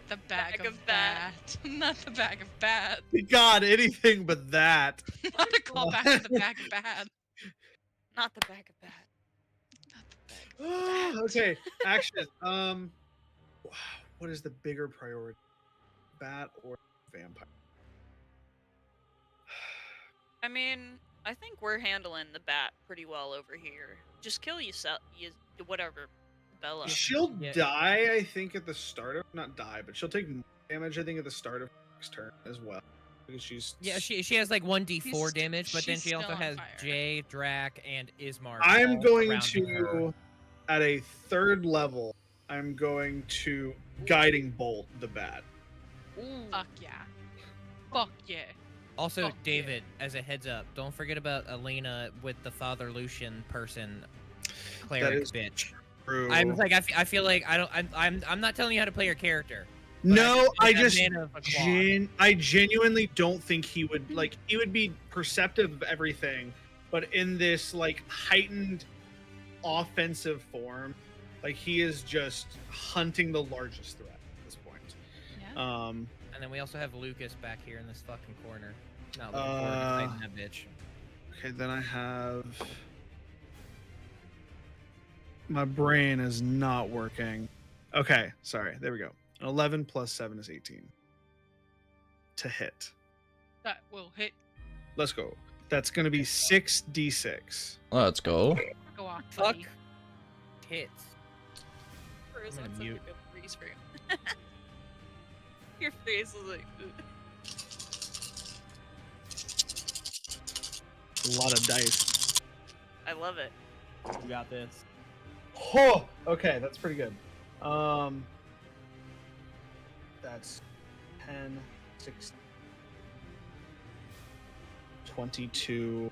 The bag of bat. Not the bag of bat. God, anything but that. Not a callback to the bag of bat. Not the back of bat. Not the bag of bat. Okay, action. What is the bigger priority? Bat or vampire? I mean, I think we're handling the bat pretty well over here. Just kill yourself, whatever, Bella. She'll Yeah. die, I think, at the start of not die, but she'll take more damage, I think, at the start of next turn as well. Because she's Yeah, she has like 1d4 She's- damage, but then she's she also still on has fire. Jay, Drac, and Ismark. I'm all going surrounding her. to at a 3rd level, I'm going to guiding bolt the bat. Ooh. Fuck yeah. Fuck yeah. Also, Fuck yeah. David, as a heads up, don't forget about Alina with the Father Lucian person, cleric is bitch. True. I was like, I feel like I'm not telling you how to play your character. but No, I think just that man of a claw. I genuinely don't think he would like. He would be perceptive of everything, but in this like heightened offensive form, like he is just hunting the largest threat at this point. Yeah. And then we also have Lucas back here in this fucking corner. Not looking forward to fighting that bitch. Okay, then I have. My brain is not working. Okay, sorry. There we go. 11 plus 7 is 18. To hit. That will hit. Let's go. That's going to be 6d6. Let's go. Go off. Fuck. buddy. Hits. First, I'm gonna that's such a mute. good freeze frame. Your face is like. A lot of dice. I love it. You got this. Oh, okay, that's pretty good. That's 10, 16, 22,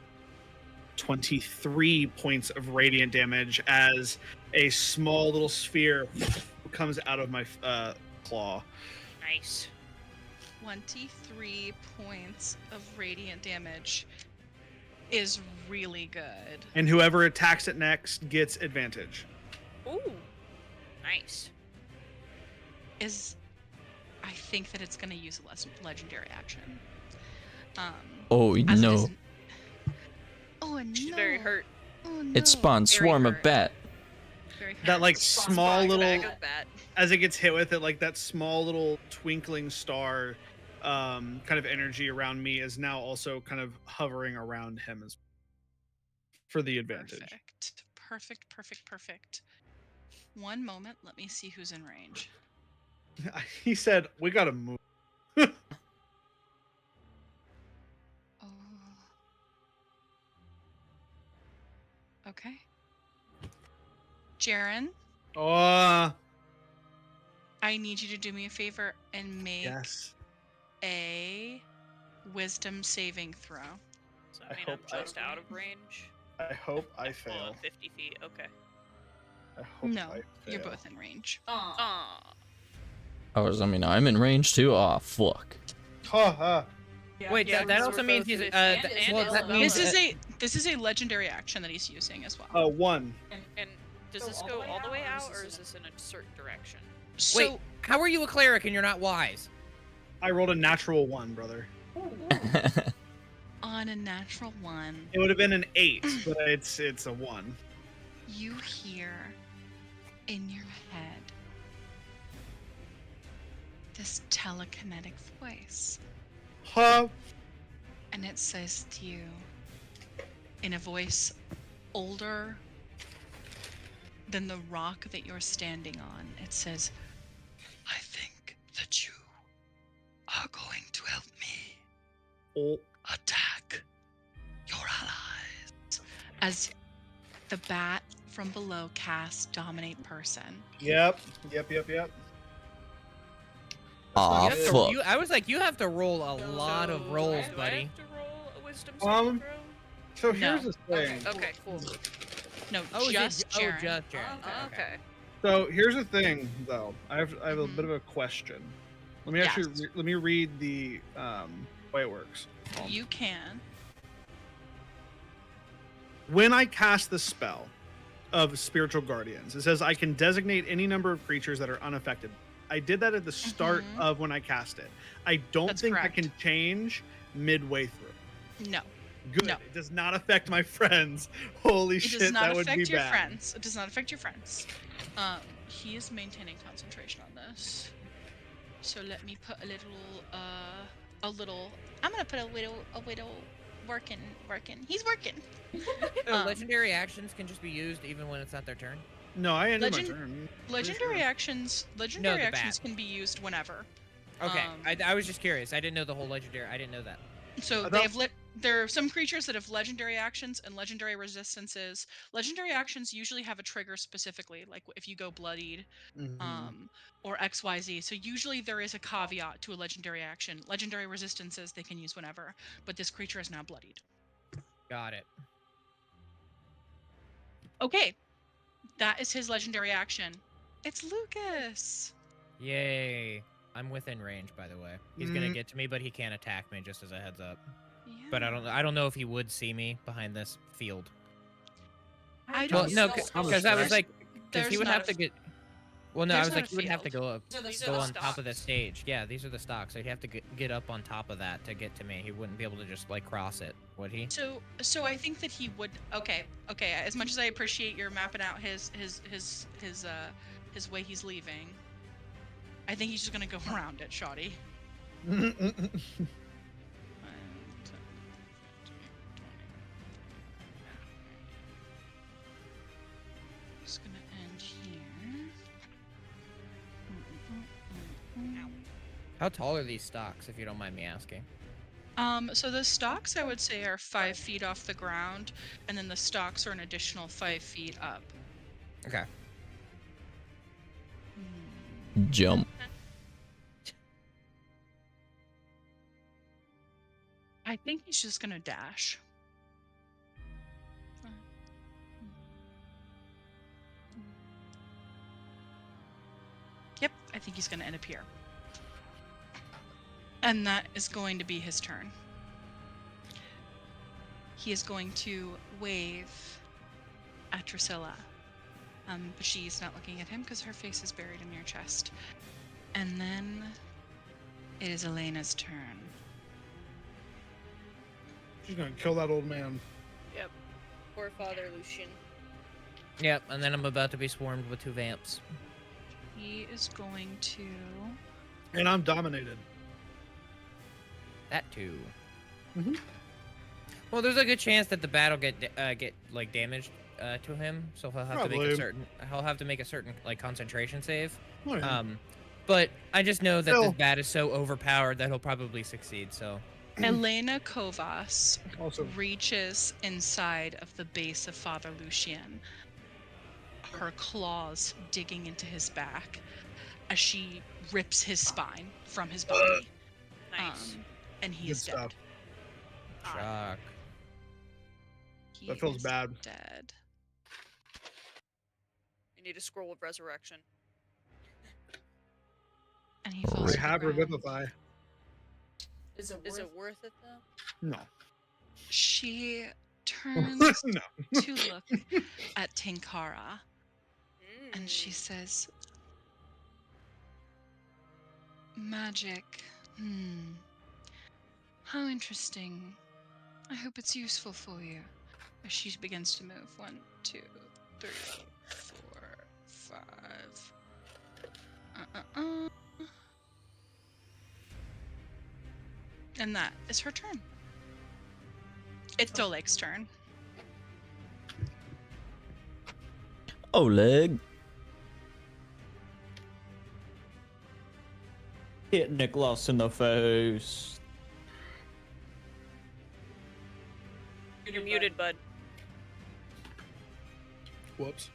23 points of radiant damage as a small little sphere comes out of my claw. Nice. 23 points of radiant damage is really good. And whoever attacks it next gets advantage. Ooh. Nice. I think that it's going to use a legendary action. Oh as it no. is- Oh She's no. very hurt. Oh no. It spawned Very swarm of hurt. bat. Very hurt. That like small little, Bag of bat. as it gets hit with it, like that small little twinkling star kind of energy around me is now also kind of hovering around him as for the advantage. Perfect. One moment, let me see who's in range. He said, "We gotta move." Oh. Okay. Jaren, Oh, I need you to do me a favor and make yes. a wisdom saving throw. So I I mean, hope I'm I- just out of range. I hope I Well, fail. 50 feet. Okay. I hope No, I you're fail. both in range. Aw. I'm in range too. Oh fuck. Ha ha. Wait, Yeah, that because also we're means both he's with- well, and that Isabella. means This is a legendary action that he's using as well. Oh, 1. And does this go all the way out, or is this in a certain direction? So wait, how are you a cleric and you're not wise? I rolled a natural 1, brother. on a natural 1, It would have been an 8, but it's a 1. you hear in your head this telekinetic voice, Ha. and it says to you in a voice older than the rock that you're standing on, it says, "I think that you are going to help me Oh. attack your allies." As the bat from below casts Dominate Person. Yep. Aw You have to- fuck. I was like, you have to roll a lot of So, rolls, do I buddy. have to roll a wisdom saving Um, throw? So No. here's the thing. Okay, cool. No, Oh, just just Jaren. just Jaren. Okay. So here's the thing, though. I have a bit of a question. Let me actually Yes. let me read the way it works. You can. When I cast the spell of Spiritual Guardians, it says I can designate any number of creatures that are unaffected. I did that at the start Mhm. of when I cast it. I don't That's think correct. I can change midway through. No. Good. No. It does not affect my friends. Holy It shit, does not that would be affect your bad. friends. It does not affect your friends. He is maintaining concentration on this. So let me put a little. I'm gonna put a little working. He's working. So legendary actions can just be used even when it's not their turn. No, I ended my Legend- turn. Legendary sure. actions. the Actions bat. can be used whenever. Okay, Um, I was just curious. I didn't know the whole legendary. I didn't know that. So I they thought- have there are some creatures that have legendary actions and legendary resistances. Legendary actions usually have a trigger specifically, like if you go bloodied, Mhm. or XYZ. So usually there is a caveat to a legendary action. Legendary resistances they can use whenever, but this creature is now bloodied. Got it. Okay, that is his legendary action. It's Lucas. Yay! I'm within range, by the way. He's gonna Mm. get to me, but he can't attack me. Just as a heads up. Yeah. But I don't know if he would see me behind this field. I Well, don't no, know. because I was like, because he There's would not have a- to get. Well, no, I There's was not like, a you would have to field. go up, These are go the on top of the stocks. stage. Yeah, these are the stocks. So he'd have to get up on top of that to get to me. He wouldn't be able to just like cross it, would he? So I think that he would. Okay. As much as I appreciate your mapping out his way he's leaving, I think he's just gonna go around it, Shoddy. 5, 10, 15, 20. Just gonna end here. How tall are these stocks, if you don't mind me asking? So the stalks I would say are 5 feet off the ground, and then the stalks are an additional 5 feet up. Okay. Jump. I think he's just gonna dash. Yep, I think he's gonna end up here. And that is going to be his turn. He is going to wave at Drusilla. But she's not looking at him because her face is buried in your chest. And then it is Elena's turn. She's gonna kill that old man. Yep. Poor Father Lucian. Yep, and then I'm about to be swarmed with 2 vamps. He is going to... And I'm dominated. That too. Mhm. Well, there's a good chance that the battle get like damaged to him, so he'll have to make a certain like concentration save. Oh, yeah. But I just know that Still. this bat is so overpowered that he'll probably succeed. So Elena Kovas Also, reaches inside of the base of Father Lucian, her claws digging into his back as she rips his spine from his body. Nice. And he good is dead. stuff. shock. He That feels is bad. Dead. You need a scroll of resurrection. And he falls We to the have ground. Revivify. Is it Is it worth it though? No. She turns No. to look at Tinkara and she says, "Magic. How interesting. I hope it's useful for you." As she begins to move. 1, 2, 3, 4, 5. And that is her turn. It's Oleg's turn. Oleg. Hit Nicholas in the face. You're muted, bud. Whoops.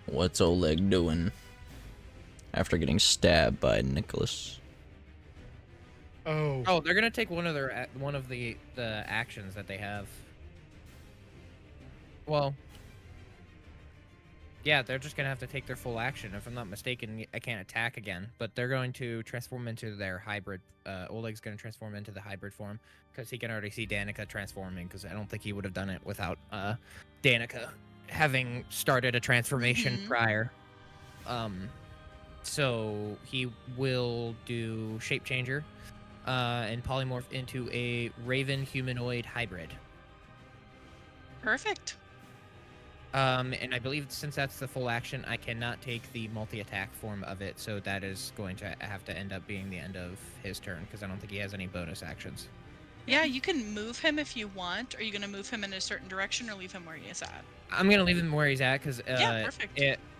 What's Oleg doing after getting stabbed by Nicholas? Oh. Oh, they're gonna take one of the actions that they have. Well, yeah, they're just gonna have to take their full action. If I'm not mistaken, I can't attack again, but they're going to transform into their hybrid. Oleg's gonna transform into the hybrid form because he can already see Danica transforming. Because I don't think he would have done it without Danica having started a transformation prior. So he will do shape changer and polymorph into a raven humanoid hybrid. Perfect. And I believe since that's the full action, I cannot take the multi-attack form of it, so that is going to have to end up being the end of his turn, because I don't think he has any bonus actions. Yeah, you can move him if you want. Are you going to move him in a certain direction or leave him where he is at? I'm going to leave him where he's at, because Yeah, perfect.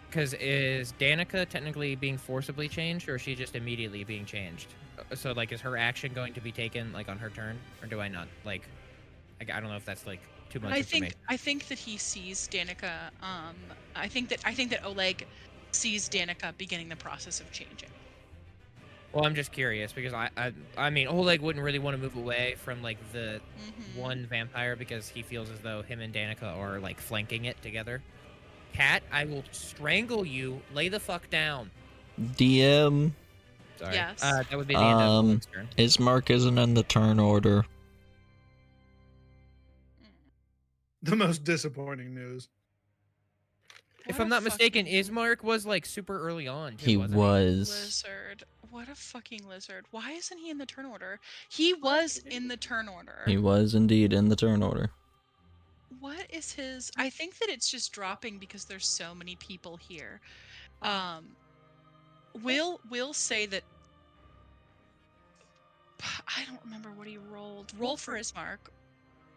Because is Danica technically being forcibly changed, or is she just immediately being changed? So, like, is her action going to be taken, like, on her turn, or do I not, like... I don't know if that's, like, too much information. I think that he sees Danica. I think that Oleg sees Danica beginning the process of changing. Well, I'm just curious because I mean, Oleg wouldn't really want to move away from like the one vampire because he feels as though him and Danica are like flanking it together. Cat, I will strangle you. Lay the fuck down. DM. Sorry. Yes. That would be the end of Oleg's turn. Ismark isn't in the turn order. The most disappointing news. If What I'm a not mistaken, fucking Ismark was like super early on. Too, He wasn't was. lizard. What a fucking lizard. Why isn't he in the turn order? He was in the turn order. He was indeed in the turn order. What is his... I think that it's just dropping because there's so many people here. We'll say that... I don't remember what he rolled. Roll for Ismark.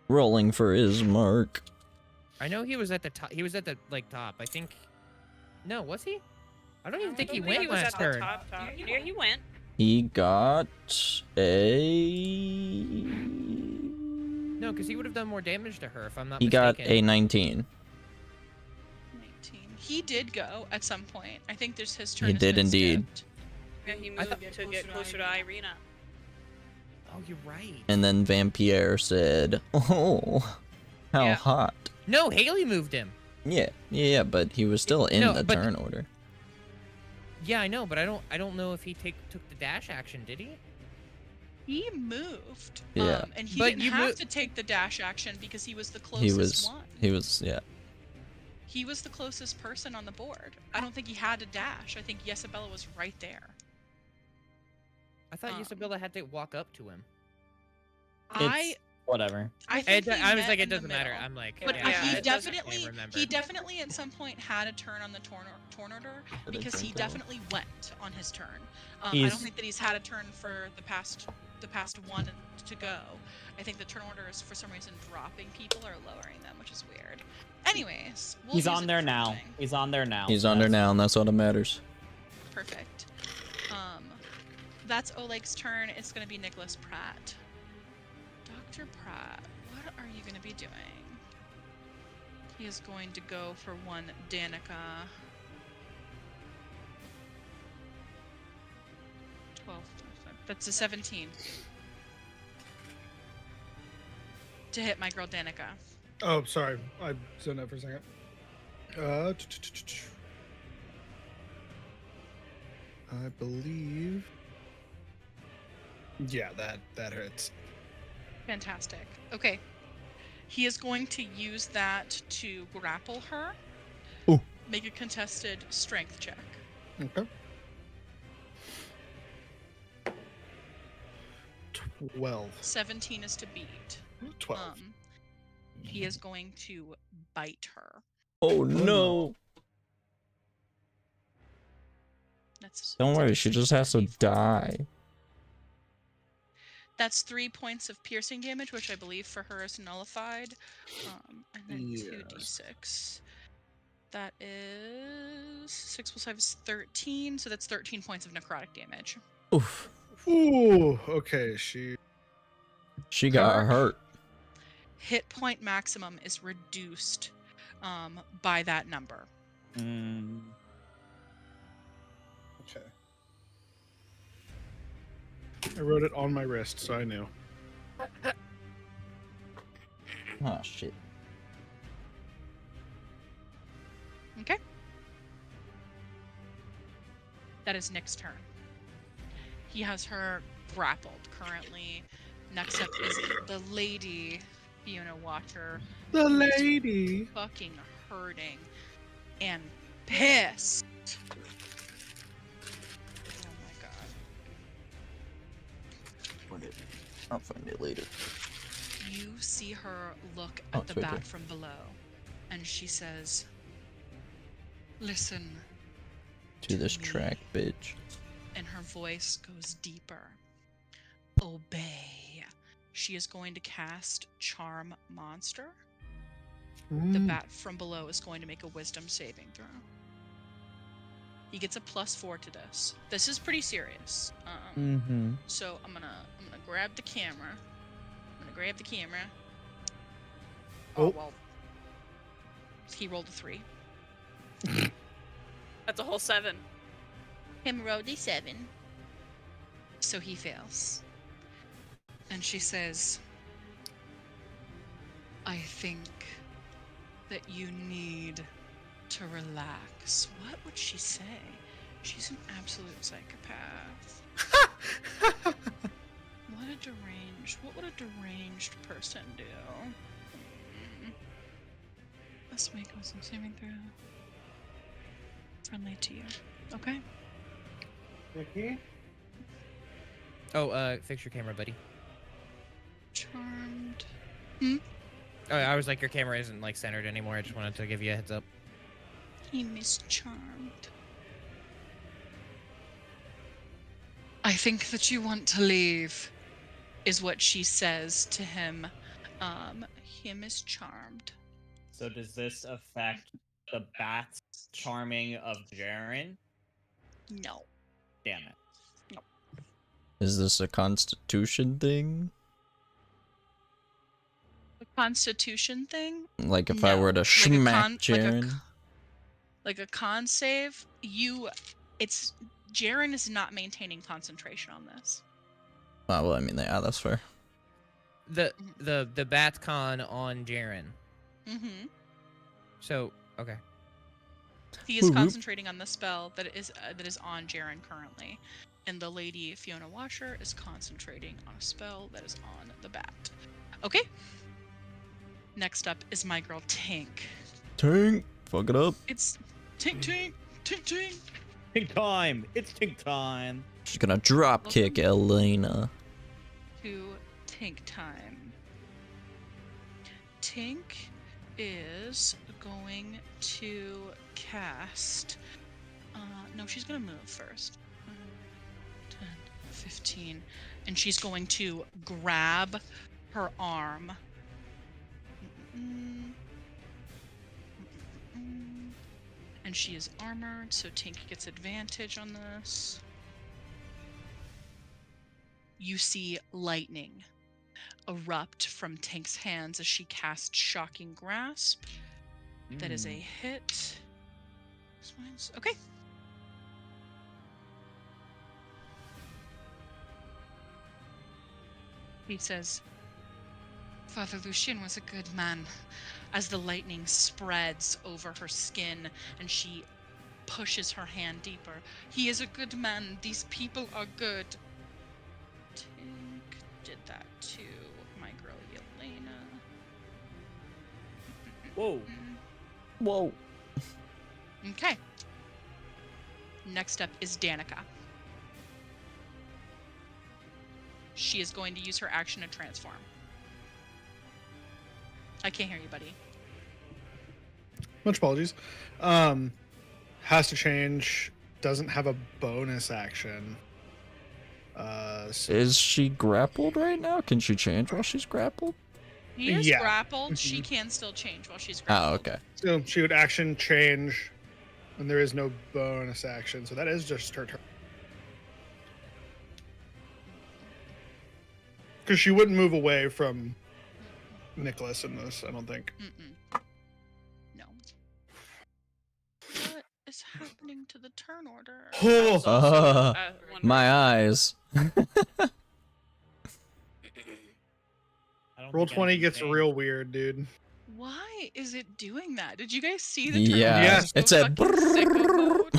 Rolling for Ismark. I know he was at the top. He was at the like top. I think. No, was he? I don't even think he went he was last at the turn. top. Yeah, he went. He got a. No, because he would have done more damage to her if I'm not He got mistaken. a 19. 19. He did go at some point. I think there's his turn. He has did been indeed. skipped. Yeah, he I thought- moved to get closer to Irina. Oh, you're right. And then Vampire said, "Oh, how Yeah. hot." No, Haley moved him. Yeah, but he was still in No, the but- turn order. Yeah, I know, but I don't know if he took the dash action. Did he? He moved. Yeah. And he But didn't you have mo- to take the dash action because he was the He closest one. yeah. He was the closest person on the board. I don't think he had to dash. I think Yesabella was right there. I thought Isabella had to walk up to him. Whatever. I think he I was met like, in it the doesn't matter. middle. I'm like, But Yeah, he it doesn't- definitely at some point had a turn on the turn order because he definitely went on his turn. I don't think that he's had a turn for the past one to go. I think the turn order is for some reason dropping people or lowering them, which is weird. Anyways, we'll He's use on it there for now. something. He's on there now. He's under now, and that's all that matters. Perfect. That's Oleg's turn. It's gonna be Nicholas Pratt. Dr. Pratt, what are you gonna be doing? He is going to go for one Danica. 12. That's a 17. To hit my girl Danica. Oh, sorry. I zoned out for a second. I believe. Yeah, that hurts. Fantastic. Okay. He is going to use that to grapple her. Ooh. Make a contested strength check. Okay. 12. 17 is to beat. 12. He is going to bite her. Oh no! Don't worry, she just has to die. That's 3 points of piercing damage, which I believe for her is nullified. And then 2d6. That is 6 plus 5 is 13, so that's 13 points of necrotic damage. Oof. Ooh, okay, she got hurt. Hit point maximum is reduced by that number. Okay. I wrote it on my wrist, so I knew. Oh shit. Okay. That is Nick's turn. He has her grappled currently. Next up is the lady Fiona Watcher. The who is lady. Fucking hurting and pissed. Oh my god. I'll find it later. You see her look Oh, at the it's right bat there. from below, and she says, "Listen." To this me." track, bitch. And her voice goes deeper. Obey. She is going to cast Charm Monster. The bat from below is going to make a wisdom saving throw. He gets a +4 to this. This is pretty serious. So I'm gonna grab the camera. Oh. Well. He rolled a 3. That's a whole 7. Him rolled a 7. So he fails. And she says, I think that you need to relax. What would she say? She's an absolute psychopath. What would a deranged person do? Let's make wisdom saving throw. Friendly to you. Okay. Vicky? Oh, fix your camera, buddy. Charmed. Oh, I was like, your camera isn't like centered anymore. I just wanted to give you a heads up. He mischarmed. I think that you want to leave, is what she says to him. Him is charmed. So does this affect the bat's charming of Jaren? No. Damn it. Is this a constitution thing? The constitution thing? Like if I were to smack Jaren? Like a con save, Jaren is not maintaining concentration on this. Oh, well, I mean, yeah, that's fair. The bat con on Jaren. Mm-hmm. So, okay. He is concentrating on the spell that is on Jaren currently, and the lady Fiona Washer is concentrating on a spell that is on the bat. Okay. Next up is my girl Tink. Tink, fuck it up. It's Tink. Tink time! It's Tink time! She's gonna drop kick Elena. To Tink time. Tink is going to cast. No, she's gonna move first. 10, 15, and she's going to grab her arm. And she is armored, so Tink gets advantage on this. You see lightning erupt from Tink's hands as she casts Shocking Grasp. That is a hit. Okay. He says, Father Lucien was a good man. As the lightning spreads over her skin and she pushes her hand deeper. He is a good man. These people are good. Tink did that to my girl Yelena. Whoa. Whoa. Okay. Next up is Danica. She is going to use her action to transform. I can't hear you, buddy. Much apologies. Has to change. Doesn't have a bonus action. Is she grappled right now? Can she change while she's grappled? He is Yeah. grappled. She can still change while she's grappled. Oh, okay. So she would action change, and there is no bonus action. So that is just her turn. Because she wouldn't move away from Nicholas in this, I don't think. No. What is happening to the turn order? Oh, My eyes. I don't roll think 20 anything gets changed. real weird, dude. Why is it doing that? Did you guys see the turn Yeah, order? Yes. it said. Fucking sicko mode.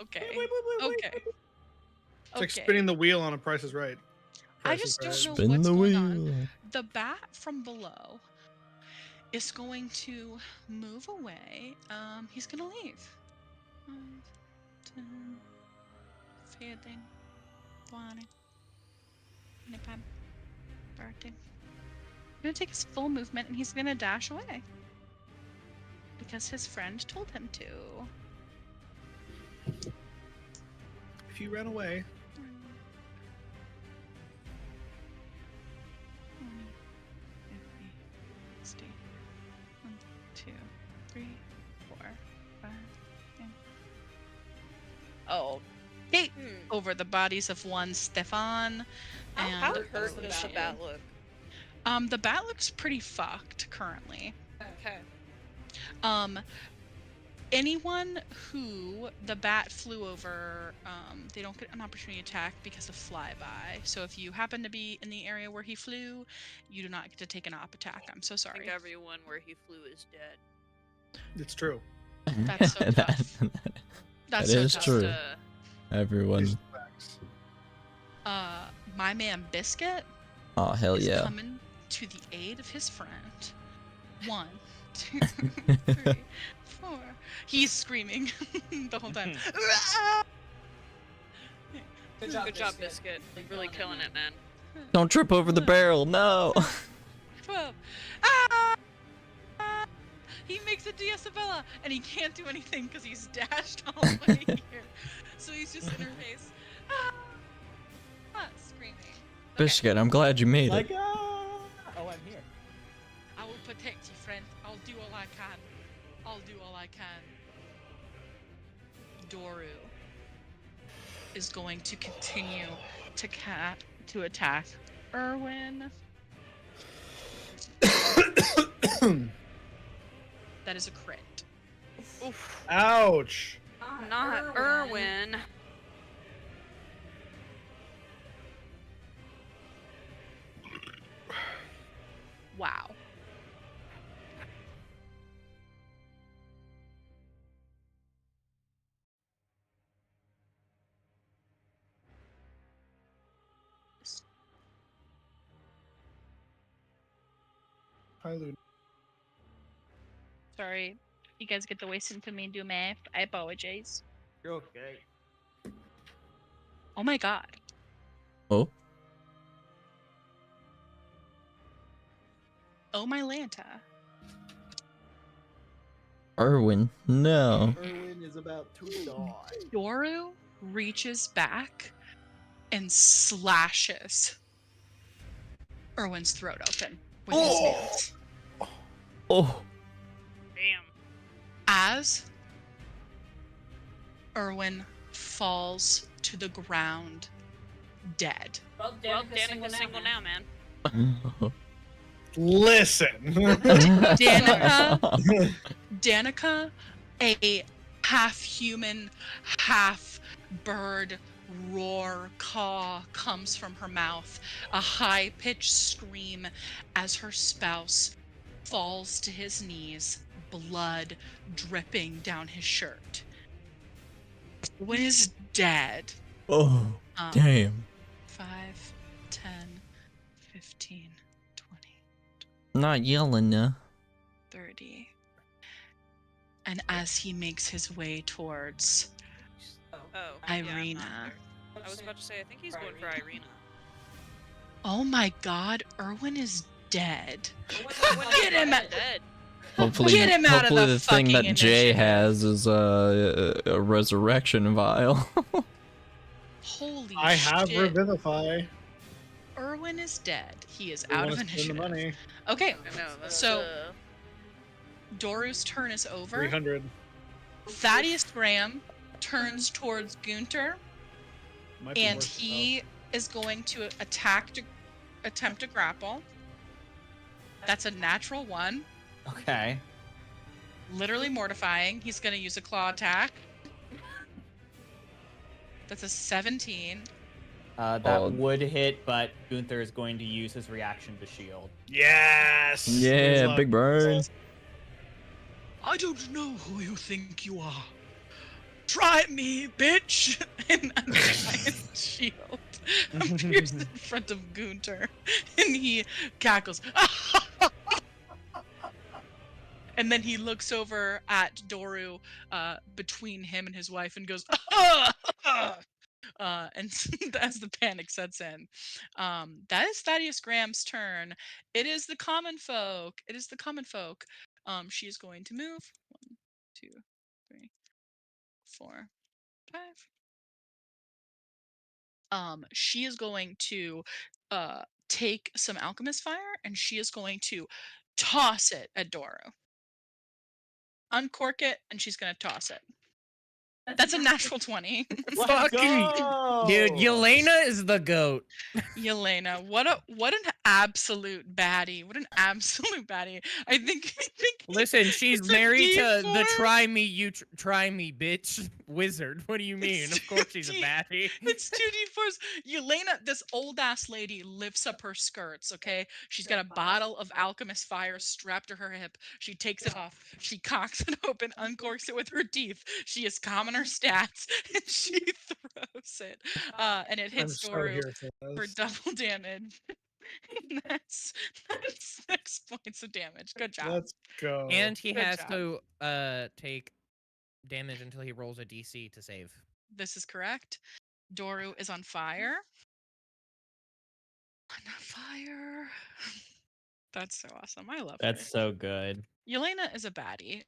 Okay. Okay. It's like spinning the wheel on a Price is Right. I Price is just don't Right. know Spin what's the going wheel. on. The bat from below is going to move away. He's gonna leave. 5, 10, 15, 20, 25, 30. He's gonna take his full movement and he's gonna dash away. Because his friend told him to. If you ran away, 60, 1, 2, 3, 4, 5, 6. Oh, okay. Over the bodies of one Stefan and How hurt does the bat look? the bat looks pretty fucked currently. Okay. Anyone who the bat flew over, they don't get an opportunity attack because of flyby. So if you happen to be in the area where he flew, you do not get to take an op attack. I'm so I sorry. think everyone where he flew is dead. it's true. That's so tough. That's That so is tough. true. Just, Everyone. My man Biscuit Oh, hell is yeah. coming to the aid of his friend. 1, 2, 3, 4. He's screaming the whole time. Good job, Biscuit. Really killing it, man. Don't trip over the barrel, no! 12. Ah! He makes it to Isabella, and he can't do anything because he's dashed all the way here. So he's just in her face. Screaming. Okay. Biscuit, I'm glad you made Like, it. oh, I'm here. I will protect you, friend. I'll do all I can. I'll do all I can. Doru is going to continue to attack Erwin. That is a crit. Oof. Ouch. Not Erwin. Wow. Hi, Luna. Sorry. You guys get to listen to me do math. I apologize. You're okay. Oh my god. Oh? Oh my Lanta. Erwin, no. Erwin is about to die. Doru reaches back and slashes Erwin's throat open with his nails. Oh. Damn. As Erwin falls to the ground, dead. Well, Well, Danica's single now, man. Listen. Danica, a half-human, half-bird roar caw comes from her mouth, a high-pitched scream as her spouse falls to his knees, blood dripping down his shirt. Erwin is dead. Oh, damn. 5, 10, 15, 20, Not yelling, nah. 30. And as he makes his way towards Oh, Irina. Yeah, I was about to say, I think he's going for Irina. Oh my god, Erwin is dead. Get Get him out- dead. Hopefully, Get him out of hopefully the thing that fucking Jay initiative. has is a resurrection vial. Holy I have shit. Revivify. Erwin is dead. He is We out wanna of spend the initiative. money. Okay, I know, that's, so Doru's turn is over. 300. Thaddeus Graham turns towards Gunter, Might be and worth it, he is going to attempt to grapple. That's a natural 1. Okay. Literally mortifying. He's going to use a claw attack. That's a 17. That would hit, but Gunther is going to use his reaction to shield. Yes. Yeah, Good big burn. I don't know who you think you are. Try me, bitch! And a giant shield appears in front of Gunter, and he cackles. And then he looks over at Doru, between him and his wife, and goes, and as the panic sets in. That is Thaddeus Graham's turn. It is the common folk. It is the common folk. She is going to move. 1, 2, 3, 4, 5. She is going to take some alchemist fire, and she is going to toss it at Doru. Uncork it, and she's gonna toss it. That's a natural 20. Fuck you. Dude, Yelena is the goat. Yelena, what an absolute baddie. What an absolute baddie. I think Listen, she's it's a married to the D4. try me, you try me, bitch wizard. What do you mean? Of course she's a D- baddie. It's 2d4s. Yelena, this old ass lady lifts up her skirts, okay? She's got a bottle of alchemist fire strapped to her hip. She takes it off. She cocks it open, uncorks it with her teeth. She is calm in her stats, and she throws it. And it I'm hits so Doru here for for this. double damage. that's 6 points of damage. Good job. Let's go. And he Good has job. to take damage until he rolls a DC to save. This is correct. Doru is on fire. On fire. That's so awesome. I love That's her. so good. Yelena is a baddie.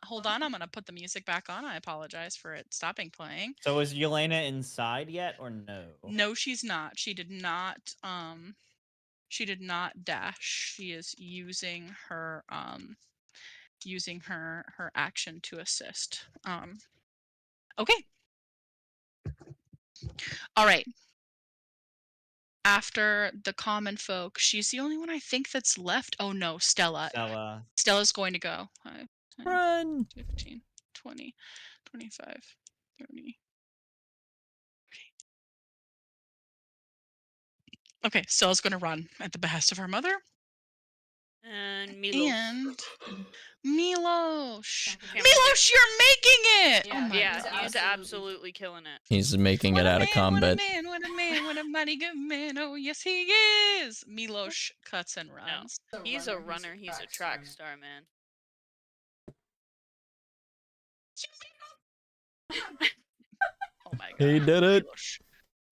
Hold on. I'm gonna put the music back on. I apologize for it stopping playing. So is Yelena inside yet or no? No, she's not. She did not. She did not dash. She is using her her action to assist. Okay. All right. After the common folk, she's the only one I think that's left. Oh no, Stella. Stella. Stella's going to go. 5, 10, Run! 15, 20, 25, 30. Okay, Stella's going to run at the behest of her mother. And Milos. And Milos. Can't Milos, you're making it! Yeah, Oh my Yeah, God. he's absolutely killing it. He's making What it a out of man, combat. What a man, what a man, what a mighty good man. Oh, yes, he is. Milos cuts and runs. He's a runner. He's a track star, man. Oh my God. He did it.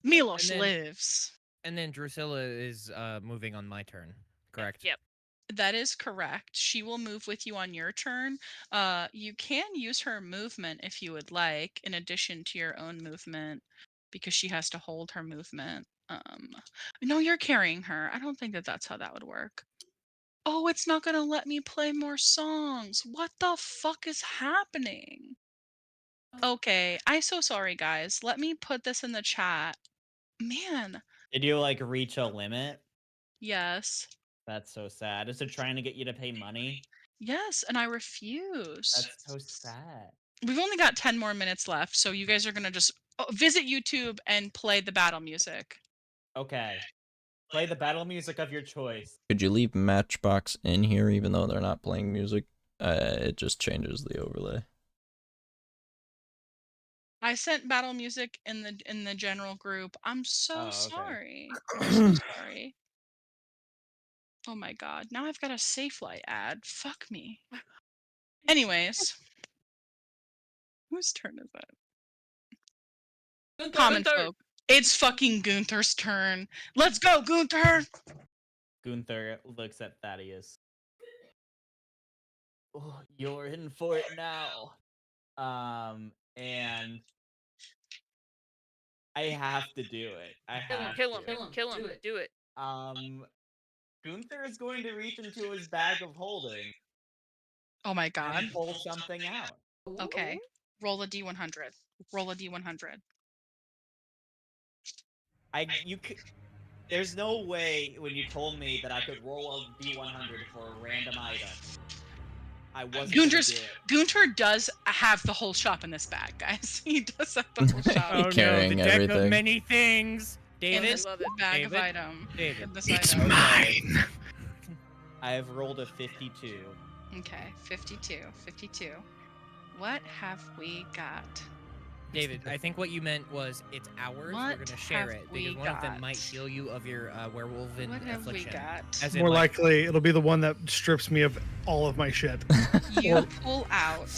Milos And then- lives. And then Drusilla is moving on my turn. Correct. Yep. That is correct. She will move with you on your turn. You can use her movement if you would like, in addition to your own movement, because she has to hold her movement. No, you're carrying her. I don't think that that's how that would work. Oh, it's not gonna let me play more songs. What the fuck is happening? Okay, I'm so sorry, guys. Let me put this in the chat. Man, Did you like reach a limit? yes. That's so sad. Is it trying to get you to pay money? Yes, and I refuse. That's so sad. We've only got 10 more minutes left, so you guys are gonna just visit YouTube and play the battle music. Okay. Play the battle music of your choice. Could you leave Matchbox in here even though they're not playing music? It just changes the overlay. I sent battle music in the general group. I'm so Oh, okay. sorry. I'm so sorry. Oh my God! Now I've got a Safelight ad. Fuck me. Anyways, whose turn is it? Common Gunther. folk. It's fucking Gunther's turn. Let's go, Gunther. Gunther looks at Thaddeus. Oh, you're in for it now. And I have to do it. I have Kill him. to. Kill him. Do it. Gunther is going to reach into his bag of holding Oh my God. and pull something out. Okay. Roll a d100. Roll a d100. There's no way when you told me that I could roll a d100 for a random item. I wasn't gonna do it. Gunter does have the whole shop in this bag, guys. He does have the whole shop Oh no, Carrying the deck everything. of many things. in David, this love it. bag of David? item. David. In this It's item. mine. I have rolled a 52. Okay, 52. 52. What have we got? David, I think what you meant was it's ours. What We're gonna share have it we because one of them got? might heal you of your werewolven What have we affliction. got? As in, More like, likely, it'll be the one that strips me of all of my shit You pull out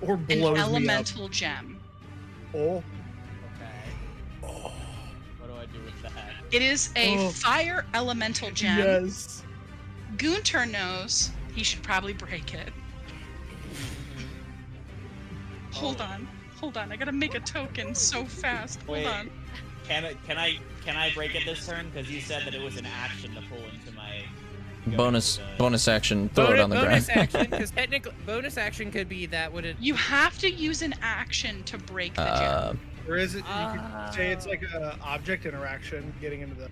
or an blows me up. elemental gem. Oh, Okay. What do I do with that? It is a Oh. fire elemental gem. yes. Gunter knows he should probably break it. Hold on. Hold on. I gotta make a token so fast. Hold Wait. on. Can I break it this turn? Because you said that it was an action to pull into my Bonus action, throw it on the bonus ground. action, because technically, bonus action could be that would it. You have to use an action to break the gem. Or is it? You could say it's like a object interaction, getting into the.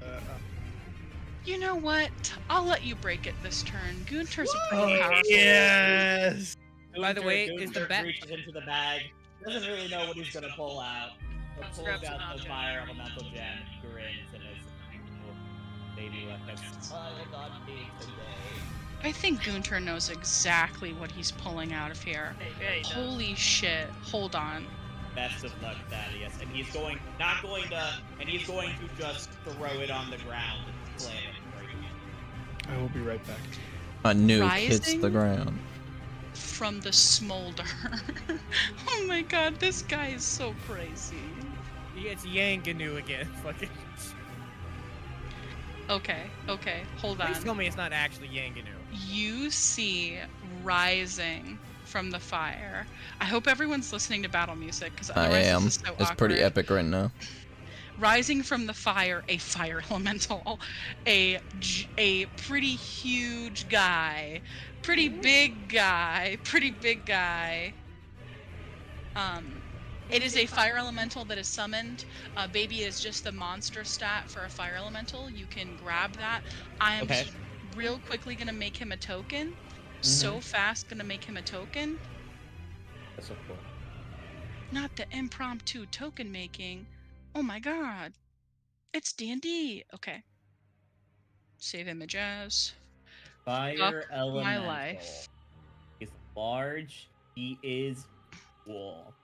You know what? I'll let you break it this turn. Gunter's a pretty Oh, powerful. yes. By the way, is the Gunther bat- reaches into the bag. Doesn't really know what he's gonna pull out. But pulls Grabs an out the object. fire elemental gem, grins, and is baby like a smile on me today. I think Gunter knows exactly what he's pulling out of here. Yeah, he does. Holy shit. Hold on. Best of luck, Thaddeus. And he's going to just throw it on the ground and slam it. I will be right back. A nuke hits the Rising? ground. From the smolder. Oh my god, this guy is so crazy. It's Yanganu again. Fucking. Okay, hold on. Please tell me it's not actually Yanganu. You see rising from the fire. I hope everyone's listening to battle music because I otherwise am. this is so It's pretty awkward. epic right now. Rising from the fire, a fire elemental, a pretty huge guy, pretty big guy. It is a fire elemental that is summoned. Baby is just the monster stat for a fire elemental. You can grab that. I am Okay. real quickly gonna make him a token. So fast gonna make him a token. That's so cool. Not the impromptu token making. Oh my god. It's D&D. Okay. Save image as. Fire Fuck my elemental. life. He's large. He is cool.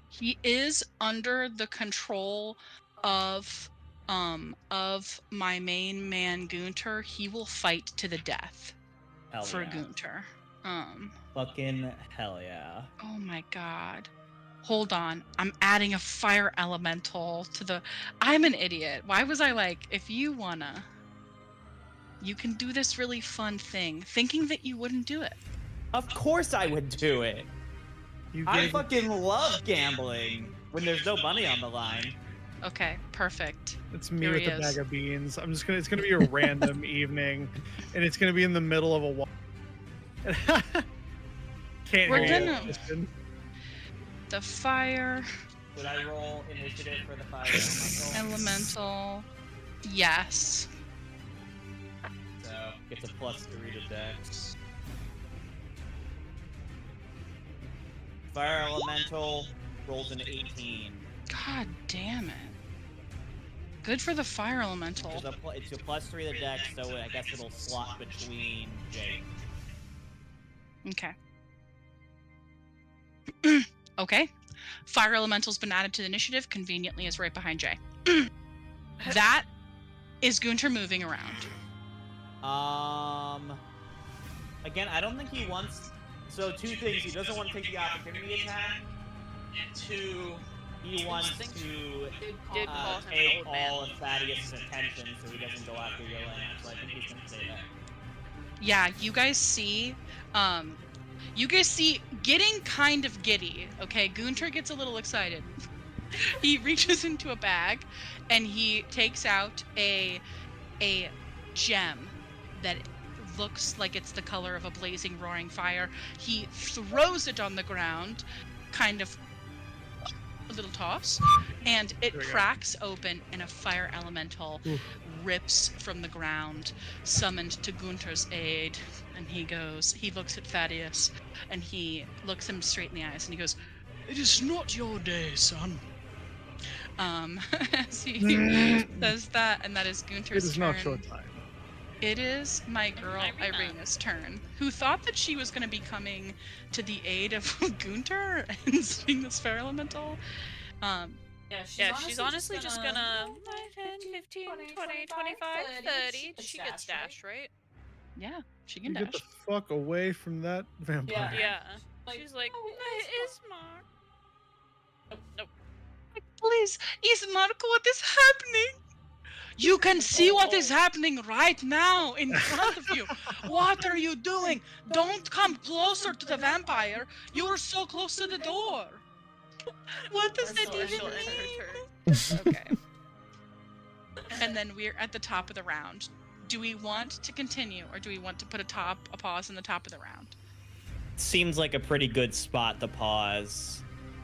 He is under the control of my main man Gunter. He will fight to the death Hell for yeah. Gunter. Fucking hell yeah. Oh my god. Hold on. I'm adding a fire elemental to the... I'm an idiot. Why was I like, if you wanna... You can do this really fun thing, thinking that you wouldn't do it. Of course I would do it. You I gave fucking love gambling when there's no money on the line. Okay, perfect. It's me Here with he the is. bag of beans. It's gonna be a random evening, and it's gonna be in the middle of a wall. Can't We're hear you, gonna- Kristen. The fire Would I roll initiative for the fire elemental? elemental. Yes. So gets a +3 to dex. Fire elemental rolls an 18. God damn it. Good for the fire elemental. It's a +3 to dex, so I guess it'll slot between Jake. Okay. Okay. Fire elemental's been added to the initiative. Conveniently is right behind Jay. That is Gunter moving around. Again, I don't think he wants. So two things: he doesn't want to take the opportunity attack. Two, he wants to Did call him an take old man. all of Thaddeus' attention, so he doesn't go after Yelena. So I think he's gonna say that. Yeah, you guys see getting kind of giddy. Okay, Gunter gets a little excited. He reaches into a bag and he takes out a gem that looks like it's the color of a blazing roaring fire. He throws it on the ground, kind of a little toss, and it There we go. cracks open and a fire elemental Oof. rips from the ground, summoned to Gunter's aid. And he looks at Thaddeus and he looks him straight in the eyes and he goes, "It is not your day, son." As he says that, and that is It Gunter's is turn. not your time. It is my girl Irina. Irina's turn, who thought that she was going to be coming to the aid of Gunter and seeing this fire elemental. Yeah, she's honestly just gonna 10, 15, 20, 25, 30. She gets dash, right? Yeah, she You can get dash. the fuck away from that vampire. Yeah. She's like, Ismark. Nope. Please, Ismark, what is happening? You can see what is happening right now in front of you. What are you doing? Don't come closer to the vampire. You are so close to the door. What does that She'll even end mean? her turn. Okay. And then we're at the top of the round. Do we want to continue, or do we want to put a pause in the top of the round? Seems like a pretty good spot to pause.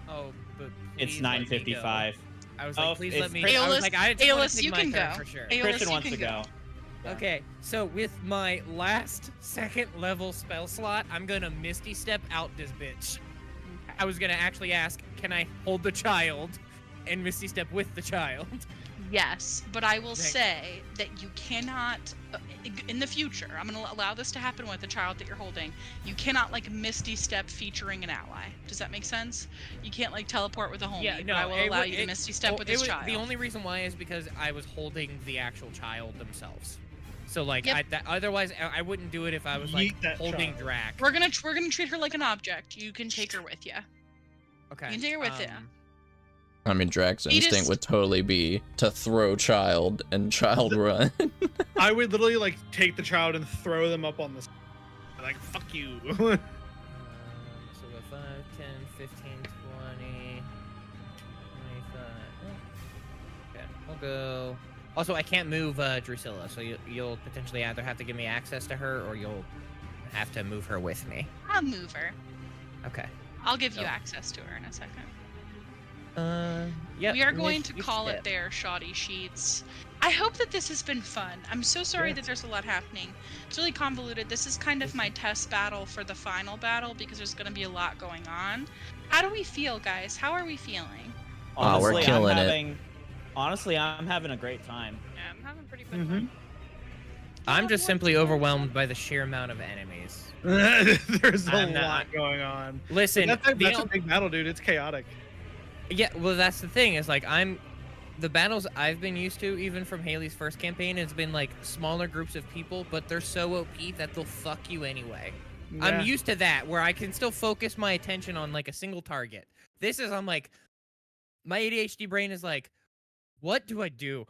Oh, but It's please let me go. 9:55. I was Oh, like, please it's let me. Chris- I was like, I just want Aeolus, to take you my can turn go. for sure. Aeolus, Christian you wants can to go. Okay, so with my last second level spell slot, I'm gonna Misty Step out this bitch. I was gonna actually ask, can I hold the child and Misty Step with the child? Yes, but I will Thank- say that you cannot, in the future, I'm going to allow this to happen with the child that you're holding. You cannot, like, Misty Step featuring an ally. Does that make sense? You can't, like, teleport with a homie, but I will allow you to Misty Step with this child. The only reason why is because I was holding the actual child themselves. So like, Yep. otherwise I wouldn't do it if I was like Yeet that holding child. Drac. We're gonna treat her like an object. You can take her with you. Okay. You can take her with you. I mean, Drac's He instinct just- would totally be to throw child and child run. I would literally like take the child and throw them up on the like fuck you. So we have 5, 10, 15, 20, 25. Okay, I'll go. Also, I can't move Drusilla, so you'll potentially either have to give me access to her, or you'll have to move her with me. I'll move her. Okay. I'll give you So- access to her in a second. Yeah. We are going to call it there, Shoddy Sheets. I hope that this has been fun. I'm so sorry that there's a lot happening. It's really convoluted. This is kind of my test battle for the final battle because there's going to be a lot going on. How do we feel, guys? How are we feeling? Wow, we're Honestly, killing I'm it. having, Honestly, I'm having a great time. Yeah, I'm having pretty fun time. I'm just simply overwhelmed by the sheer amount of enemies. There's a I'm lot not- going on. Listen, That's the a big battle, dude. It's chaotic. Yeah, well, that's the thing. Is like the battles I've been used to, even from Haley's first campaign, has been like smaller groups of people, but they're so OP that they'll fuck you anyway. Yeah. I'm used to that, where I can still focus my attention on like a single target. This is, I'm like, my ADHD brain is like, what do I do?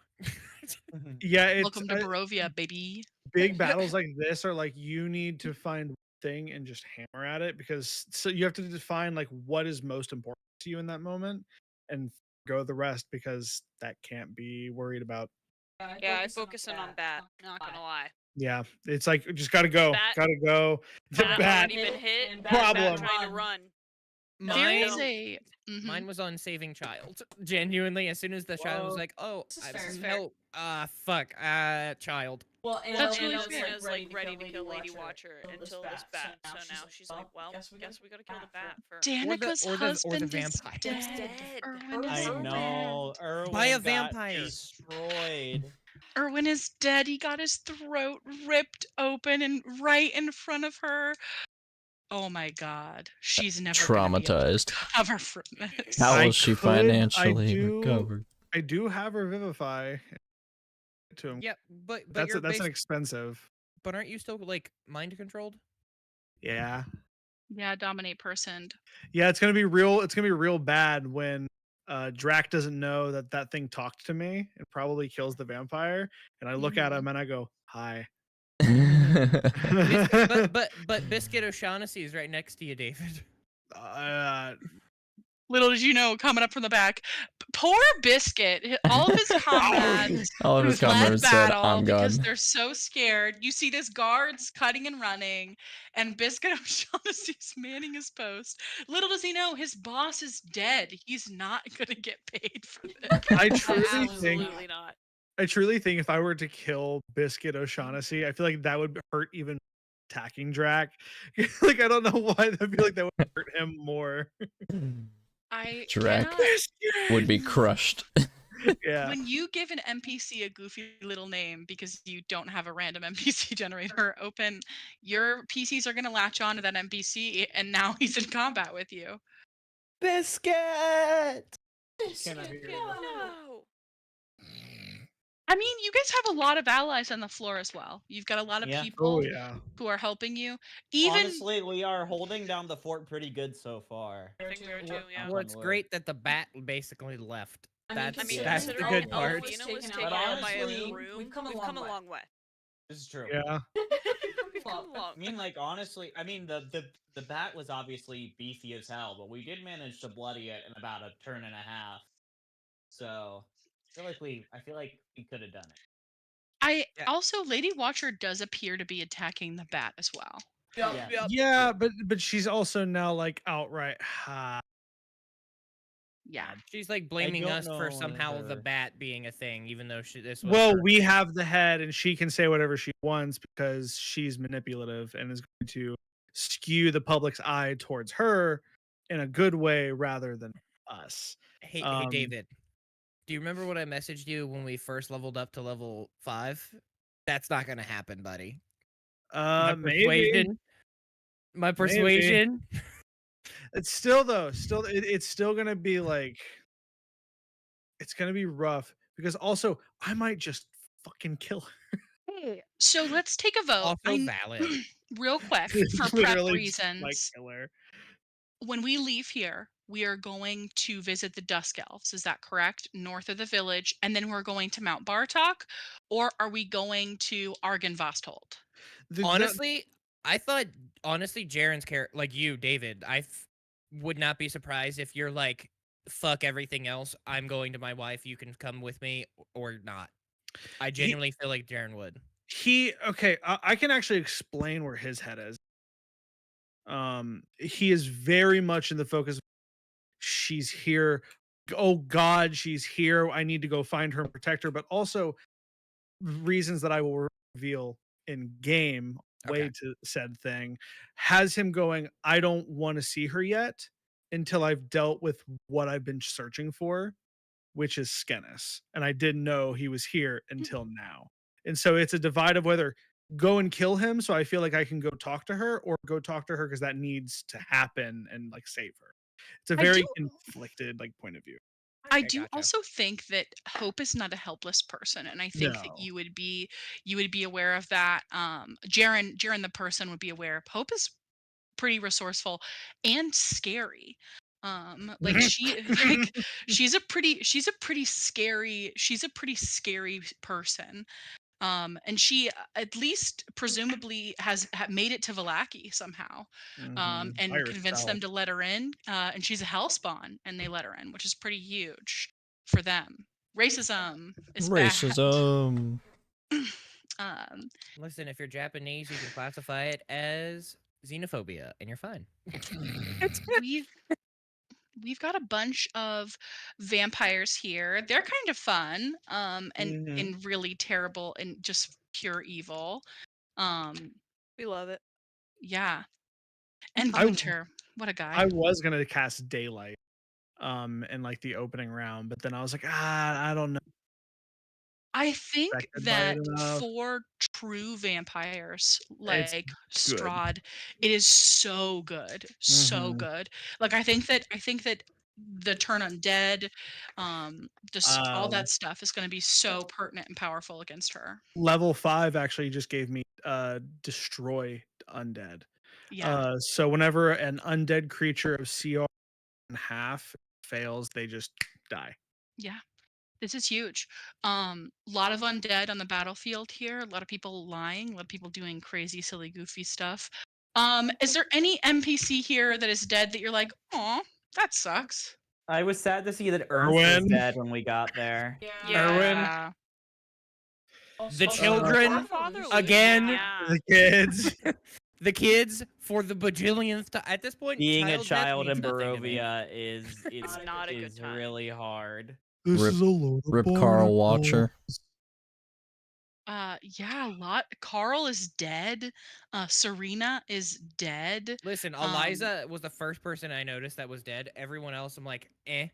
Yeah, it's Welcome to Barovia, baby. big battles like this are like you need to find one thing and just hammer at it because so you have to define like what is most important to you in that moment and go the rest because that can't be worried about. Yeah, I focus in on bat. Not gonna lie. Yeah, it's like just gotta go, Bat- gotta go. The Bat bat. already been hit. Problem. Bat trying to run. There is Mine, a. Mhm. mine was on saving child. Genuinely, as soon as the child was like, "Oh, This is fair. no, fuck, child." Well, That's And really Elvina fair. is like ready to kill Lady Watcher until this bat. So now she's like, well, guess we gotta kill the bat first. Danica's or the husband is vampire. dead. Dead. Erwin is I dead. know. Erwin By a got vampire. destroyed. Erwin is dead. He got his throat ripped open and right in front of her. Oh my god. She's never gonna be able to Traumatized. recover from this. How I will she could- financially I do- recover? I do have Revivify to him. Yeah, but that's you're that's an basi- expensive. but aren't you still like mind controlled? Yeah. Yeah, dominate person. Yeah, it's gonna be real. It's gonna be real bad when Drac doesn't know that that thing talked to me and probably kills the vampire. And I look at him and I go, "Hi." But Biscuit O'Shaughnessy is right next to you, David. Little did you know, coming up from the back, poor Biscuit. All of his comrades All of his led comrades said, battle "I'm gone." because they're so scared. You see this guards cutting and running, and Biscuit O'Shaughnessy's manning his post. Little does he know, his boss is dead. He's not gonna get paid for this. I truly think Absolutely not. if I were to kill Biscuit O'Shaughnessy, I feel like that would hurt even attacking Drac. Like I don't know why. I feel like that would hurt him more. I Drac. cannot- Would be crushed. Yeah. When you give an NPC a goofy little name because you don't have a random NPC generator open, your PCs are going to latch on to that NPC, and now he's in combat with you. Biscuit! Cannot hear you. No. I mean, you guys have a lot of allies on the floor as well. You've got a lot of Yeah. people Oh yeah. who are helping you. Even Honestly, we are holding down the fort pretty good so far. I think we were too, yeah. Well, it's great that the bat basically left. That's I mean, Yeah. that's the considering good part. Elvina was But taken out by a honestly, room, we've come a long way. This is true. Yeah. We've come along. I mean, like honestly, the bat was obviously beefy as hell, but we did manage to bloody it in about a turn and a half. So I feel like we could have done it. Yeah. also, Lady Watcher does appear to be attacking the bat as well. Yeah. Yeah, but she's also now like outright. Yeah. She's like blaming don't us for know somehow the her. bat being a thing, even though this was. Well, her- we have the head, and she can say whatever she wants because she's manipulative and is going to skew the public's eye towards her in a good way rather than us. Hey, um, David. Do you remember what I messaged you when we first leveled up to level 5? That's not gonna happen, buddy. My Maybe persuasion. My persuasion. it's still it's still gonna be like it's gonna be rough because also I might just fucking kill her. Okay, so let's take a vote. Also valid. Real quick, for prep Literally just, like, reasons. killer. When we leave here, we are going to visit the Dusk Elves. Is that correct? North of the village, and then we're going to Mount Bartok, or are we going to Argynvostholt? Honestly, I thought Jaren's character, like you, David, would not be surprised if you're like, fuck everything else. I'm going to my wife. You can come with me or not. I genuinely feel like Jaren would. Okay, I can actually explain where his head is. He is very much in the focus. She's here. Oh God, she's here. I need to go find her and protect her. But also reasons that I will reveal in game, way to said thing, has him going, I don't want to see her yet until I've dealt with what I've been searching for, which is Skennis. And I didn't know he was here until now. And so it's a divide of whether go and kill him so I feel like I can go talk to her, or go talk to her because that needs to happen and like save her. It's a very conflicted like point of view. I do also think that Hope is not a helpless person, and I think that No. you would be aware of that. Jaren the person would be aware of. Hope is pretty resourceful and scary. Like she's a pretty scary person. And she at least presumably has made it to Vallaki somehow, and By convinced them herself. to let her in. And she's a hellspawn, and they let her in, which is pretty huge for them. Racism is Racism. bad. Listen, if you're Japanese, you can classify it as xenophobia, and you're fine. We've got a bunch of vampires here. They're kind of fun, and really terrible and just pure evil. We love it. Yeah. And I- Winter, what a guy. I was gonna cast Daylight in like the opening round, but then I was like, I don't know. I think Affected by that it enough. for true vampires It's like good. Strahd, it is so good, so Mhm. good. Like I think that the turn undead, just all that stuff is going to be so pertinent and powerful against her. Level 5 actually just gave me destroy undead. Yeah. So whenever an undead creature of CR in half fails, they just die. Yeah. This is huge. Lot of undead on the battlefield here. A lot of people lying. A lot of people doing crazy, silly, goofy stuff. Is there any NPC here that is dead that you're like, "Aw, that sucks"? I was sad to see that Ernst was Erwin. dead when we got there. Yeah. The children, Father was- again, Yeah. The kids. the kids for the bajillionth time. At this point, Being a death child in means nothing to me. Barovia is not a good time. really hard. This Rip- is a load of Rip Carl Watcher. Yeah, a lot. Carl is dead. Serena is dead. Listen, Eliza was the first person I noticed that was dead. Everyone else, I'm like, eh.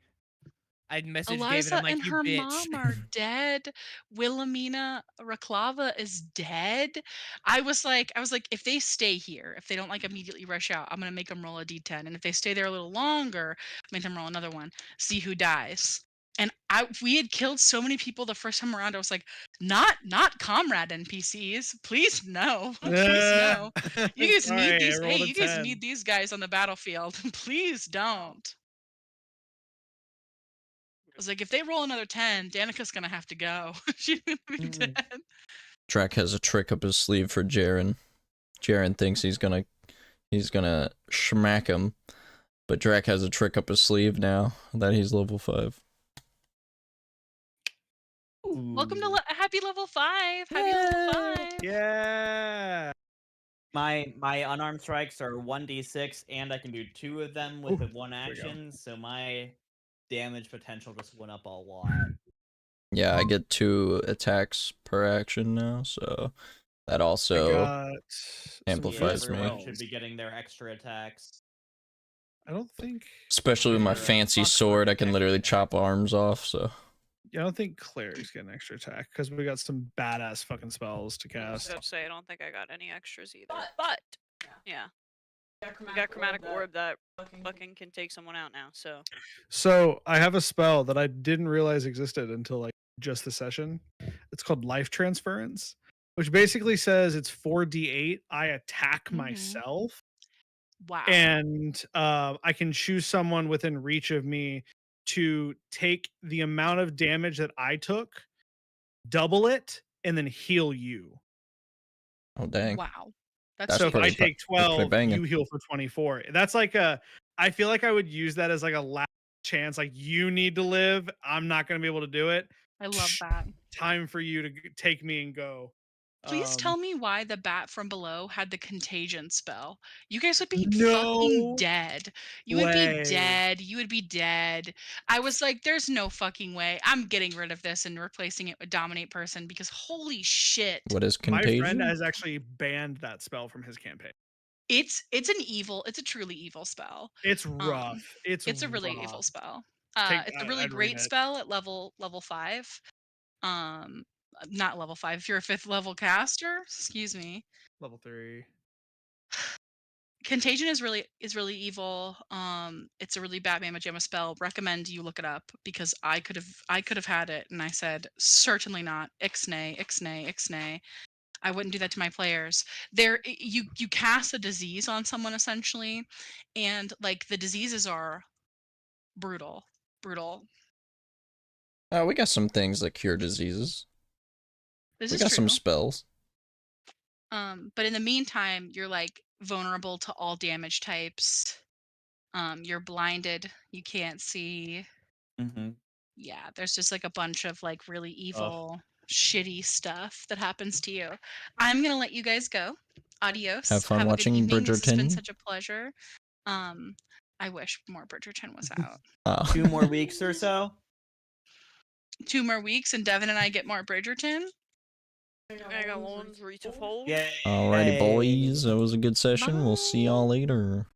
I messaged David, Eliza I'm like, and you her bitch. mom are dead. Wilhelmina Raklava is dead. I was like, if they stay here, if they don't like immediately rush out, I'm gonna make them roll a d10, and if they stay there a little longer, make them roll another one, see who dies. And we had killed so many people the first time around. I was like, not comrade NPCs, please no, please no. You guys need these. Hey, you guys need these guys on the battlefield. Please don't. I was like, if they roll another 10, Danica's gonna have to go. She's gonna be dead. Drac has a trick up his sleeve for Jaren. Jaren thinks he's gonna smack him, but Drac has a trick up his sleeve now that he's level 5. Welcome to happy level 5. Happy level 5. Yeah. My unarmed strikes are 1d6, and I can do 2 of them with Ooh, one there we go. action, so my damage potential just went up a lot. Yeah, I get 2 attacks per action now, so that also amplifies me. Everyone should be getting their extra attacks. I don't think. Especially with my Sure. fancy sword, I can literally chop arms off, so. Yeah, I don't think Cleric's getting extra attack because we got some badass fucking spells to I was cast. gonna say I don't think I got any extras either. But yeah. We got Chromatic Orb that fucking can take someone out now, so So I have a spell that I didn't realize existed until like just the session. It's called Life Transference. which basically says it's 4d8. I attack Mhm. myself, Wow. and I can choose someone within reach of me to take the amount of damage that I took, double it, and then heal you. Oh dang. Wow. That's So if I pretty huge. ba- take that's pretty 12, banging. you heal for 24. That's like I feel like I would use that as like a last chance. Like, you need to live. I'm not going to be able to do it. I love that. Time for you to take me and go. Please tell me why the bat from below had the contagion spell. You guys would be fucking No dead. You would be way. dead. You would be dead. I was like, there's no fucking way. I'm getting rid of this and replacing it with dominate person because holy shit. What is My friend contagion? has actually banned that spell from his campaign. It's a truly evil spell. It's rough. It's a really evil rough. spell. Take- It's a really I'd read great it. spell at level 5. Not level 5. If you're a 5th level caster, excuse me. Level 3. Contagion is really evil. It's a really bad Mamma Jamma spell. Recommend you look it up because I could have had it and I said certainly not. Ixnay, ixnay, ixnay. I wouldn't do that to my players. You cast a disease on someone essentially, and like the diseases are brutal. We got some things that cure diseases. This We is got true. some spells. But in the meantime, you're like vulnerable to all damage types. You're blinded. You can't see. Mm-hmm. Yeah, there's just like a bunch of like really evil, shitty stuff that happens to you. I'm gonna let you guys go. Adios. Have fun a good watching evening. This has been Bridgerton. such a pleasure. I wish more Bridgerton was out. 2 more weeks or so. 2 more weeks and Devin and I get more Bridgerton. I got one for each of hold. Yeah. Alrighty, boys. That was a good session. We'll see y'all later.